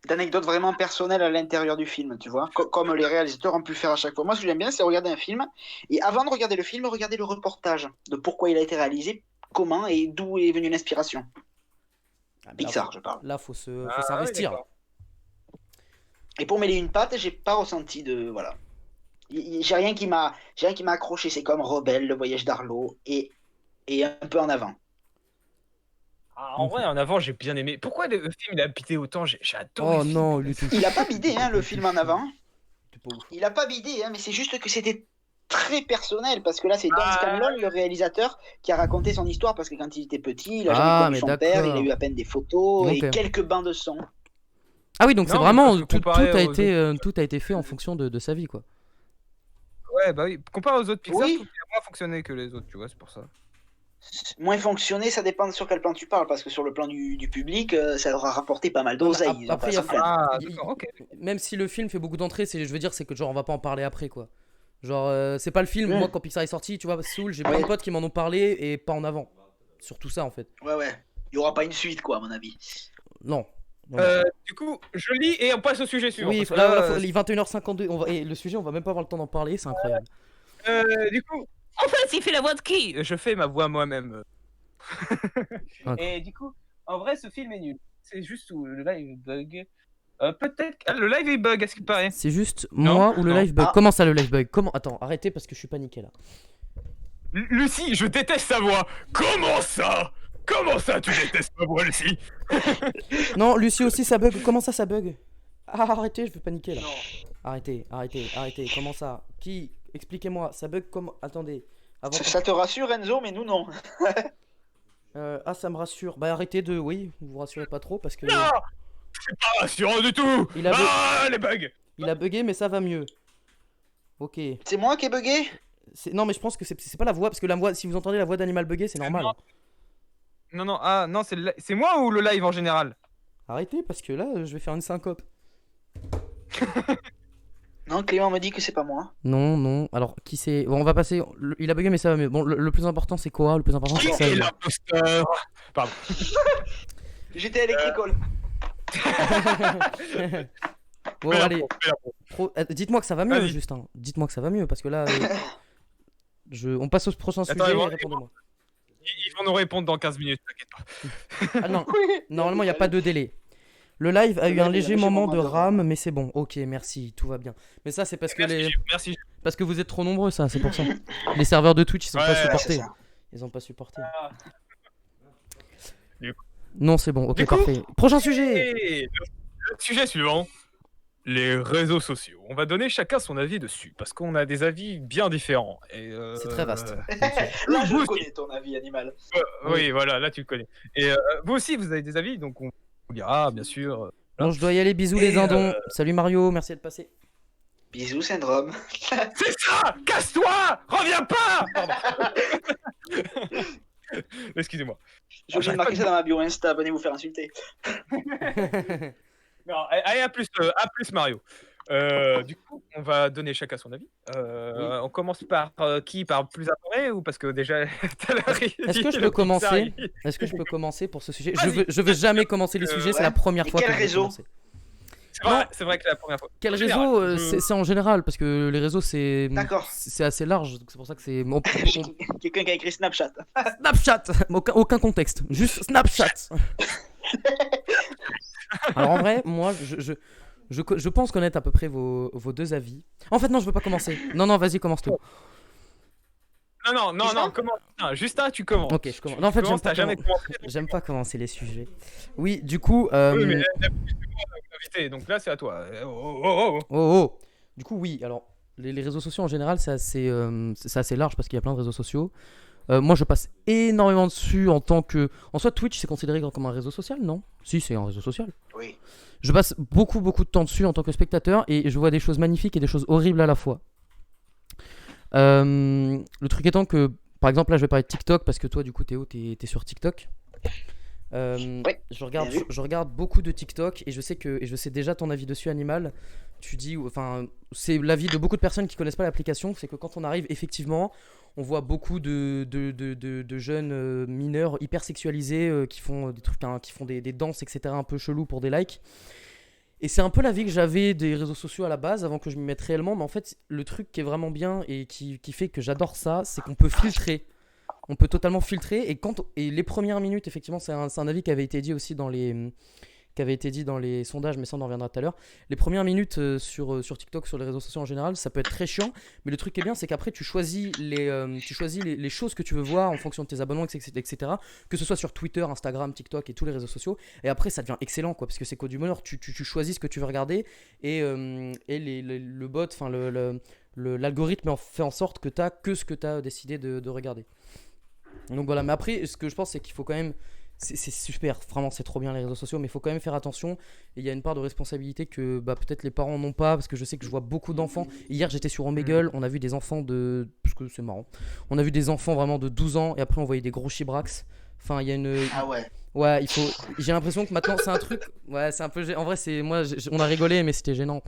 d'anecdotes vraiment personnelles à l'intérieur du film, tu vois, comme les réalisateurs ont pu faire à chaque fois. Moi, ce que j'aime bien, c'est regarder un film et avant de regarder le film, regarder le reportage de pourquoi il a été réalisé, comment et d'où est venue l'inspiration. Pixar, je parle. Là, faut Ah, s'investir. oui, d'accord. Et pour Mille et une pattes, j'ai pas ressenti de voilà. J'ai rien qui m'a accroché. C'est comme Rebelle, Le Voyage d'Arlo et un peu en avant. Ah, en vrai, en avant, j'ai bien aimé. Pourquoi le film il a pité autant? J'ai adoré. Oh le film. non, lui tout. Il a pas bidé hein, le film en avant. T'es pas ouf. Il a pas bidé, hein, mais c'est juste que c'était très personnel parce que là c'est Don Ah. Scanlon, le réalisateur, qui a raconté son histoire parce que quand il était petit, il a Ah, jamais connu mais son père, il a d'accord. eu à peine des photos Ok. et quelques bancs de son. Ah oui, donc c'est Non, vraiment parce que comparé tout a été fait en fonction de sa vie, quoi. Ouais, bah oui. Comparé aux autres Pixar, Oui. je trouve qu'il a moins fonctionné que les autres, tu vois, c'est pour ça. Moins fonctionné, ça dépend sur quel plan tu parles parce que sur le plan du public, ça aura rapporté pas mal d'oseille. Non, mais après, il y a- Ah, Il- d'accord, ok. Même si le film fait beaucoup d'entrées, je veux dire, c'est que genre on va pas en parler après, quoi. Genre, c'est pas le film. Ouais. Moi, quand Pixar est sorti, tu vois, Soul, j'ai plein de potes qui m'en ont parlé et pas en avant. Sur tout ça, en fait. Ouais. Il y aura pas une suite quoi à mon avis. Non. Non. Du coup, je lis et on passe au sujet suivant. Oui, parce que là, là, il est 21h52. Et le sujet, on va même pas avoir le temps d'en parler, c'est incroyable. du coup, En fait, il fait la voix de qui? je fais ma voix moi-même. Ok. Et du coup, en vrai, ce film est nul. C'est juste où le live bug. Peut-être. Ah, le live est bug, à ce qu'il paraît. C'est juste Non, moi ou le non. live bug? Ah. Comment ça, le live bug? Comment? Attends, arrêtez parce que je suis paniqué là. Lucie, je déteste sa voix. Comment ça? Comment ça, tu détestes ma voix, Lucie? Non, Lucie aussi, ça bug. Comment ça bug? Ah, arrêtez, je veux paniquer là. Arrêtez. Comment ça? Qui? Expliquez-moi, ça bug comment? Attendez. Avant Ça te rassure Enzo, mais nous non. ça me rassure. Bah arrêtez de... Oui, vous vous rassurez pas trop parce que... Non, c'est pas rassurant du tout. Il a Ah, les bugs. Il a bugué mais ça va mieux. Ok. C'est moi qui ai bugué. Non mais je pense que c'est pas la voix, parce que la voix, si vous entendez la voix d'animal buggé, c'est normal. Non, ah, non, c'est moi ou le live en général? Arrêtez parce que là, je vais faire une syncope. Non, Clément me dit que c'est pas moi. Non. Alors, qui c'est? Bon, on va passer... Il a bugué mais ça va mieux. Bon, le plus important c'est quoi? Le plus important Qui c'est ça. est l'imposteur? Pardon. J'étais à l'école. Bon, Fais allez. l'impro. Dites-moi que ça va mieux, Vas-y. Justin. Dites-moi que ça va mieux parce que là... On passe au prochain Attends, sujet ils vont- et répondez-moi. Ils vont nous répondre dans 15 minutes, t'inquiète pas. Ah non, normalement il n'y a pas de délai. Le live a eu un léger moment de RAM, mais c'est bon. Ok, merci, tout va bien. Mais ça, c'est parce que Merci. parce que vous êtes trop nombreux, ça, c'est pour ça. Les serveurs de Twitch, ils sont Ouais, pas ouais, supportés. c'est ça. Ils ont pas supporté. Du coup- Non, c'est bon. Ok, Du coup- parfait. Prochain sujet. Et le sujet suivant, les réseaux sociaux. On va donner chacun son avis dessus, parce qu'on a des avis bien différents. C'est très vaste. Là, je Vous le aussi. connais ton avis animal. Oui, voilà, là tu le connais. Et vous aussi, vous avez des avis, donc on vous dira, bien sûr. Bon, je dois y aller. Bisous les Et, dindons. Salut Mario, merci d'être passé. Bisous, syndrome. C'est ça. Casse-toi. Reviens pas. Pardon. Excusez-moi. J'ai oublié de marquer ça dans ma bio Insta, venez vous faire insulter. Non, allez, à plus Mario. Du coup, on va donner chacun son avis. On commence par qui? Par plus informé ou parce que déjà tout à l'heure, il Est-ce que dit je le peux commencer Pixar, Est-ce que je peux commencer pour ce sujet? Vas-y. Je veux jamais commencer les sujets, c'est ouais. la première Et fois quel que je vais réseau commencer. C'est vrai que la première fois. Quel En réseau général, c'est en général, parce que les réseaux, D'accord. c'est assez large, donc c'est pour ça que c'est. Quelqu'un qui a écrit Snapchat. Snapchat, aucun contexte, juste Snapchat. Alors en vrai, moi, je pense connaître à peu près vos deux avis. En fait, non, je veux pas commencer. Non, vas-y, commence toi. Non, commence. Non, Justin, tu commences. Ok, je commence. Non, en fait, T'as jamais commencé. j'aime pas commencer les sujets. Oui, du coup. Oui, mais d'habitude, c'est moi l'invité, donc là, c'est à toi. Oh. Du coup, oui. Alors, les réseaux sociaux en général, c'est assez large parce qu'il y a plein de réseaux sociaux. Moi, je passe énormément dessus en tant que. En soi, Twitch, c'est considéré comme un réseau social, non? Si, c'est un réseau social. Oui. Je passe beaucoup de temps dessus en tant que spectateur et je vois des choses magnifiques et des choses horribles à la fois. Le truc étant que, par exemple, là, je vais parler de TikTok parce que toi, du coup, Théo, t'es sur TikTok. Oui, Je regarde beaucoup de TikTok et je sais déjà ton avis dessus, Animal. Tu dis, enfin, c'est l'avis de beaucoup de personnes qui connaissent pas l'application, c'est que quand on arrive, effectivement, on voit beaucoup de jeunes mineurs hyper sexualisés qui font des trucs, qui font des danses, etc., un peu chelous pour des likes. Et c'est un peu l'avis que j'avais des réseaux sociaux à la base avant que je m'y mette réellement, mais en fait, le truc qui est vraiment bien et qui fait que j'adore ça, c'est qu'on peut filtrer. On peut totalement filtrer et les premières minutes, effectivement, c'est un avis qui avait été dit aussi dans les sondages, mais ça on en reviendra tout à l'heure. Les premières minutes sur TikTok, sur les réseaux sociaux en général, ça peut être très chiant, mais le truc qui est bien, c'est qu'après tu choisis les choses que tu veux voir en fonction de tes abonnements, etc. Que ce soit sur Twitter, Instagram, TikTok et tous les réseaux sociaux. Et après ça devient excellent, quoi, parce que c'est qu'au du bonheur, tu choisis ce que tu veux regarder et le bot, enfin l'algorithme fait en sorte que tu as que ce que tu as décidé de regarder. Donc voilà, mais après, ce que je pense, c'est qu'il faut quand même. C'est super, vraiment, c'est trop bien les réseaux sociaux, mais il faut quand même faire attention. Et il y a une part de responsabilité que peut-être les parents n'ont pas, parce que je sais que je vois beaucoup d'enfants. Hier, j'étais sur Omegle, on a vu des enfants de. Parce que c'est marrant. On a vu des enfants vraiment de 12 ans, et après, on voyait des gros chibrax. Enfin, il y a une. Ah ouais. Ouais, il faut. J'ai l'impression que maintenant, c'est un truc. Ouais, c'est un peu. En vrai, c'est. Moi, on a rigolé, mais c'était gênant.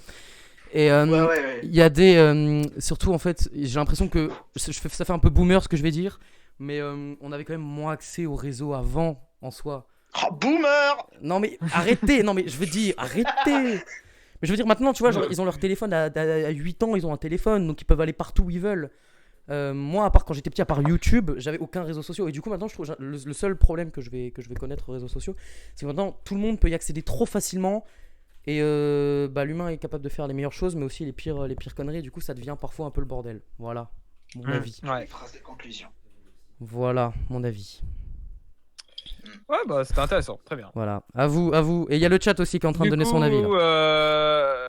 Et Ouais. il y a des. Surtout, en fait, j'ai l'impression que. Ça fait un peu boomer ce que je vais dire. Mais on avait quand même moins accès au réseau avant, en soi. Oh, boomer! Non mais arrêtez, non mais je veux dire, arrêtez. Mais je veux dire, maintenant, tu vois, genre, ils ont leur téléphone à 8 ans, ils ont un téléphone, donc ils peuvent aller partout où ils veulent. Moi, à part quand j'étais petit, à part YouTube, j'avais aucun réseau social. Et du coup, maintenant, je trouve le seul problème que je vais connaître aux réseaux sociaux, c'est que maintenant, tout le monde peut y accéder trop facilement. Et l'humain est capable de faire les meilleures choses, mais aussi les pires conneries. Du coup, ça devient parfois un peu le bordel. Voilà, mon avis. Ouais. Phrase de conclusion. Voilà, mon avis. Ouais, bah c'était intéressant, très bien. Voilà, à vous. Et il y a le chat aussi qui est en train de donner son avis. Là.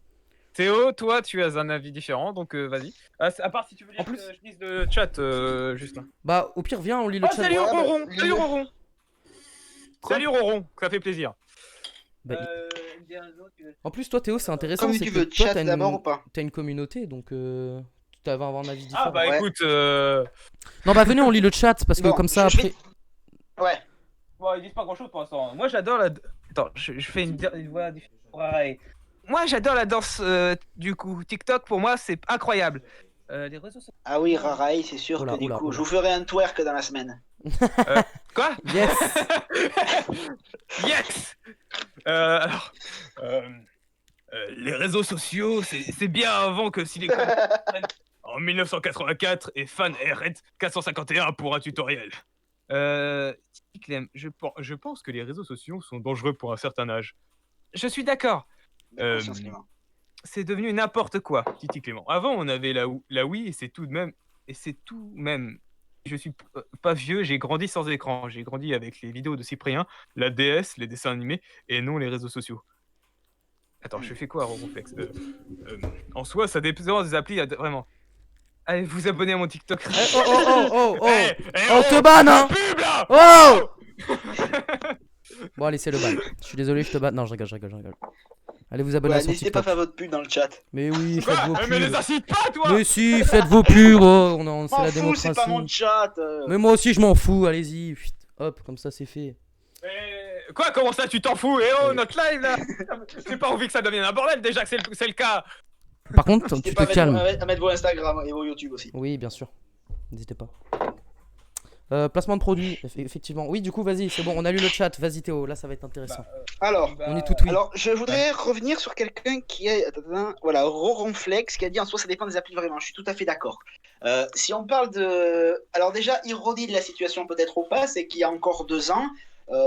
Théo, toi, tu as un avis différent, donc vas-y. À part si tu veux lire, je lise le chat, Justin. Bah, au pire, viens, on lit le chat. Salut Roron, salut Roron. Salut Roron, ça fait plaisir. Bah, en plus, toi, Théo, c'est intéressant. Comme c'est tu que veux, toi, chat d'abord ou pas? t'as une communauté, donc tu vas avoir un avis différent. Ah bah Ouais. écoute, Non, bah venez, on lit le chat parce que Bon, comme ça, je après. Ouais. bon, ils disent pas grand chose pour l'instant. Moi j'adore la. Attends, je fais une voix différente. Ouais. Moi j'adore la danse du coup. TikTok pour moi c'est incroyable. Les réseaux sociaux. Ah oui, Raraï, c'est sûr Oula, que du oula, coup, oula. je vous ferai un twerk dans la semaine. Quoi? Yes. Yes. Alors, les réseaux sociaux, c'est bien avant que Silicon Valley en 1984 et Fan Red 451 pour un tutoriel. Clem, je pense que les réseaux sociaux sont dangereux pour un certain âge. Je suis d'accord. Conscience, Clément. C'est devenu n'importe quoi, Titi Clément. Avant, on avait la Wii et c'est tout de même. Je suis pas vieux, j'ai grandi sans écran. J'ai grandi avec les vidéos de Cyprien, la DS, les dessins animés et non les réseaux sociaux. Attends, je fais quoi, Ronflex En soi, ça dépend des applis, vraiment. Allez, vous abonnez à mon TikTok. Oh. Eh, On te banne, hein. pub, là. Oh. Bon, allez, c'est le ban. Je suis désolé, je te banne. Non, je rigole. Allez vous abonner à Ouais, son n'hésitez pas à TikTok. faire votre pub dans le chat. Mais oui, faites vos Mais les pubs. incite pas, toi. Mais si, faites vos pubs. Oh, c'est M'en la fous, démocratie. c'est pas mon chat. Mais moi aussi, je m'en fous. Allez-y. Chut, hop, comme ça, c'est fait. Quoi, comment ça, tu t'en fous? Eh oh, notre live là. J'ai pas envie que ça devienne un bordel déjà que c'est le cas. Par contre, N'hésitez tu pas te à calmes. mettre vos Instagram et vos YouTube aussi. Oui, bien sûr. N'hésitez pas. Placement de produit, effectivement. Oui, du coup, vas-y, c'est bon, on a lu le chat. Vas-y, Théo, là, ça va être intéressant. Alors, On est tout oui. alors, je voudrais revenir sur quelqu'un qui est, voilà, Roronflex, qui a dit en soi ça dépend des applis vraiment. Je suis tout à fait d'accord. Si on parle de, alors déjà ironie de la situation peut-être ou pas, c'est qu'il y a encore 2 ans,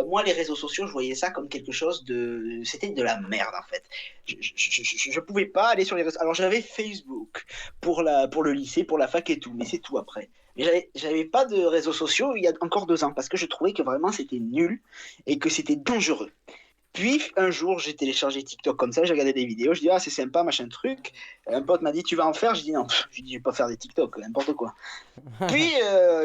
moi les réseaux sociaux, je voyais ça comme quelque chose de, c'était de la merde en fait. Je pouvais pas aller sur les réseaux. Alors j'avais Facebook pour le lycée, pour la fac et tout, mais c'est tout après. Mais j'avais pas de réseaux sociaux il y a encore 2 ans parce que je trouvais que vraiment c'était nul et que c'était dangereux. Puis un jour, j'ai téléchargé TikTok comme ça, j'ai regardé des vidéos, je dis ah c'est sympa machin truc. Un pote m'a dit tu vas en faire, je dis non, je dis je vais pas faire des TikTok, n'importe quoi. Puis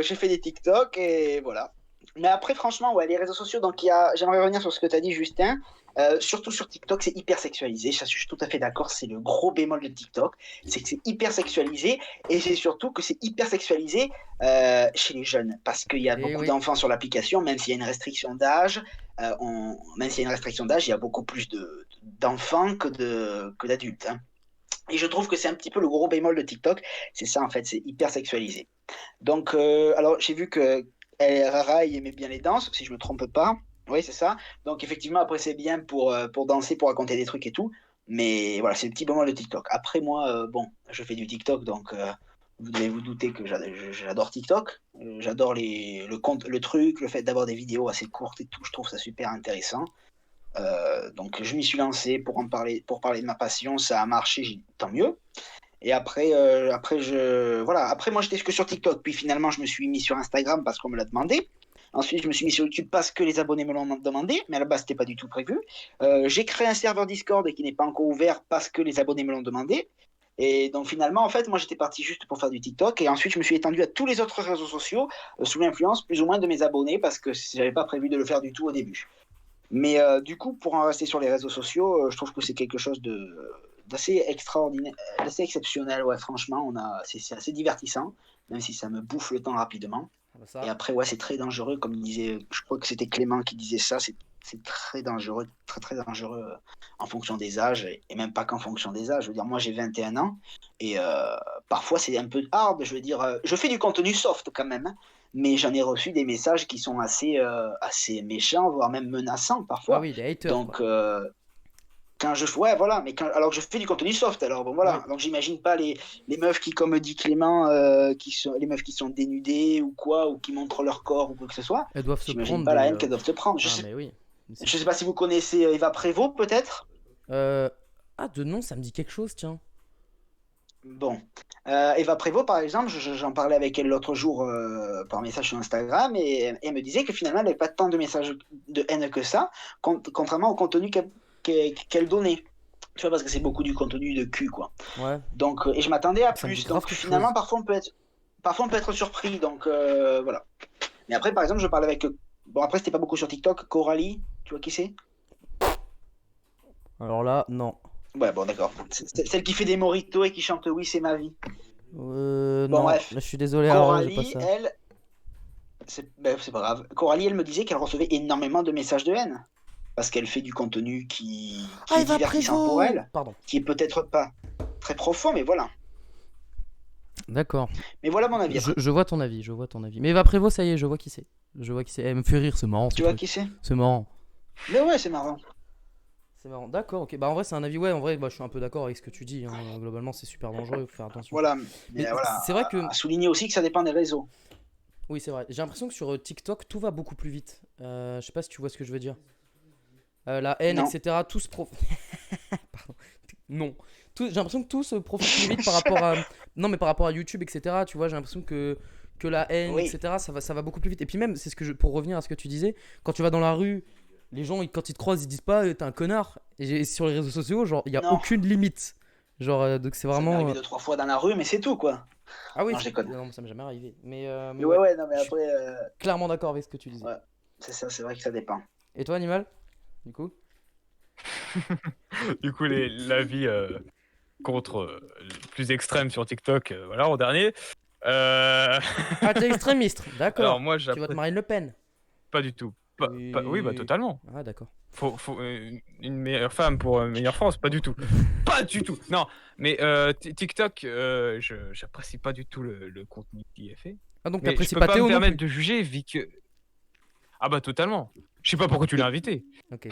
j'ai fait des TikTok et voilà. Mais après franchement ouais les réseaux sociaux donc j'aimerais revenir sur ce que tu as dit Justin. Surtout sur TikTok, c'est hyper sexualisé. Ça, je suis tout à fait d'accord. C'est le gros bémol de TikTok, c'est que c'est hyper sexualisé et c'est surtout que c'est hyper sexualisé chez les jeunes parce qu'il y a beaucoup d'enfants sur l'application, même s'il y a une restriction d'âge. Même s'il y a une restriction d'âge, il y a beaucoup plus d'enfants que d'adultes. Hein. Et je trouve que c'est un petit peu le gros bémol de TikTok. C'est ça en fait, c'est hyper sexualisé. Donc, alors j'ai vu que Rara il aimait bien les danses, si je me trompe pas. Oui, c'est ça. Donc, effectivement, après, c'est bien pour danser, pour raconter des trucs et tout. Mais voilà, c'est le petit bémol de TikTok. Après, moi, bon, je fais du TikTok, donc vous devez vous douter que j'adore TikTok. J'adore le truc, le fait d'avoir des vidéos assez courtes et tout. Je trouve ça super intéressant. Donc, je m'y suis lancé pour parler de ma passion. Ça a marché, tant mieux. Et après, après, moi, j'étais que sur TikTok. Puis finalement, je me suis mis sur Instagram parce qu'on me l'a demandé. Ensuite, je me suis mis sur YouTube parce que les abonnés me l'ont demandé, mais à la base, c'était pas du tout prévu. J'ai créé un serveur Discord qui n'est pas encore ouvert parce que les abonnés me l'ont demandé. Et donc, finalement, en fait, moi, j'étais parti juste pour faire du TikTok. Et ensuite, je me suis étendu à tous les autres réseaux sociaux sous l'influence plus ou moins de mes abonnés parce que j'avais pas prévu de le faire du tout au début. Mais du coup, pour en rester sur les réseaux sociaux, je trouve que c'est quelque chose d'assez extraordinaire, d'assez exceptionnel. Ouais, franchement, c'est assez divertissant, même si ça me bouffe le temps rapidement. Et après, ouais, c'est très dangereux, comme il disait, je crois que c'était Clément qui disait ça, c'est très dangereux, très dangereux en fonction des âges, et même pas qu'en fonction des âges. Je veux dire, moi j'ai 21 ans, et parfois c'est un peu hard, je veux dire, je fais du contenu soft quand même, hein, mais j'en ai reçu des messages qui sont assez méchants, voire même menaçants parfois. Ah oui, les haters. Donc, quand voilà, mais alors que je fais du contenu soft, alors bon voilà, donc j'imagine pas les meufs qui, comme dit Clément, les meufs qui sont dénudées ou quoi, ou qui montrent leur corps ou quoi que ce soit. Elles doivent se prendre. Pas la haine qu'elles doivent se prendre. Mais oui. Je sais pas si vous connaissez Eva Prévost, peut-être. Ah, de nom, ça me dit quelque chose, tiens. Bon, Eva Prévost, par exemple, j'en parlais avec elle l'autre jour par message sur Instagram, et elle me disait que finalement, elle n'avait pas tant de messages de haine que ça, contrairement au contenu qu'elle donnait. Tu vois, parce que c'est beaucoup du contenu de cul, quoi. Ouais. Donc, et je m'attendais à ça plus. Donc, finalement, parfois, on peut être surpris. Donc, voilà. Mais après, par exemple, je parlais avec. Bon, après, c'était pas beaucoup sur TikTok. Coralie, tu vois qui c'est? Alors là, non. Ouais, bon, d'accord. C'est celle qui fait des moritos et qui chante Oui, c'est ma vie. Bon, non, bref. Là, je suis désolé. Coralie, elle. C'est pas grave. Coralie, elle me disait qu'elle recevait énormément de messages de haine. Parce qu'elle fait du contenu qui est divertissant pour elle. Pardon. Qui est peut-être pas très profond, mais voilà. D'accord. Mais voilà mon avis. Je vois ton avis, Mais Eva Prévost, ça y est, je vois qui c'est. Elle me fait rire, c'est marrant. Tu vois qui c'est? C'est marrant. Mais ouais, c'est marrant. C'est marrant, d'accord, ok. Bah en vrai, c'est un avis, ouais, en vrai, bah, je suis un peu d'accord avec ce que tu dis. Hein. Globalement, c'est super dangereux, il faut faire attention. Voilà, mais voilà. C'est vrai que. À souligner aussi que ça dépend des réseaux. Oui, c'est vrai. J'ai l'impression que sur TikTok, tout va beaucoup plus vite. Je sais pas si tu vois ce que je veux dire. La haine, non. etc. Tout se Pardon. Non. J'ai l'impression que tout se profite plus vite par rapport à. Non, mais par rapport à YouTube, etc. Tu vois, j'ai l'impression que la haine, oui. etc. Ça va beaucoup plus vite. Et puis même, c'est ce que pour revenir à ce que tu disais, quand tu vas dans la rue, les gens, quand ils te croisent, ils disent pas t'es un connard. Et sur les réseaux sociaux, genre, il y a aucune limite. Genre, donc c'est vraiment. Ça m'est arrivé 2-3 fois dans la rue, mais c'est tout, quoi. Ah oui, non, ça m'est jamais arrivé. Mais ouais, non, mais après. Clairement d'accord avec ce que tu disais. Ouais, c'est ça, c'est vrai que ça dépend. Et toi, Animal? Du coup Du coup, l'avis contre plus extrême sur TikTok, voilà, en dernier. Ah, t'es extrémiste, d'accord. Alors, moi, tu votes Marine Le Pen? Pas du tout. Oui, bah totalement. Ah, d'accord. Faut une meilleure femme pour meilleure France, pas du tout. Pas du tout. Non, mais TikTok, j'apprécie pas du tout le contenu qui est fait. Ah, donc Mais je t'apprécies peux pas pas me Théo non permettre plus? de juger vu que. Ah bah totalement. Je sais pas pourquoi tu l'as invité. Ok.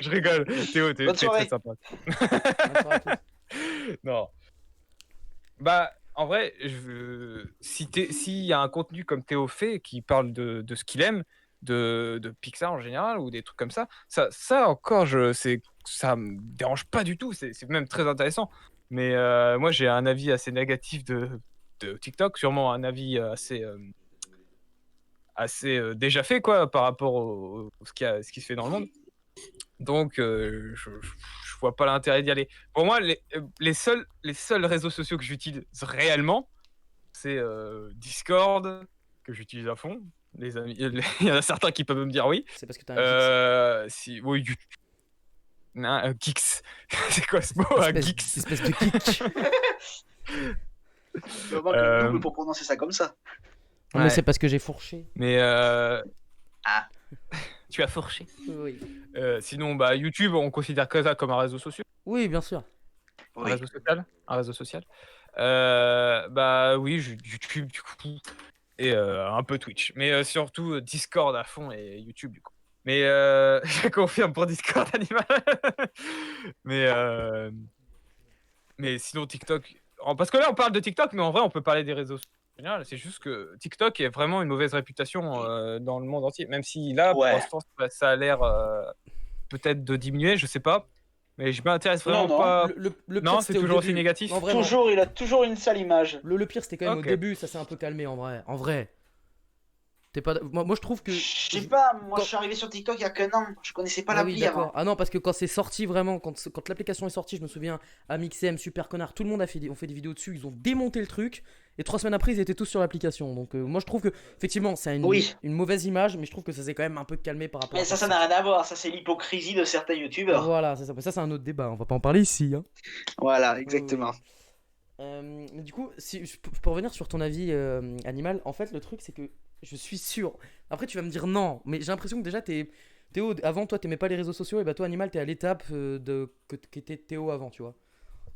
Je rigole. Théo, t'es Bonne très soirée. sympa. Bonne soirée à tous. Non. Bah, en vrai, s'il y a un contenu comme Théo fait qui parle de ce qu'il aime, de Pixar en général ou des trucs comme ça encore, ça me dérange pas du tout. C'est même très intéressant. Mais moi, j'ai un avis assez négatif de TikTok, sûrement un avis assez déjà fait quoi par rapport ce qui se fait dans le monde. Donc, je vois pas l'intérêt d'y aller. Pour moi, les seuls réseaux sociaux que j'utilise réellement, c'est Discord, que j'utilise à fond. Les amis, il y en a certains qui peuvent me dire oui. C'est parce que t'as un Oui, Geeks. C'est quoi ce mot, un Geeks? espèce de geek. Je vois que double pour prononcer ça comme ça. Non, mais Ouais. c'est parce que j'ai fourché. Mais Tu as fourché. Oui. sinon, bah, YouTube, on considère que ça comme un réseau social. Oui, bien sûr. Oui. Un réseau social. Bah oui, YouTube du coup. Et un peu Twitch. Mais surtout Discord à fond et YouTube du coup. Mais je confirme pour Discord animal. mais sinon TikTok. Parce que là on parle de TikTok, mais en vrai on peut parler des réseaux sociaux en général. C'est juste que TikTok est vraiment une mauvaise réputation dans le monde entier. Même si là, pour Ouais. l'instant, ça a l'air peut-être de diminuer, je sais pas. Mais je m'intéresse vraiment Non. pas. Le Non, pire, c'est c'était au toujours aussi début. négatif. Non, vraiment. Toujours, il a toujours une sale image. Le pire, c'était quand même Ok. au début, ça s'est un peu calmé en vrai. En vrai. T'es pas. Moi, je trouve que. Je sais pas, moi Quand- je suis arrivé sur TikTok il y a qu'un an, je connaissais pas Ah oui, l'appli d'accord. avant. Ah non, parce que quand c'est sorti vraiment, quand l'application est sortie, je me souviens, Amixem, Super Connard, tout le monde ont fait des vidéos dessus, ils ont démonté le truc, et 3 semaines après, ils étaient tous sur l'application. Donc moi, je trouve que, effectivement, c'est Oui. une mauvaise image, mais je trouve que ça s'est quand même un peu calmé par rapport Mais à ça n'a rien à voir, ça c'est l'hypocrisie de certains youtubeurs. Voilà, c'est ça. Mais ça, c'est un autre débat, on va pas en parler ici. Hein. Voilà, exactement. Mais du coup, si je peux revenir sur ton avis animal, en fait, le truc, c'est que je suis sûr. Après, tu vas me dire non, mais j'ai l'impression que déjà, Théo, avant, toi, t'aimais pas les réseaux sociaux, et bah, toi, animal, t'es à l'étape qu'était Théo avant, tu vois.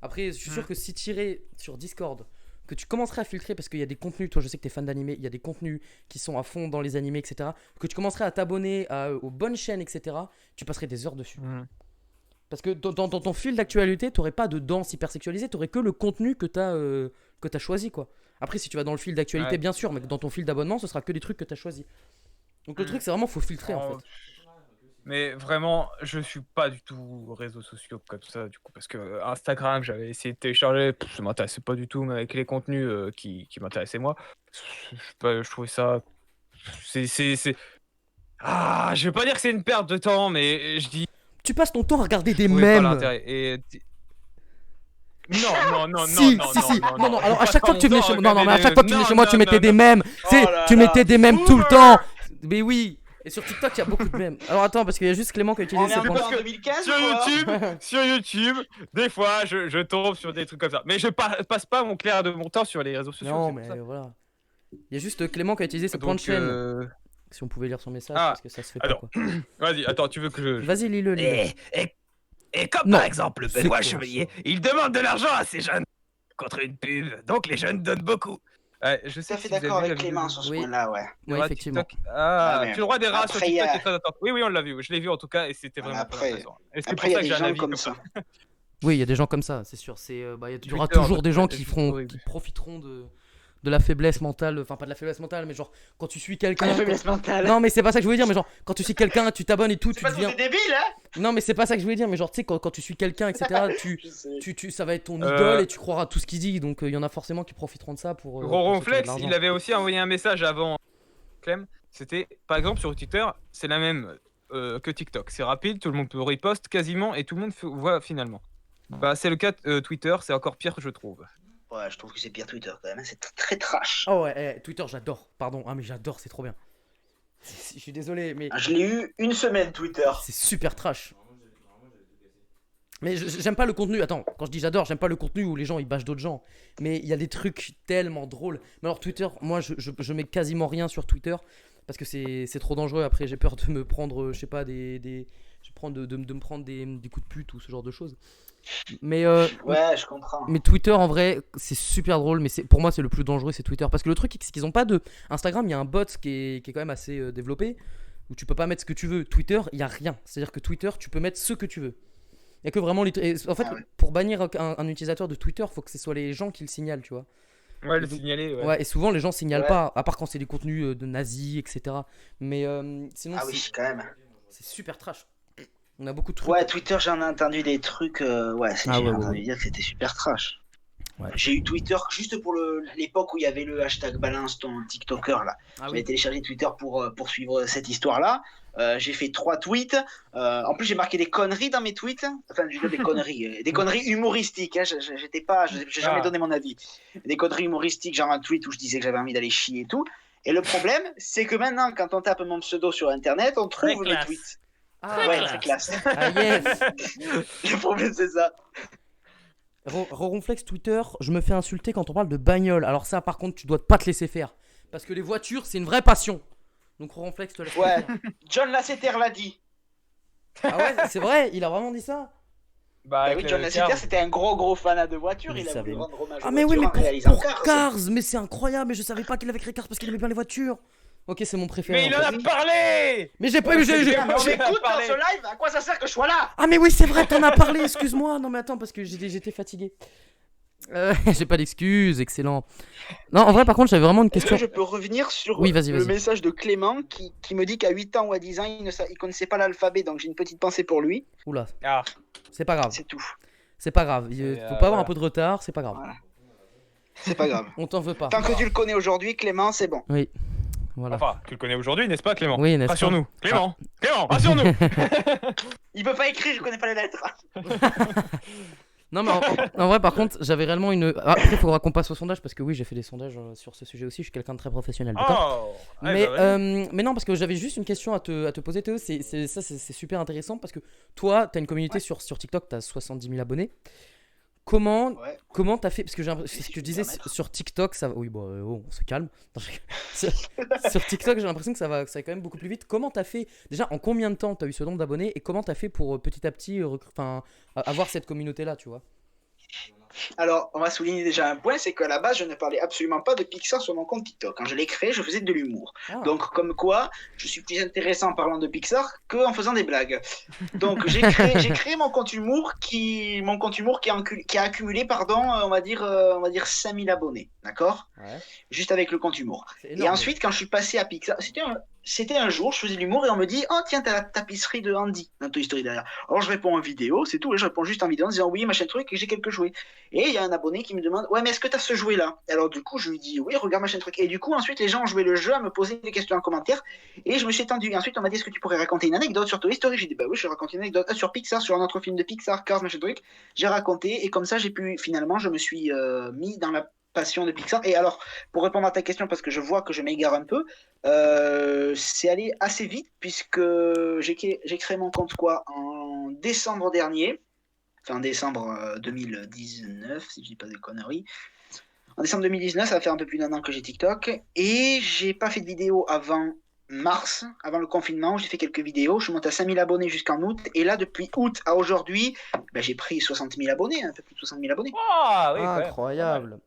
Après, je suis sûr que si tu irais sur Discord, que tu commencerais à filtrer, parce qu'il y a des contenus, toi, je sais que t'es fan d'animé, il y a des contenus qui sont à fond dans les animés, etc., que tu commencerais à t'abonner aux bonnes chaînes, etc., tu passerais des heures dessus. Parce que dans ton fil d'actualité, t'aurais pas de danse hypersexualisée, t'aurais que le contenu que t'as choisi, quoi. Après, si tu vas dans le fil d'actualité, Ouais. bien sûr, mais dans ton fil d'abonnement, ce sera que des trucs que t'as choisi. Donc le truc, c'est vraiment, faut filtrer, en fait. Mais vraiment, je suis pas du tout réseaux sociaux comme ça, du coup, parce que Instagram, j'avais essayé de télécharger, ça m'intéressait pas du tout, mais avec les contenus qui m'intéressaient moi, je trouvais ça. Ah, je vais pas dire que c'est une perte de temps, mais je dis. Tu passes ton temps à regarder des Je trouvais pas mèmes. l'intérêt. Non. Si. Non, alors à chaque fois que tu venais chez moi, non, mais à chaque fois que tu venais chez moi, tu mettais des mèmes. Tu mettais des mèmes tout le temps. Mais oui. Et sur TikTok, il y a beaucoup de mèmes. Alors attends, parce qu'il y a juste Clément qui a On utilisé est un ses peu points. en 2015 Sur ou quoi YouTube, sur YouTube, des fois, je tombe sur des trucs comme ça. Mais je passe pas mon clair de mon temps sur les réseaux sociaux. Non, c'est pour mais voilà. Il y a juste Clément qui a utilisé ça. ses points de Donc, chaîne. Si on pouvait lire son message, Ah, parce que ça se fait pas, alors. quoi. Vas-y, attends, tu veux que je. Vas-y, lis-le. Et comme Non. par exemple C'est Benoît quoi, Chevalier, il demande de l'argent à ces jeunes contre une pub, donc les jeunes donnent beaucoup. Ouais, je Tout sais à si fait vous avez d'accord vu avec la Clément vidéo sur ce Oui. point-là, ouais. du Ouais, rat effectivement. TikTok. Ah, Ouais, tu as le droit des rats sur après, TikTok, y a- c'est très intense. Oui, on l'a vu. Je l'ai vu en tout cas, et c'était Ouais, vraiment très après- intéressant. Et c'est Après, pour il y ça a que des j'ai un gens avis comme comme ça. Oui, il y a des gens comme ça, c'est sûr. Il y aura Twitter, toujours des gens c'est qui horrible. profiteront de la faiblesse mentale. Enfin, pas de la faiblesse mentale, mais genre, quand tu suis quelqu'un. La faiblesse mentale. Non, mais c'est pas ça que je voulais dire, mais genre, quand tu suis quelqu'un, tu t'abonnes et tout, C'est tu pas tous deviens. des débiles, hein Non, mais c'est pas ça que je voulais dire, mais genre, tu sais, quand tu suis quelqu'un, etc., Je sais. ça va être ton idole et tu croiras à tout ce qu'il dit. Donc, il y en a forcément qui profiteront de ça pour. Ronflex, l'argent. il avait aussi envoyé un message avant Clem. C'était, par exemple, sur Twitter, c'est la même que TikTok. C'est rapide, tout le monde peut repost quasiment et tout le monde voit finalement. Bah, c'est le cas de Twitter, c'est encore pire, je trouve. Ouais, je trouve que c'est pire Twitter quand même, hein, c'est très trash. Oh ouais, Twitter, j'adore. Pardon, mais j'adore, c'est trop bien. Je suis désolé, mais Ah, je l'ai eu une semaine Twitter. c'est super trash. Mais j'aime pas le contenu. Attends, quand je dis j'adore, j'aime pas le contenu où les gens ils bâchent d'autres gens. Mais il y a des trucs tellement drôles. Mais alors Twitter, moi je mets quasiment rien sur Twitter parce que c'est trop dangereux. Après, j'ai peur de me prendre, je sais pas, de me prendre des coups de pute ou ce genre de choses. Mais, Ouais, je comprends. mais Twitter, en vrai, c'est super drôle. Mais pour moi, c'est le plus dangereux, c'est Twitter. Parce que le truc, c'est qu'ils ont pas de. Instagram, il y a un bot qui est quand même assez développé, où tu peux pas mettre ce que tu veux. Twitter, il y a rien. C'est-à-dire que Twitter, tu peux mettre ce que tu veux. Il y a que vraiment en fait, Ah ouais. pour bannir un utilisateur de Twitter, faut que ce soit les gens qui le signalent, tu vois. Ouais, le Donc- signaler. Ouais. Ouais, et souvent les gens signalent Ouais. pas, à part quand c'est des contenus de nazis, etc. Mais sinon, Ah oui, quand même. c'est super trash. On a beaucoup de trucs. Ouais, Twitter, j'en ai entendu des trucs. Ouais, Ah j'ai ouais, ouais, entendu ouais. dire que c'était super trash. Ouais. J'ai eu Twitter juste pour l'époque où il y avait le hashtag balance ton TikToker là. Ah J'avais oui. téléchargé Twitter pour suivre cette histoire-là. J'ai fait 3 tweets. En plus, j'ai marqué des conneries dans mes tweets. Enfin, je veux dire des conneries. Des conneries humoristiques. Hein. J'étais pas, j'ai jamais Ah. donné mon avis. Des conneries humoristiques, genre un tweet où je disais que j'avais envie d'aller chier et tout. Et le problème, c'est que maintenant, quand on tape mon pseudo sur internet, on trouve Très mes classe. tweets. Ah, Ouais, très classe. Ah, yes. Le problème, c'est ça. Ronflex Twitter, je me fais insulter quand on parle de bagnole. Alors ça, par contre, tu dois pas te laisser faire. Parce que les voitures, c'est une vraie passion. Donc Ronflex te laisse pas Ouais. faire. John Lasseter l'a dit. Ah ouais, c'est vrai, il a vraiment dit ça. Bah, Bah avec oui, le John Lasseter, Cars. c'était un gros fanat de voitures. Mais Il ça a voulu avait- rendre hommage Ah aux mais oui, voitures mais en réalisant pour Cars. Cars, mais c'est incroyable, mais je savais pas qu'il avait créé Cars parce qu'il aimait bien les voitures. Ok, c'est mon préféré. Mais il en en fait. a parlé. Mais j'ai pas eu. Putain, mais on j'ai m'écoute dans parlé. ce live. À quoi ça sert que je sois là? Ah mais oui, c'est vrai, t'en as parlé, excuse-moi. Non mais attends, parce que j'étais fatigué. J'ai pas d'excuses, excellent. Non, en vrai, par contre, j'avais vraiment une Est-ce question. que je peux revenir sur Oui, vas-y, le vas-y. message de Clément qui me dit qu'à 8 ans ou à 10 ans, il connaissait pas l'alphabet, donc j'ai une petite pensée pour lui. Oula, Ah. c'est pas grave. C'est tout. C'est pas grave. Et, Faut pas avoir voilà. un peu de retard, c'est pas grave. Voilà. C'est pas grave. On t'en veut pas. Tant que tu le connais aujourd'hui, Clément, c'est bon. Oui. Voilà. Enfin, tu le connais aujourd'hui, n'est-ce pas, Clément? Oui, n'est-ce pas? Rassure-nous. Clément, Clément, rassure-nous. Il peut pas écrire, je connais pas les lettres. Non, mais en vrai, par contre, j'avais réellement une. Ah, après, il faudra qu'on passe au sondage parce que oui, j'ai fait des sondages sur ce sujet aussi. Je suis quelqu'un de très professionnel. D'accord. Oh. Ouais, Mais, bah, vas-y. mais non, parce que j'avais juste une question à te poser, Théo. C'est super intéressant parce que toi, t'as une communauté Ouais. sur TikTok, t'as 70 000 abonnés. Comment Ouais. comment t'as fait? Parce que c'est ce que je disais permettre. sur TikTok, ça. Oui, bon, on se calme. Non, sur TikTok, j'ai l'impression que ça va quand même beaucoup plus vite. Comment t'as fait? Déjà, en combien de temps t'as eu ce nombre d'abonnés et comment t'as fait pour petit à petit avoir cette communauté-là, tu vois? Alors, on va souligner déjà un point, c'est qu'à la base, je ne parlais absolument pas de Pixar sur mon compte TikTok. Quand je l'ai créé, je faisais de l'humour. Ah. Donc, comme quoi, je suis plus intéressant en parlant de Pixar qu'en faisant des blagues. Donc, j'ai créé mon compte humour qui a accumulé, on va dire 5000 abonnés, d'accord? Ouais. Juste avec le compte humour. C'est Et énorme. ensuite, quand je suis passé à Pixar, c'était un jour, je faisais de l'humour et on me dit, oh tiens, t'as la tapisserie de Andy dans Toy Story derrière. Alors je réponds en vidéo, c'est tout, et je réponds juste en vidéo en disant oui, machin truc, et j'ai quelques jouets. Et il y a un abonné qui me demande, ouais, mais est-ce que t'as ce jouet-là? Alors du coup, je lui dis oui, regarde machin truc. Et du coup, ensuite, les gens ont joué le jeu à me poser des questions en commentaire, et je me suis étendu. Et ensuite, on m'a dit, est-ce que tu pourrais raconter une anecdote sur Toy Story? J'ai dit, bah oui, je vais raconter une anecdote. Sur Pixar, sur un autre film de Pixar, Cars, machin truc. J'ai raconté, et comme ça, finalement, je me suis mis dans la passion de Pixar. Et alors, pour répondre à ta question, parce que je vois que je m'égare un peu, c'est allé assez vite puisque j'ai créé mon compte en décembre dernier, enfin en décembre 2019, si je dis pas de conneries. En décembre 2019, ça va faire un peu plus d'1 an que j'ai TikTok et j'ai pas fait de vidéo avant mars, avant le confinement, j'ai fait quelques vidéos, je suis monté à 5000 abonnés jusqu'en août et là depuis août à aujourd'hui, ben, j'ai pris 60 000 abonnés, un peu plus de 60 000 abonnés. Ah, oui, quand même. Incroyable.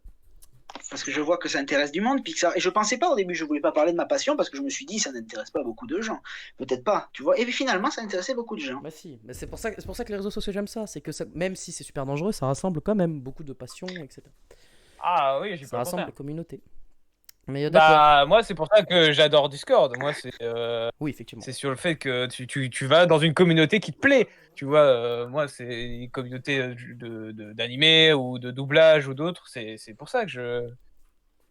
Parce que je vois que ça intéresse du monde, Pixar. Et je pensais pas au début, je voulais pas parler de ma passion parce que je me suis dit ça n'intéresse pas beaucoup de gens. Peut-être pas, tu vois. Et puis finalement, ça intéressait beaucoup de gens. Bah si, mais c'est pour ça que les réseaux sociaux j'aime ça, c'est que ça, même si c'est super dangereux, ça rassemble quand même beaucoup de passions, etc. Ah oui, j'ai Ça pas rassemble pensé. les communautés. Mais d'accord. Bah, moi, c'est pour ça que j'adore Discord. Moi, Oui, effectivement. c'est sur le fait que tu vas dans une communauté qui te plaît. Tu vois, moi, c'est une communauté d'animé ou de doublage ou d'autres. C'est pour ça que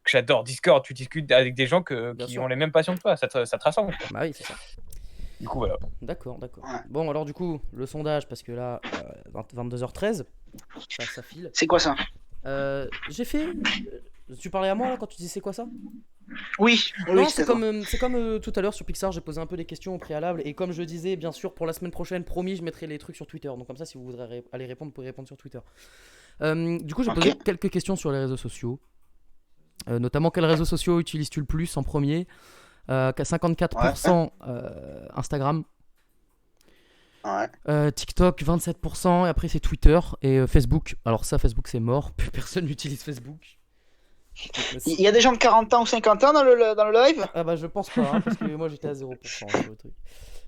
j'adore Discord. Tu discutes avec des gens Bien qui sûr. ont les mêmes passions que toi. Ça te rassemble, quoi. Bah oui, c'est ça. Du coup, voilà. D'accord. Ouais. Bon, alors du coup, le sondage, parce que là, 22h13, ça file. C'est quoi ça? J'ai fait. Tu parlais à moi là quand tu dis c'est quoi ça? Oui, Non, oui, c'est ça. comme tout à l'heure sur Pixar, j'ai posé un peu des questions au préalable. Et comme je disais, bien sûr, pour la semaine prochaine, promis, je mettrai les trucs sur Twitter. Donc comme ça, si vous voudrez aller répondre, vous pouvez répondre sur Twitter. Du coup, j'ai posé Ok. quelques questions sur les réseaux sociaux. Notamment, quels réseaux sociaux utilises-tu le plus en premier? 54% Instagram. Ouais. TikTok 27%, et après c'est Twitter et Facebook. Alors ça, Facebook c'est mort, plus personne n'utilise Facebook. Il y a des gens de 40 ans ou 50 ans dans le live? Ah bah je pense pas, hein, parce que moi j'étais à 0% sur le truc.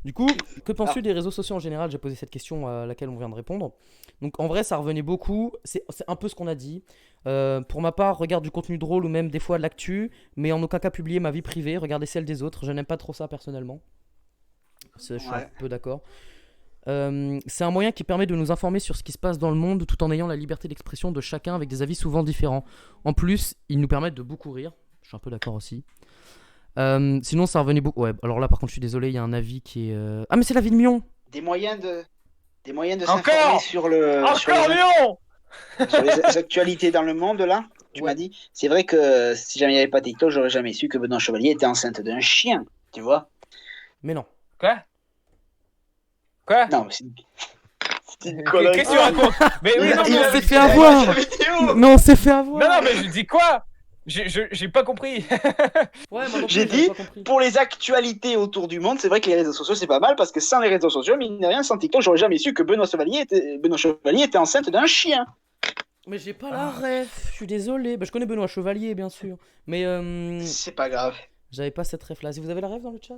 Du coup, que penses-tu des réseaux sociaux en général? J'ai posé cette question à laquelle on vient de répondre. Donc en vrai ça revenait beaucoup, c'est un peu ce qu'on a dit. Pour ma part, regarde du contenu drôle ou même des fois de l'actu, mais en aucun cas publier ma vie privée, regarder celle des autres. Je n'aime pas trop ça personnellement. Je suis un peu d'accord. C'est un moyen qui permet de nous informer sur ce qui se passe dans le monde tout en ayant la liberté d'expression de chacun avec des avis souvent différents. En plus, ils nous permettent de beaucoup rire. Je suis un peu d'accord aussi. Sinon, ça revenait beaucoup. Ouais, alors là, par contre, je suis désolé, il y a un avis qui est. Ah, mais c'est l'avis de Mion! Des moyens de Encore s'informer sur Lion les actualités dans le monde, là. Tu m'as dit. C'est vrai que si jamais il n'y avait pas TikTok, j'aurais jamais su que Benoît Chevalier était enceinte d'un chien. Tu vois? Mais non. Quoi? Non, mais c'est une connerie. Qu'est-ce que tu racontes? Mais oui, non, Il mais s'est fait avoir! Mais on s'est fait avoir! Non, mais je dis quoi? J'ai pas compris. Ouais, moi non plus, J'ai j'avais dit, pas compris. pour les actualités autour du monde, c'est vrai que les réseaux sociaux, c'est pas mal, parce que sans les réseaux sociaux, mine de rien, sans TikTok, j'aurais jamais su que Benoît Chevalier était enceinte d'un chien. Mais j'ai pas la ref, je suis désolé. Bah, je connais Benoît Chevalier, bien sûr. Mais C'est pas grave. j'avais pas cette ref là. Si vous avez la ref dans le chat?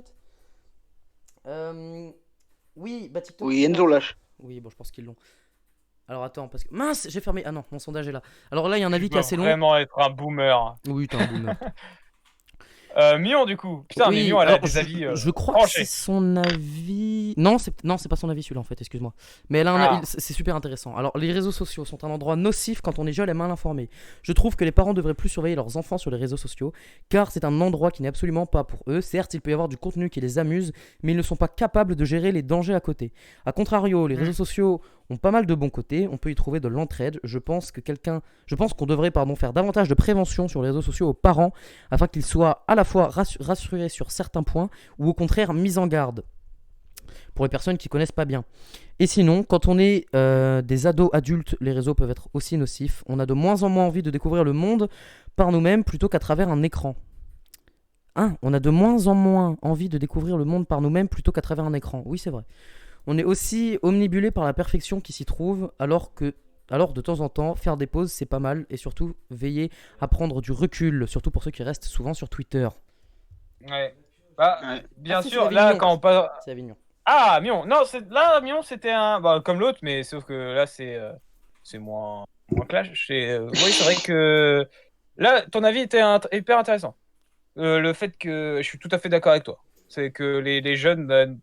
Oui, bah TikTok. Oui, Enzo lâche. Oui, bon, je pense qu'ils l'ont. Alors attends, parce que. Mince, j'ai fermé. Ah non, mon sondage est là. Alors là, il y a un avis Tu qui est peux assez long. vraiment être un boomer. Oui, t'es un boomer. Mion, du coup. Putain, mais Oui, Mion, elle a alors, des avis. je crois que tranchés. c'est son avis. Non, c'est pas son avis celui-là en fait, excuse-moi. Mais elle a un Ah. avis, c'est super intéressant. Alors, les réseaux sociaux sont un endroit nocif quand on est jeune et mal informé. Je trouve que les parents devraient plus surveiller leurs enfants sur les réseaux sociaux, car c'est un endroit qui n'est absolument pas pour eux. Certes, il peut y avoir du contenu qui les amuse, mais ils ne sont pas capables de gérer les dangers à côté. A contrario, les réseaux sociaux ont pas mal de bons côtés. On peut y trouver de l'entraide. Je pense qu'on devrait faire davantage de prévention sur les réseaux sociaux aux parents, afin qu'ils soient à la fois rassurés sur certains points ou au contraire mis en garde pour les personnes qui connaissent pas bien. Et sinon, quand on est des ados adultes, les réseaux peuvent être aussi nocifs. On a de moins en moins envie de découvrir le monde par nous-mêmes plutôt qu'à travers un écran. On a de moins en moins envie de découvrir le monde par nous-mêmes plutôt qu'à travers un écran. Oui, c'est vrai. On est aussi omnibulé par la perfection qui s'y trouve, alors de temps en temps, faire des pauses, c'est pas mal, et surtout, veiller à prendre du recul, surtout pour ceux qui restent souvent sur Twitter. Ouais. Bah, Ouais. bien si, sûr, c'est là, Avignon. quand on parle. C'est Avignon. Ah, Mion. Non, Mion, c'était un. Bah, comme l'autre, mais sauf que là, c'est moins clash. Oui, c'est vrai que. Là, ton avis était hyper intéressant. Le fait que. Je suis tout à fait d'accord avec toi. C'est que les jeunes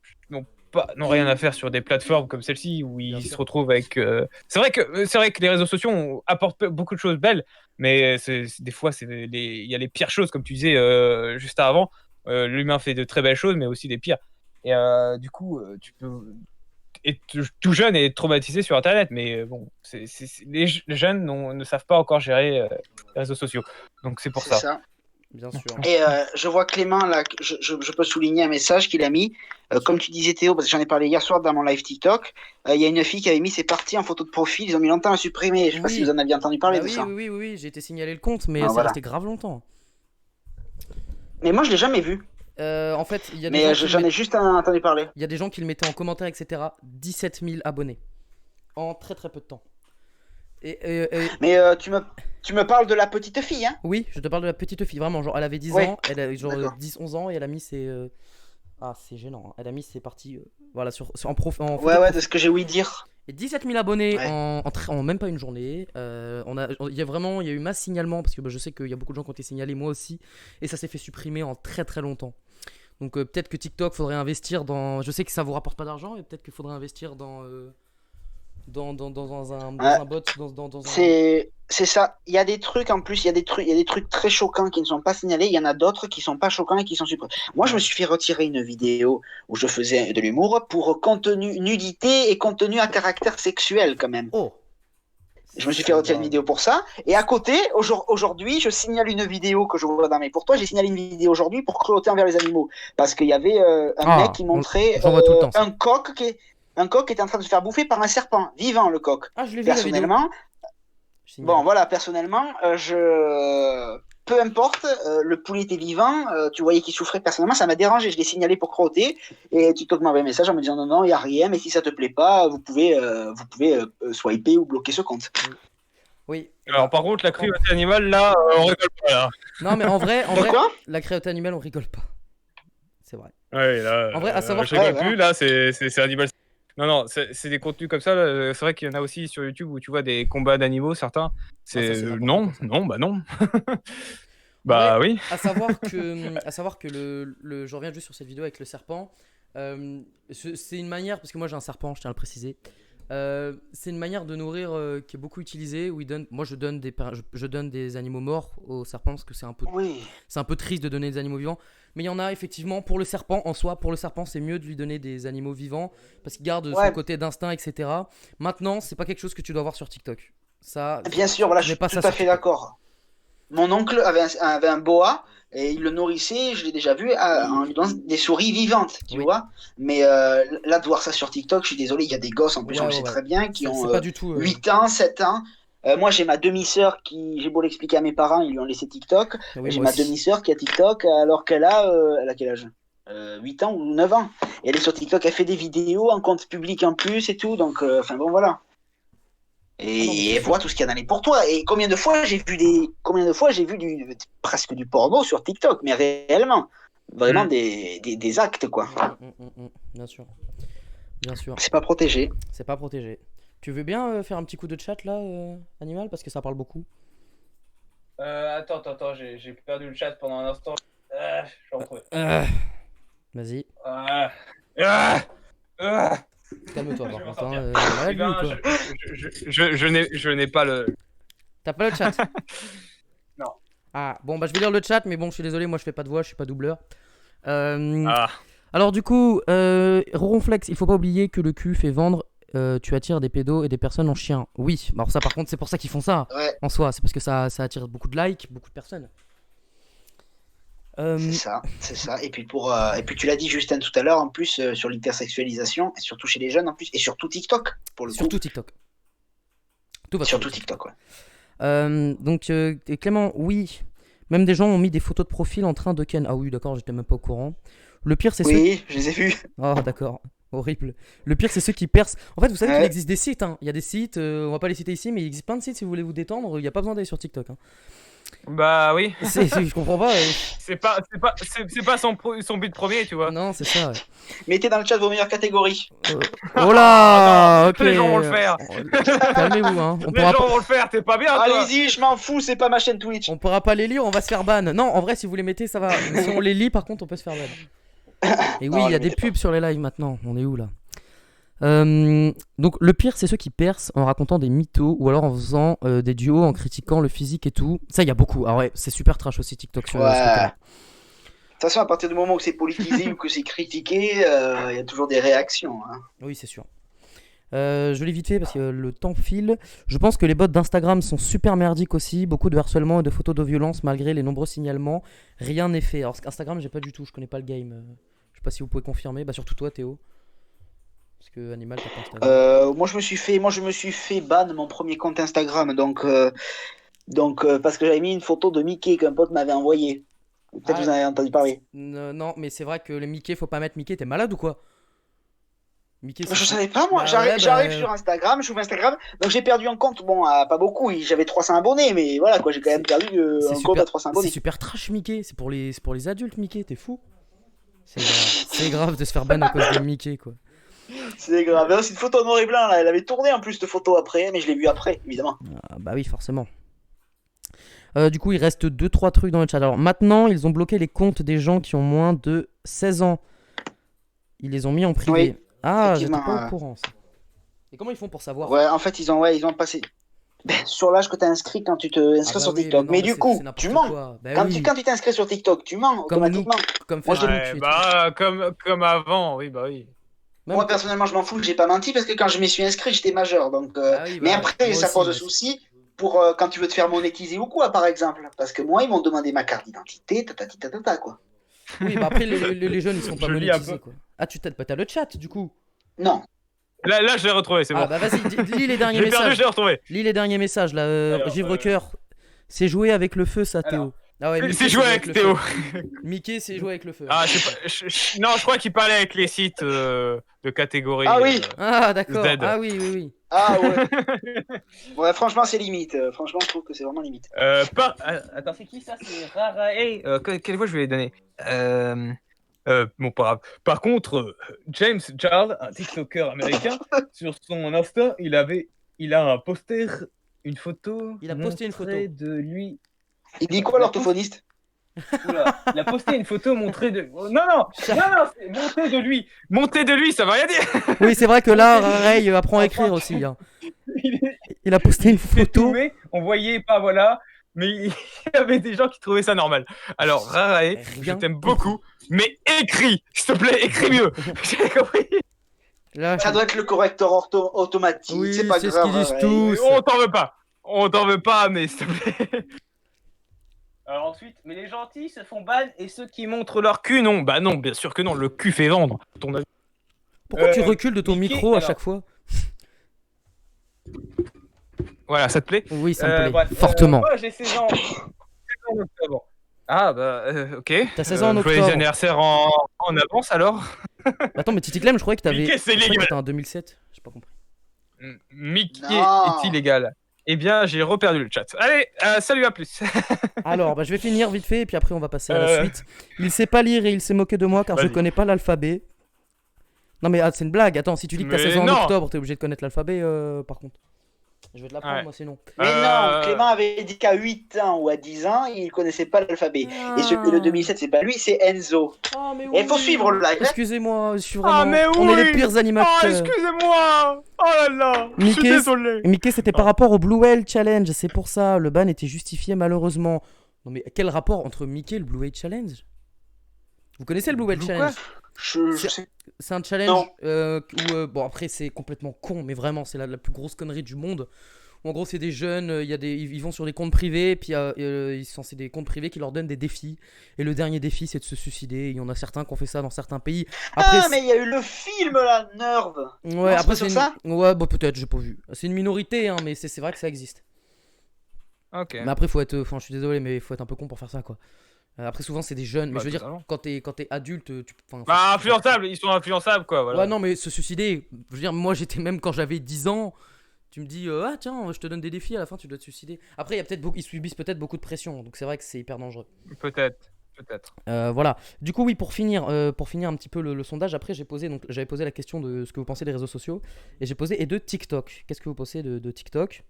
n'ont rien à faire sur des plateformes comme celle-ci où Bien ils sûr. se retrouvent avec. C'est vrai que les réseaux sociaux apportent beaucoup de choses belles, mais des fois, il y a les pires choses, comme tu disais juste avant. L'humain fait de très belles choses, mais aussi des pires. Et du coup, tu peux être tout jeune et être traumatisé sur Internet, mais bon, les jeunes ne savent pas encore gérer les réseaux sociaux. Donc c'est pour C'est ça. ça. Bien sûr. Et je vois Clément, là, je peux souligner un message qu'il a mis. Comme tu disais Théo, parce que j'en ai parlé hier soir dans mon live TikTok, il y a une fille qui avait mis ses parties en photo de profil, ils ont mis longtemps à supprimer. Je sais pas Oui. si vous en aviez entendu parler Bah de oui, ça. oui, j'ai été signalé le compte, mais Ah, c'est voilà. resté grave longtemps. Mais moi je l'ai jamais vu. En fait, il y a des Mais gens qui j'en ai juste entendu parler. il y a des gens qui le mettaient en commentaire, etc. 17 000 abonnés en très très peu de temps. Et Mais tu me parles de la petite fille, hein? oui, je te parle de la petite fille, vraiment, genre elle avait 10 Ouais. ans, elle a genre D'accord. 10-11 ans et elle a mis ses... Ah, c'est gênant, hein. Elle a mis ses parties voilà, en photo de Ouais, profil. de ce que j'ai ouï dire. Et 17 000 abonnés Ouais. en même pas une journée. Il y a eu masse signalement parce que je sais qu'il y a beaucoup de gens qui ont été signalés, moi aussi, et ça s'est fait supprimer en très très longtemps. Donc peut-être que TikTok faudrait investir dans. Je sais que ça vous rapporte pas d'argent, et peut-être qu'il faudrait investir dans un bot, dans un. C'est ça. Il y a des trucs en plus, il y a des trucs très choquants qui ne sont pas signalés. Il y en a d'autres qui sont pas choquants et qui sont supprimés. Moi, je me suis fait retirer une vidéo où je faisais de l'humour pour contenu nudité et contenu à caractère sexuel quand même. Oh. Je me suis fait retirer une vidéo pour ça. Et à côté, aujourd'hui, je signale une vidéo que je vois dans mes pour toi. J'ai signalé une vidéo aujourd'hui pour cruauté envers les animaux. Parce qu'il y avait un mec qui montrait j'en vois tout le temps, ça. un coq qui était en train de se faire bouffer par un serpent. Vivant, le coq. Ah, je l'ai vu la vidéo. Personnellement, Je signale. bon, voilà, personnellement, je peu importe, le poulet était vivant, tu voyais qu'il souffrait. Personnellement, ça m'a dérangé. Je l'ai signalé pour crotter et TikTok m'a envoyé un message en me disant non, il n'y a rien, mais si ça te plaît pas, vous pouvez swiper ou bloquer ce compte. Oui. Alors, par contre, la cruauté animale, là, on rigole pas, là. Non, mais en vrai, De quoi la cruauté animale, on rigole pas. C'est vrai. Ouais, là, En vrai, à savoir je rigole que- plus, là, c'est animal. Non, c'est des contenus comme ça, là, c'est vrai qu'il y en a aussi sur YouTube où tu vois des combats d'animaux, certains. C'est c'est n'importe non, quoi, ça. non, bah non. En Bah vrai, oui. à savoir que je reviens juste sur cette vidéo avec le serpent. C'est une manière, parce que moi j'ai un serpent, je tiens à le préciser. C'est une manière de nourrir qui est beaucoup utilisée. Où moi je donne des animaux morts aux serpents parce que c'est un peu triste de donner des animaux vivants. Mais il y en a effectivement pour le serpent en soi. Pour le serpent, c'est mieux de lui donner des animaux vivants parce qu'il garde son côté d'instinct, etc. Maintenant, c'est pas quelque chose que tu dois voir sur TikTok. Ça, Bien sûr, voilà, je suis pas tout ça à sur fait TikTok. d'accord. Mon oncle avait un boa et il le nourrissait, je l'ai déjà vu, en lui donnant des souris vivantes, tu Oui. vois. Mais là, de voir ça sur TikTok, je suis désolé, il y a des gosses, en plus, on le sait très bien, qui ont C'est pas du tout. 8 ans, 7 ans. Moi, j'ai ma demi-sœur qui, j'ai beau l'expliquer à mes parents, ils lui ont laissé TikTok. Oui, J'ai moi ma aussi. demi-sœur qui a TikTok alors elle a quel âge 8 ans ou 9 ans. Et elle est sur TikTok, elle fait des vidéos en compte public en plus et tout. Donc, enfin bon, voilà. Ah non, mais c'est Et elle sûr. voit tout ce qu'il y a dans les pour toi. Et combien de fois j'ai vu presque du porno sur TikTok, mais réellement. Vraiment des actes, quoi. Bien sûr. Bien sûr. C'est pas protégé. C'est pas protégé. Tu veux bien faire un petit coup de chat là, Animal, parce que ça parle beaucoup. Attends, j'ai perdu le chat pendant un instant. Je vais retrouver. Vas-y, Ah, calme-toi Je par vais m'en contre. sortir. Malade, Eh lui, ben, ou quoi je n'ai pas le. T'as pas le chat? Non. Ah, bon, bah je vais lire le chat, mais bon, je suis désolé, moi je fais pas de voix, je suis pas doubleur. Ah. Alors, du coup, Ronflex, il faut pas oublier que le cul fait vendre. Tu attires des pédos et des personnes en chien. Oui, alors ça, par contre, c'est pour ça qu'ils font ça Ouais, en soi. C'est parce que ça attire beaucoup de likes, beaucoup de personnes. c'est ça. Et puis tu l'as dit, Justin, tout à l'heure, en plus, sur l'intersexualisation, et surtout chez les jeunes, en plus, et surtout TikTok, pour le Surtout coup. TikTok. Tout va Surtout sur TikTok, ouais. Donc, et Clément, oui. Même des gens ont mis des photos de profil en train de ken. Ah oui, d'accord, j'étais même pas au courant. Le pire, c'est ceux. Oui, je les ai vus. Oh, d'accord. Horrible. Le pire, c'est ceux qui percent. En fait, vous savez qu'il Ouais. existe des sites. Hein. Il y a des sites, on va pas les citer ici, mais il existe plein de sites si vous voulez vous détendre. Il n'y a pas besoin d'aller sur TikTok. Hein. Bah oui. Je comprends pas. C'est pas son but premier, tu vois. Non, c'est ça. Ouais. Mettez dans le chat vos meilleures catégories. Oh là, ok. Les gens vont le faire. Calmez-vous. Hein. Les gens vont le faire, t'es pas bien, toi. Allez-y, je m'en fous, c'est pas ma chaîne Twitch. On pourra pas les lire, on va se faire ban. Non, en vrai, si vous les mettez, ça va. Mais si on les lit, par contre, on peut se faire ban. Et oui, Non, il y a les des mettez pubs sur les lives maintenant. On est où là? Donc le pire, c'est ceux qui percent en racontant des mythos ou alors en faisant des duos, en critiquant le physique et tout. Ça, il y a beaucoup. Ah ouais, c'est super trash aussi TikTok sur ce Ouais. côté-là. De toute façon, à partir du moment où c'est politisé ou que c'est critiqué, il y a toujours des réactions. Hein. Oui, c'est sûr. Je l'ai vite fait parce que le temps file. Je pense que les bots d'Instagram sont super merdiques aussi. Beaucoup de harcèlement et de photos de violence malgré les nombreux signalements. Rien n'est fait. Alors Instagram, j'ai pas du tout. Je connais pas le game. Je sais pas si vous pouvez confirmer. Bah surtout toi, Théo. Parce que Animal, t'as pas Instagram. Moi, je me suis fait ban mon premier compte Instagram, donc parce que j'avais mis une photo de Mickey qu'un pote m'avait envoyé. Peut-être vous en avez entendu parler. Non, mais c'est vrai que les Mickey, faut pas mettre Mickey. T'es malade ou quoi? Mickey, Je savais pas, moi. Bah J'arrive sur Instagram, j'ouvre Instagram, donc j'ai perdu un compte. Bon, pas beaucoup, j'avais 300 abonnés, mais voilà quoi, j'ai quand même perdu un compte à 300 abonnés. C'est super trash, Mickey. C'est pour les adultes, Mickey. T'es fou? C'est grave de se faire ban à cause de Mickey, quoi. C'est grave. C'est une photo en noir et blanc là. Elle avait tourné en plus de photo après, mais je l'ai vue après, évidemment. Ah, bah oui, forcément. Du coup, il reste 2-3 trucs dans le chat. Alors maintenant, ils ont bloqué les comptes des gens qui ont moins de 16 ans. Ils les ont mis en privé. Oui, Ah, j'étais effectivement, pas au courant. Ça. Et comment ils font pour savoir? Ouais, en fait, ils ont passé sur l'âge que tu as inscrit quand tu te inscris bah sur oui, TikTok. non, mais mais du coup, c'est n'importe tu mens. quoi. Bah Quand oui. tu t'inscris sur TikTok, tu mens Comme nous, automatiquement. comme Moi, faire Ouais, bah comme avant, oui, bah oui. Même Moi, personnellement, je m'en fous, j'ai pas menti parce que quand je m'y suis inscrit, j'étais majeur. Donc, Ah oui, mais bah, après, moi ça aussi, pose moi souci pour quand tu veux te faire monétiser ou quoi, par exemple. Parce que moi, ils m'ont demandé ma carte d'identité, quoi. Oui, bah après, les jeunes, ils sont pas Je lis un monétisés, quoi. Ah, t'as le chat, du coup. Non. Là, je l'ai retrouvé, c'est Ah, bon. bah vas-y, lis les derniers J'ai perdu, messages. je l'ai retrouvé. Lis les derniers messages, là. Alors, Givre Cœur. C'est jouer avec le feu, ça, Théo. alors. Ah ouais, Mickey, C'est joué avec le Théo. feu. Mickey, c'est joué avec le feu. Ah, non, je crois qu'il parlait avec les sites de catégorie. Ah oui. Ah, d'accord. Z. Ah oui, oui, oui. Ah ouais. Ouais, franchement, c'est limite. Franchement, je trouve que c'est vraiment limite. Attends, c'est qui ça? C'est Rarae. Quelle voix je vais lui donner? Bon, pas grave. Par contre, James Charles, un TikToker américain, sur son Insta, il a un poster, une photo. Il a posté une photo. montrée de lui. Il dit quoi, l'orthophoniste? Oula, il a posté une photo montrée de. Oh, non, c'est montée de lui. Montée de lui, ça veut rien dire. Oui, c'est vrai que là, Ray apprend à écrire aussi. Hein. Il a posté une photo. Filmé, on voyait pas, voilà. Mais il y avait des gens qui trouvaient ça normal. Alors, Rarae, je Rien t'aime beaucoup, mais écris, s'il te plaît, écris mieux. J'ai compris. Là, Ça doit être le correcteur automatique. Oui, c'est pas c'est ce grave. qu'ils disent ouais. tous. On t'en veut pas. On t'en veut pas, mais s'il te plaît. Alors ensuite, mais les gentils se font ban et ceux qui montrent leur cul, non. Bah non, bien sûr que non, le cul fait vendre. Ton avis. Pourquoi tu recules de ton Mickey, micro à alors- chaque fois? Voilà, ça te plaît? Oui, ça me plaît. Bref, Fortement. moi, j'ai 16 ans. 16 ans en octobre. Ah, bah, ok. T'as 16 ans en Joyeux octobre. anniversaire en avance, alors. Attends, mais Titi Clem, je croyais que t'avais. Mickey, c'est Je croyais que légal. t'étais en 2007. J'ai pas compris. Mickey Non. est illégal. Eh bien, j'ai reperdu le chat. Allez, salut, à plus. Alors, bah, je vais finir vite fait et puis après on va passer à la Euh. suite. Il sait pas lire et il s'est moqué de moi car je Vas-y. connais pas l'alphabet. Non mais c'est une blague. Attends, si tu dis que t'as Mais 16 ans en non. octobre, t'es obligé de connaître l'alphabet par contre. Je vais te l'apprendre Ouais. moi sinon. Mais non, Clément avait dit qu'à 8 ans ou à 10 ans, il connaissait pas l'alphabet. Et celui de 2007, c'est pas lui, c'est Enzo. Ah mais Et il faut suivre le live. hein. Excusez-moi, je suis vraiment. Ah, mais On est les oui. pires Oh, animateurs. excusez-moi. Oh là là. Je suis Mickey, désolé. Mickey, c'était par rapport au Blue Whale Challenge, c'est pour ça. Le ban était justifié malheureusement. Non mais quel rapport entre Mickey et le Blue Whale Challenge? Vous connaissez le Blue Whale Blue Challenge? Je sais. C'est un challenge Non. où, bon après c'est complètement con, mais vraiment c'est la plus grosse connerie du monde. Où, en gros c'est des jeunes, ils vont sur des comptes privés, puis c'est des comptes privés qui leur donnent des défis. Et le dernier défi c'est de se suicider. Il y en a certains qui ont fait ça dans certains pays. Après, Ah, mais il y a eu le film là, Nerve. ouais, non, après c'est c'est pas ouais, bah peut-être, j'ai pas vu. C'est une minorité, hein, mais c'est vrai que ça existe. Ok. Mais après faut être, enfin je suis désolé, mais faut être un peu con pour faire ça quoi. Après souvent c'est des jeunes, mais Bah, je veux dire totalement. quand t'es adulte, Bah, influençables, ils sont influençables, quoi. Voilà. Ouais, non, mais se suicider, je veux dire, moi j'étais même quand j'avais 10 ans, tu me dis, ah tiens, je te donne des défis, à la fin tu dois te suicider. Après, ils subissent peut-être beaucoup de pression, donc c'est vrai que c'est hyper dangereux. Peut-être. Voilà. Du coup, oui, pour finir un petit peu le sondage, après j'avais posé la question de ce que vous pensez des réseaux sociaux, et j'ai posé, et de TikTok. Qu'est-ce que vous pensez de TikTok?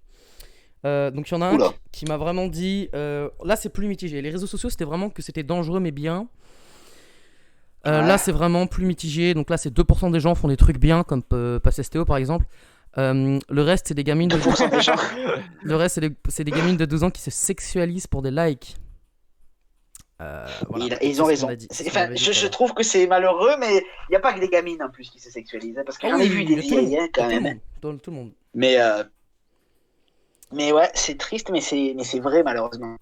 Donc il y en a un Oula. qui m'a vraiment dit, là c'est plus mitigé. Les réseaux sociaux c'était vraiment que c'était dangereux mais bien. Ouais. Là c'est vraiment plus mitigé. Donc là c'est 2% des gens font des trucs bien comme PassSTO par exemple. Le reste c'est des gamines de 2% des gens. le reste c'est des gamines de 12 ans qui se sexualisent pour des likes. Voilà. Et ils ont C'est ce qu'on raison. a dit, c'est ce qu'on Enfin, avait dit je tout à l'heure. trouve que c'est malheureux, mais il n'y a pas que les gamines en plus qui se sexualisent. Hein, parce que Ah j'en ai vu oui, des il y a tout le vieilles hein, quand Tout le même. monde, tout le monde. Mais ouais, c'est triste, mais c'est vrai malheureusement.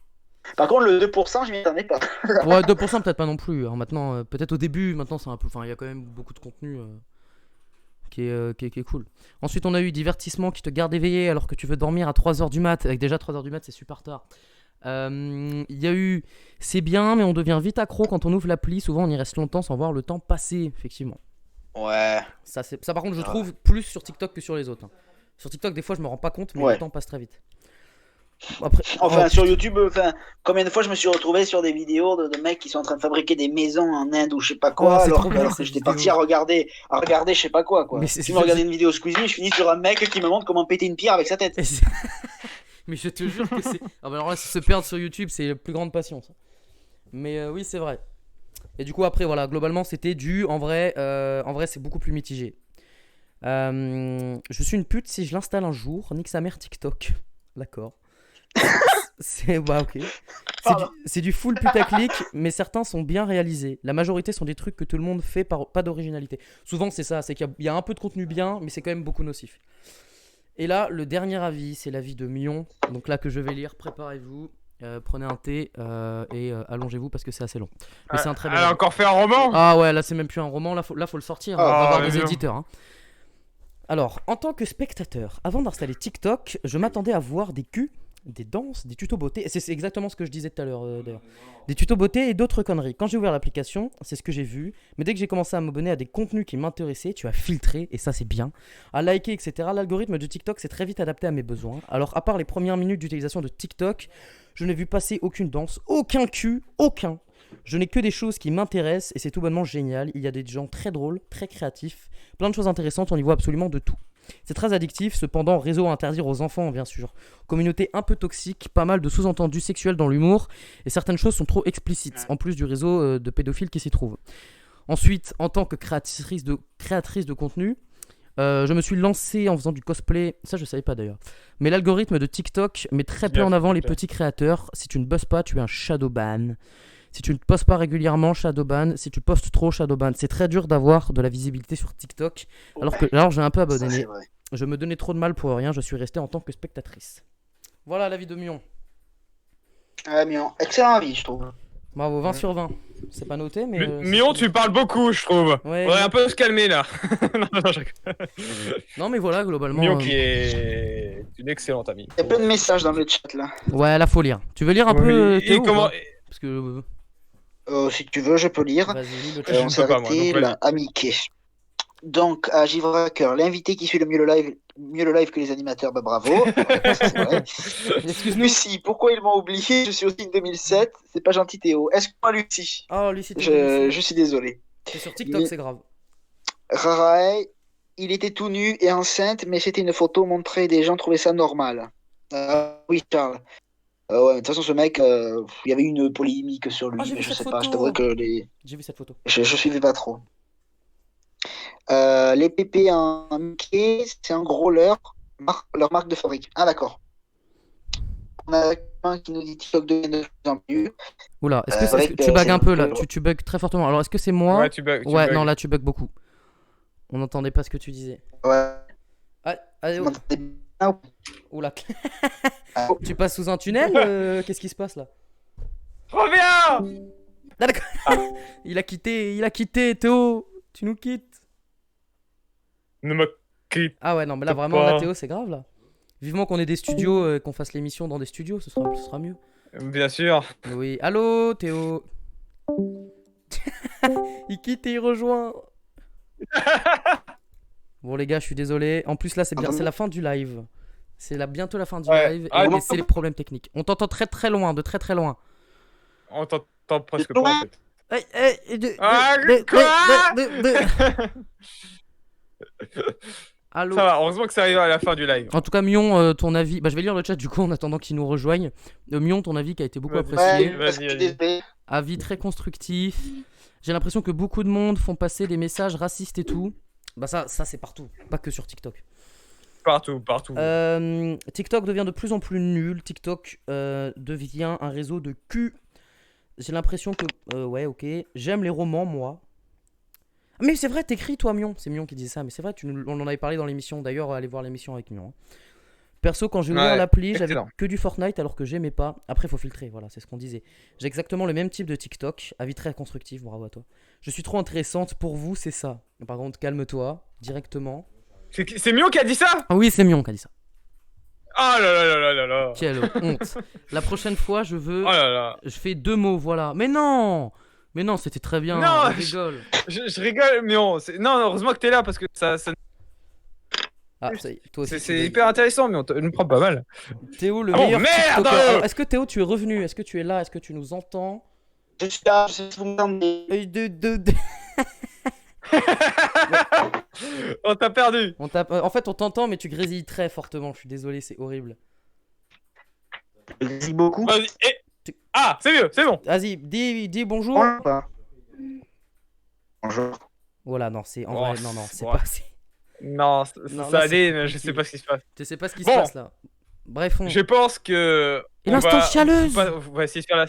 Par contre, le 2%, je m'y attendais pas. Ouais, 2% peut-être pas non plus. Alors maintenant, peut-être au début, maintenant c'est un peu. Enfin, il y a quand même beaucoup de contenu qui est cool. Ensuite, on a eu divertissement qui te garde éveillé alors que tu veux dormir à 3h du mat. Avec déjà 3h du mat, c'est super tard. Il y a eu c'est bien, mais on devient vite accro quand on ouvre l'appli. Souvent, on y reste longtemps sans voir le temps passer, effectivement. Ouais. Ça, par contre, je Ah. trouve plus sur TikTok que sur les autres. Hein. Sur TikTok, des fois, je me rends pas compte, mais Ouais. le temps passe très vite. Après, Enfin, oh, sur YouTube, combien de fois je me suis retrouvé sur des vidéos de mecs qui sont en train de fabriquer des maisons en Inde ou je sais pas quoi, Oh, c'est alors, trop bien, alors ces que j'étais vidéos. parti à regarder je sais pas quoi. Mais Si je me regardais une vidéo Squeezie, je finis sur un mec qui me montre comment péter une pierre avec sa tête. Et c'est- mais je te jure que c'est. Ah bah alors là, se perdre sur YouTube, c'est la plus grande passion. Ça. Mais oui, c'est vrai. Et du coup, après, voilà, globalement, c'était du. En vrai, c'est beaucoup plus mitigé. Je suis une pute si je l'installe un jour. Nique sa mère TikTok. D'accord. C'est bah ok. Pardon. C'est du full putaclic, mais certains sont bien réalisés. La majorité sont des trucs que tout le monde fait, pas d'originalité. Souvent c'est ça, c'est qu'il y a un peu de contenu bien, mais c'est quand même beaucoup nocif. Et là, le dernier avis, c'est l'avis de Mion. Donc là que je vais lire, préparez-vous, prenez un thé et allongez-vous parce que c'est assez long. Mais c'est un très bel Elle a avis. encore fait un roman. Ah ouais, là c'est même plus un roman, là faut le sortir, hein, on va Ah, avoir mais des bien. éditeurs. Hein. Alors, en tant que spectateur, avant d'installer TikTok, je m'attendais à voir des culs Des danses, des tutos beauté. C'est exactement ce que je disais tout à l'heure d'ailleurs. Des tutos beauté et d'autres conneries. Quand j'ai ouvert l'application, c'est ce que j'ai vu. Mais dès que j'ai commencé à m'abonner à des contenus qui m'intéressaient, tu as filtré, et ça c'est bien, à liker, etc. L'algorithme de TikTok s'est très vite adapté à mes besoins. Alors, à part les premières minutes d'utilisation de TikTok, je n'ai vu passer aucune danse, aucun cul, aucun. Je n'ai que des choses qui m'intéressent et c'est tout bonnement génial. Il y a des gens très drôles, très créatifs, plein de choses intéressantes, on y voit absolument de tout. C'est très addictif, cependant, réseau à interdire aux enfants, bien sûr. Communauté un peu toxique, pas mal de sous-entendus sexuels dans l'humour, et certaines choses sont trop explicites, en plus du réseau de pédophiles qui s'y trouve. Ensuite, en tant que créatrice de contenu, je me suis lancé en faisant du cosplay, ça je savais pas d'ailleurs. Mais l'algorithme de TikTok met très peu en avant les petits créateurs. Si tu ne bosses pas, tu es un shadowban. Si tu ne postes pas régulièrement, shadowban. Si tu postes trop, shadowban. C'est très dur d'avoir de la visibilité sur TikTok. Alors j'ai un peu Ça, abandonné. c'est vrai. Je me donnais trop de mal pour rien. Je suis resté en tant que spectatrice. Voilà l'avis de Mion. Mion. Excellent avis, je trouve. Bravo, 20 sur 20. C'est pas noté, mais. Mion, tu parles beaucoup, je trouve. Ouais, Faudrait un peu se calmer là. Non, je rigole. Non, mais voilà, globalement. Mion qui est une excellente amie. Il y a plein de messages dans le chat là. Ouais, là, faut lire. Tu veux lire un Oui, peu et Théo ou comment... pas Parce que. Si tu veux, je peux lire. Vas-y, lis le Je chat. On ne s'est peux pas, moi, arrêté donc là, à Mickey. Donc, à Givracker, l'invité qui suit le mieux le live que les animateurs, bah bravo. C'est vrai. Excuse-nous. Lucie, pourquoi ils m'ont oublié? Je suis aussi de 2007. C'est pas gentil, Théo. Est-ce que moi, Lucie? Oh, Lucie, t'es Je suis désolé. C'est sur TikTok, c'est grave. Rarae, il était tout nu et enceinte, mais c'était une photo montrée, des gens trouvaient ça normal. Oui, Charles. Ouais, de toute façon, ce mec, il y avait une polémique sur lui, Ah, j'ai mais vu je cette sais pas, je photo. t'avoue que les... J'ai vu cette photo. je suivais pas trop. Les pépés en Mickey, c'est un gros leur marque de fabrique. Ah, d'accord. On a un qui nous dit TikTok devient de plus en plus. Oula, est-ce que, vrai est-ce que que tu bugs c'est un peu un là? peu- Tu bugs très fortement. Alors, est-ce que c'est moi? Ouais, tu bugs. Ouais, non, là, tu bugs beaucoup. On n'entendait pas ce que tu disais. Ouais. Ah, allez, Vous oh. m'entendez bien ou Oula. pas? Tu passes sous un tunnel qu'est-ce qui se passe là? Reviens. Ah, d'accord. Il a quitté, Théo. Tu nous quittes. Ne me quitte Ah ouais, non, mais là, T'as vraiment, pas- là, Théo, c'est grave là. Vivement qu'on ait des studios, qu'on fasse l'émission dans des studios, ce sera mieux. Bien sûr. Oui, allô, Théo. Il quitte et il rejoint. Bon les gars, je suis désolé. En plus là, c'est la fin du live. Bientôt la fin du Ouais. live. Ah, Et bon. c'est les problèmes techniques. On t'entend très très loin, de très très loin. On t'entend presque pas en fait. Ah, Allô. Ça va, heureusement que ça arrive à la fin du live. En tout cas, Mion, ton avis. Bah, je vais lire le chat du coup en attendant qu'il nous rejoigne. Mion, ton avis qui a été beaucoup Vas-y. apprécié. Ouais, parce que je suis désolé. Avis très constructif. J'ai l'impression que beaucoup de monde font passer des messages racistes et tout. Bah, ça c'est partout, pas que sur TikTok. Partout. TikTok devient de plus en plus nul. TikTok devient un réseau de cul. J'ai l'impression que. Ouais, ok. J'aime les romans, moi. Ah, mais c'est vrai, t'écris toi, Mion. C'est Mion qui disait ça, mais c'est vrai, on en avait parlé dans l'émission. D'ailleurs, allez voir l'émission avec Mion. Perso, quand j'ai ouvert Ouais, l'appli, j'avais excellent. que du Fortnite alors que j'aimais pas. Après, faut filtrer, voilà, c'est ce qu'on disait. J'ai exactement le même type de TikTok. Avis très constructif, bravo à toi. Je suis trop intéressante pour vous, c'est ça. Par contre, calme-toi, directement. C'est Mion qui a dit ça? Ah oui, c'est Mion qui a dit ça. Oh là là là là là là. Quelle honte. La prochaine fois, je veux. Oh là là. Je fais 2 mots, voilà. Mais non, c'était très bien. Non, on rigole. Je rigole, Mion. Non, heureusement que t'es là parce que ça Ah, ça y est, toi aussi. tu c'est bugs. hyper intéressant, Mion. Tu nous prends pas mal. Théo, le Oh, meilleur merde. TikToker. Alors, est-ce que Théo, tu es revenu? Est-ce que tu es là? Est-ce que tu nous entends? Je suis là, je sais que vous m'entendez. On t'a perdu. En fait, on t'entend, mais tu grésilles très fortement. Je suis désolé, c'est horrible. Je grésille beaucoup. Vas-y. Ah, c'est mieux, c'est bon. Vas-y, dis bonjour. Bonjour. ou pas Bonjour. Voilà, non, c'est en Oh, vrai, non, c'est ouais. pas. Non, Non, ça là, allait, c'est mais je sais pas ce qui se passe. Tu sais pas ce qui Bon. se passe là. Bref, Je pense que. Et on l'instant va- chialeuse. On va essayer de faire la.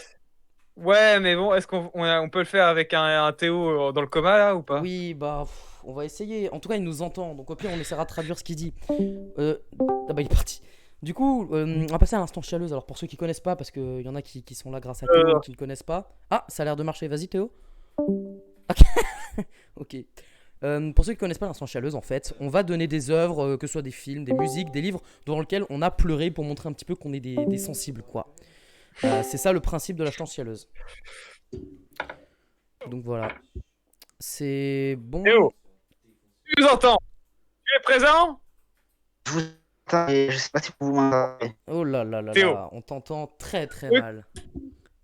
Ouais, mais bon, est-ce qu'on peut le faire avec un Théo dans le coma là ou pas? Oui, bah, on va essayer. En tout cas, il nous entend, donc au pire, on essaiera de traduire ce qu'il dit. Ah bah, il est parti. Du coup, on va passer à l'instant chialeuse. Alors, pour ceux qui connaissent pas, parce qu'il y en a qui sont là grâce à Théo, qui ne connaissent pas. Ah, ça a l'air de marcher. Vas-y, Théo. Ok. Pour ceux qui connaissent pas l'instant chialeuse, en fait, on va donner des œuvres, que ce soit des films, des musiques, des livres, dans lesquels on a pleuré pour montrer un petit peu qu'on est des sensibles, quoi. C'est ça le principe de l'instant chialeuse. Donc voilà. C'est bon. Théo, tu nous entends? Tu es présent? Je vous entends, et je sais pas si vous m'entendez. Oh là là là Théo. là, on t'entend très très Oui. mal.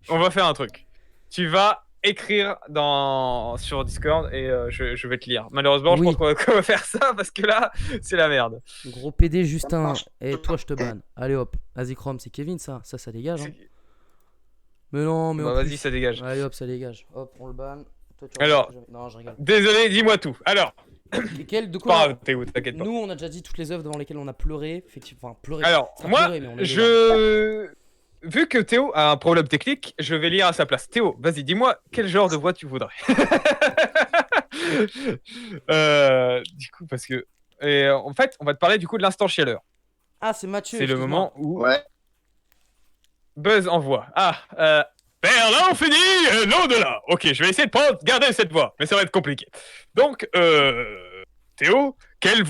On va faire un truc. Tu vas écrire sur Discord et je vais te lire. Malheureusement, Oui. je pense qu'on va faire ça parce que là, c'est la merde. Gros PD Justin, marche. et toi je te banne. Allez hop, vas-y Chrome, c'est Kevin ça dégage. Hein. Mais non, mais Bah, en vas-y, plus- ça dégage. Allez hop, ça dégage. Hop, on le banne. Toi, tu Alors. restes jamais- Non, je rigole. Désolé, dis-moi tout. Alors, Lesquels, de pas quoi grave, Théo, t'inquiète pas. Nous, on a déjà dit toutes les œuvres devant lesquelles on a pleuré. Effectivement, enfin, pleuré. Alors, Ça a moi, pleuré, mais on a eu vu que Théo a un problème technique, je vais lire à sa place. Théo, vas-y, dis-moi quel genre de voix tu voudrais. Du coup, parce que... Et en fait, on va te parler du coup de l'instant chialeur. Ah, c'est Mathieu. C'est le excuse-moi. moment où Ouais. Buzz envoie. Vers l'infini et l'au-delà. Ok, je vais essayer de garder cette voix, mais ça va être compliqué. Donc, Théo, quel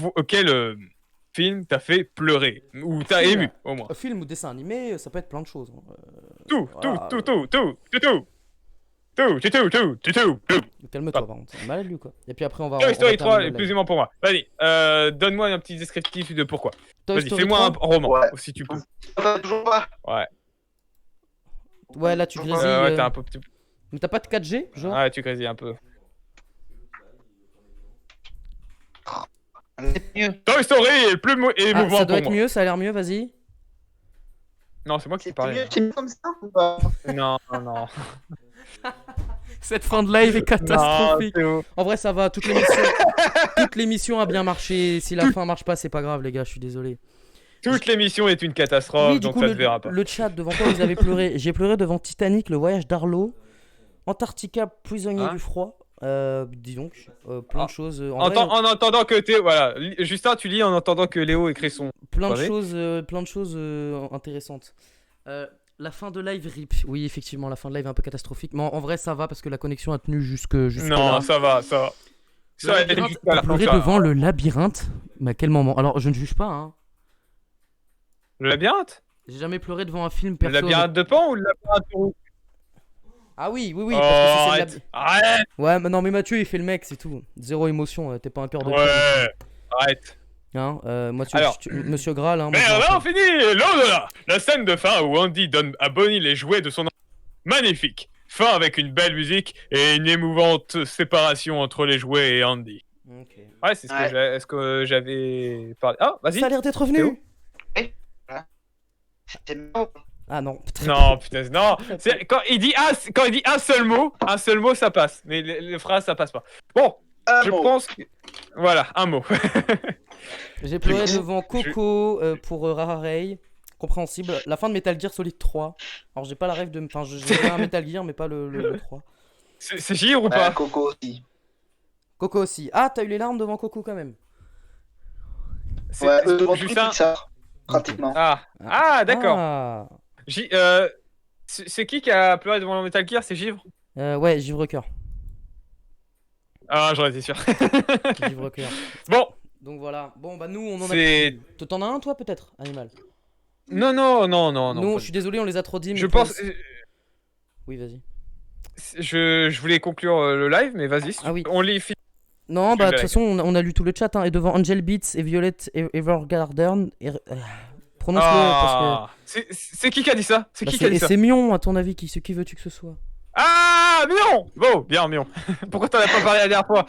film t'a fait pleurer? Ou t'as Film. ému, au moins? Film ou dessin animé, ça peut être plein de choses. Hein. Tout. Calme-toi, par contre. C'est malade, lui, quoi. Et puis après, on va. Toy Story 3 terminer est le plus live. ou moins pour moi. Vas-y, donne-moi un petit descriptif de pourquoi. Toy Vas-y, Story fais-moi un 3. roman, Ouais. si tu peux. Toujours pas. Ouais, là, tu grésilles. Ouais, t'as un peu... Mais t'as pas de 4G, genre Ouais, tu grésilles un peu. C'est mieux. Toy Story est plus Ah, émouvant ça doit pour être moi. mieux, ça a l'air mieux, vas-y. Non, c'est moi qui C'est parlais. mieux, c'est mieux comme ça ou pas? Non, non. Cette fin de live est catastrophique. Non, Théo. En vrai, ça va, toute l'émission a bien marché. Si la fin marche pas, c'est pas grave, les gars, je suis désolé. Toute l'émission est une catastrophe, Oui, du donc coup, ça te verra pas. le chat, devant quoi vous avez pleuré? J'ai pleuré devant Titanic, le voyage d'Arlo, Antarctica, prisonnier Hein du froid. Dis donc, plein Ah. de choses. En En, vrai, en entendant que Théo, voilà, Justin, tu lis en entendant que Léo écrit son. plein de pavé. choses intéressantes. La fin de live RIP. Oui, effectivement, la fin de live est un peu catastrophique. Mais en vrai, ça va parce que la connexion a tenu jusque Non, là. ça va, ça va. Le Ça va être labyrinthe, jusqu'à t'as la fin, pleuré ça va. devant le labyrinthe. Mais à quel moment? Alors, je ne juge pas, hein. Le labyrinthe? J'ai jamais pleuré devant un film Le perso. labyrinthe de Pan ou le labyrinthe de Roux? Ah oui, oui, Oh, parce que c'est le arrête, arrête. Ouais, mais non, mais Mathieu, il fait le mec, c'est tout. Zéro émotion, t'es pas un peur de Ouais, arrête. Hein, Mathieu, Alors. Monsieur Graal, hein. moi, Mais je m'en là, on fous. finit l'au-delà. La scène de fin où Andy donne à Bonnie les jouets de son enfant. Magnifique. Fin avec une belle musique et une émouvante séparation entre les jouets et Andy. Ok. Ouais, c'est ce que j'avais parlé. Ah, vas-y. Ça a l'air d'être Théo revenu. C'est marrant. Ah non. Non, putain, non. Quand il dit un seul mot, ça passe. Mais les phrases, ça passe pas. Bon, Un je mot. pense que... Voilà, un mot. J'ai pleuré Je- devant Coco pour Rararay. Compréhensible. La fin de Metal Gear Solid 3. Alors, j'ai pas la rêve de. Enfin, j'ai un Metal Gear, mais pas le 3. C'est gire ou pas? Coco aussi. Coco aussi. Ah, t'as eu les larmes devant Coco quand même. C'est- Ouais, devant tout Justin. Pixar, pratiquement. Ah, d'accord. Ah. C'est qui a pleuré devant le Metal Gear? C'est Givre? Ouais, Givre Cœur. Ah, j'en étais sûr. Givre Cœur. Bon, Donc voilà. Bon, bah, nous, on en a. c'est... T'en as un, toi, peut-être, Animal? Non. Nous, pas je suis désolé, on les a trop dit. Je mais pense... Oui, vas-y. Je voulais conclure le live, mais vas-y. Si Ah oui. On lit... Non, bah de la toute façon, on a lu tout le chat, hein, et devant Angel Beats et Violet Evergarden, prononce-le, parce C'est qui a dit ça? C'est que... qui a dit ça? c'est Mion, à ton avis, qui veux-tu que ce soit? Ah, Mion! Bon, bien, Mion. Pourquoi t'en as pas parlé la dernière fois?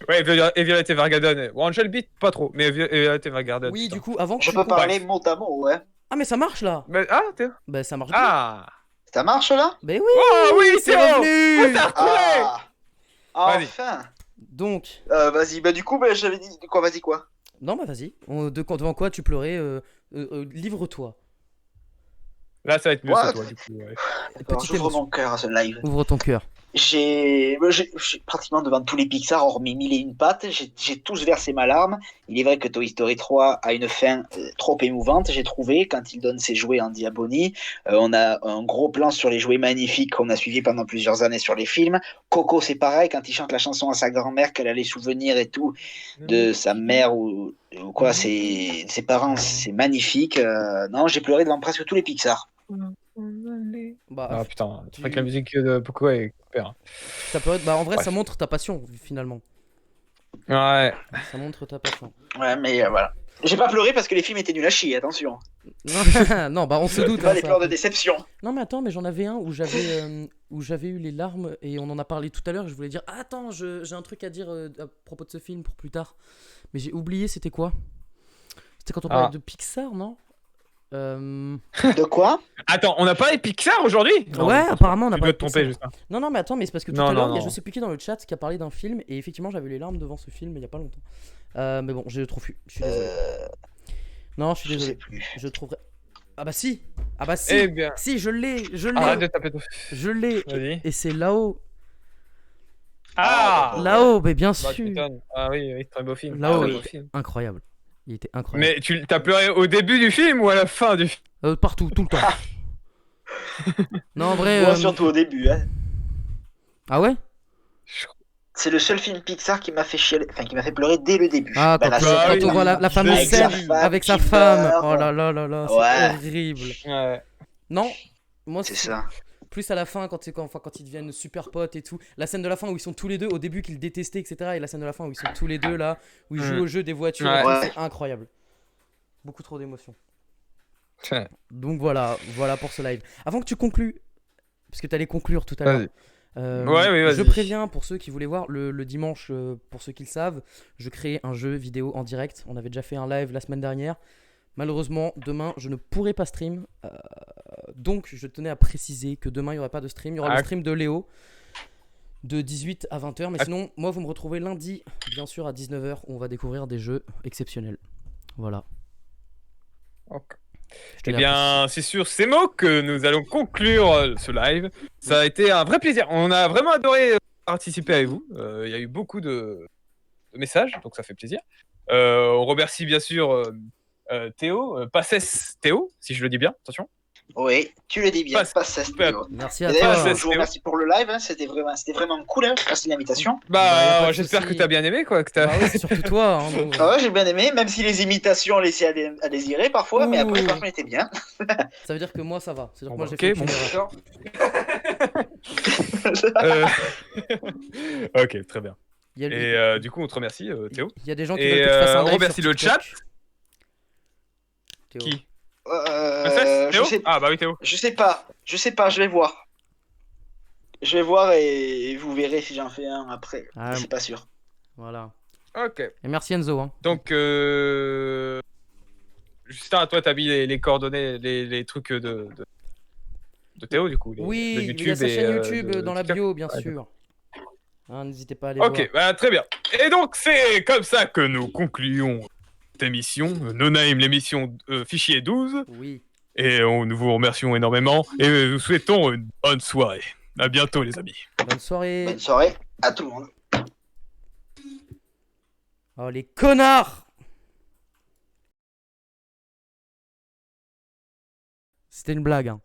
Ouais, et Violet Evergarden. Bon, Angel Beat, pas trop, mais Violet Evergarden. Oui, putain. du coup, avant que Je tu peux coupes- parler mot à mot, ouais. Ah, mais ça marche, là. Mais, t'es... Bah, ça marche bien. Ah! Ça marche là? Ben oui, Oh oui, c'est Théo! revenu. On t'a retrouvé! Ah, Vas-y. enfin. Donc, Vas-y, bah du coup, bah, j'avais dit quoi, vas-y quoi. non, bah vas-y. Devant quoi tu pleurais livre-toi. Là, ça va être mieux, What? c'est toi, du coup. Ouais. Alors, Petite j'ouvre émotion. mon cœur à ce live. Ouvre ton cœur. j'ai pratiquement devant tous les Pixar, hormis Mille et une pattes, j'ai tous versé ma larme. Il est vrai que Toy Story 3 a une fin trop émouvante, j'ai trouvé, quand il donne ses jouets en diabonie. On a un gros plan sur les jouets magnifiques qu'on a suivi pendant plusieurs années sur les films. Coco, c'est pareil, quand il chante la chanson à sa grand-mère, qu'elle a les souvenirs et tout, de sa mère ou quoi, ses parents, c'est magnifique. Non, j'ai pleuré devant presque tous les Pixar. Bah, Ah putain, c'est tu- vrai que la musique de Poco est super. ça peut être... bah, en vrai, Ouais. ça montre ta passion, finalement. Ouais. Ça montre ta passion. Ouais, mais voilà. J'ai pas pleuré parce que les films étaient nuls à chier, attention. Non, non, bah on se doute. Pas hein, des ça. pleurs de déception. Non mais attends, mais j'en avais un où j'avais eu les larmes et on en a parlé tout à l'heure. Je voulais dire, ah, attends, j'ai un truc à dire à propos de ce film pour plus tard. Mais j'ai oublié, c'était quoi? C'était quand on parlait de Pixar, non? De quoi? Attends, on n'a pas les Pixar aujourd'hui? Non, Ouais, apparemment on a tu parlé dois te de tromper, Pixar. juste. Non, mais attends, mais c'est parce que tout Non, à l'heure, non, il y a non. je sais plus qui dans le chat qui a parlé d'un film et effectivement j'avais eu les larmes devant ce film il y a pas longtemps. Mais bon, j'ai trop fui, je suis désolé. Non, je suis Je sais désolé. plus. Je trouverai. Ah bah si. Ah bah si. Eh bien, Si, je l'ai, arrête de taper tout. je l'ai. Vas-y. Et c'est là-haut. Ah, Là-haut, mais bien Bah, tu sûr. m'étonnes. Ah oui, très beau film. Là-haut, Très il beau était film. incroyable. Il était incroyable. Mais tu t'as pleuré au début du film ou à la fin du film? Partout, tout le temps. Non, en vrai. Moi, surtout au début. Hein. Ah ouais? C'est le seul film Pixar qui m'a fait chialer, enfin qui m'a fait pleurer dès le début. Ah, quand, la quand scène on voit la fameuse avec sa scène femme avec sa qui femme. meurt. Oh là là là là, c'est Ouais. horrible. Ouais. Non, moi C'est ça. plus à la fin quand ils deviennent super potes et tout. La scène de la fin où ils sont tous les deux, au début qu'ils détestaient, etc. Et la scène de la fin où ils sont tous les deux là, où ils jouent au jeu des voitures, Ouais. et tout, Ouais. c'est incroyable. Beaucoup trop d'émotions. Ouais. Donc voilà pour ce live. Avant que tu conclues, parce que tu allais conclure tout à l'heure. Vas-y. Ouais, oui, vas-y. Je préviens pour ceux qui voulaient voir le dimanche, pour ceux qui le savent, je crée un jeu vidéo en direct. On avait déjà fait un live la semaine dernière. Malheureusement, demain, je ne pourrai pas stream. Donc, je tenais à préciser que demain, il n'y aura pas de stream. Il y aura le stream de Léo de 18 à 20h. Mais sinon, moi, vous me retrouvez lundi, bien sûr, à 19h, où on va découvrir des jeux exceptionnels. Voilà. Ok. Je Eh tenais à bien, c'est sur ces mots que nous allons conclure ce live. Ça a été un vrai plaisir. On a vraiment adoré participer avec vous. Il y a eu beaucoup de messages, donc ça fait plaisir. On remercie bien sûr Théo, Passes Théo, si je le dis bien, attention. Oui, tu le dis bien. Pas- Théo. Merci Et à d'ailleurs, toi. je vous remercie pour le live. Hein, c'était vraiment cool. Hein. Merci de l'invitation. Bah, y a pas Bah, de j'espère souci. que t'as bien aimé, quoi. Que Bah oui, c'est surtout toi. Hein, donc, Ah ouais, j'ai bien aimé, même si les imitations laissaient à désirer parfois, mais après, Ouh. franchement, était bien. Ça veut dire que moi, ça va. C'est-à-dire que moi, j'ai Ok, fait bon. aucune erreur. Ok, très bien. Il y a, Et du coup, on te remercie, Théo. il y a des gens qui Et veulent que tu fasses un on live remercie sur le TikTok. chat. Théo. Qui Passes Théo Ah bah oui, Théo. Je sais pas, je vais voir. Je vais voir et vous verrez si j'en fais un après. Ah, C'est pas sûr. Voilà. Ok. Et merci Enzo. Hein. Donc, Justin, toi, t'as mis les coordonnées, les trucs de Théo, du coup. De Oui, il y a YouTube sa et, chaîne YouTube de dans la TikTok. bio, bien Ouais, sûr. Hein, n'hésitez pas à aller voir. Ok, bah, très bien. Et donc, c'est comme ça que nous concluons cette émission. No Name, l'émission Fichier 12. Oui. Et nous vous remercions énormément. Et nous souhaitons une bonne soirée. À bientôt, les amis. Bonne soirée. Bonne soirée à tout le monde. Oh les connards. C'était une blague. Hein.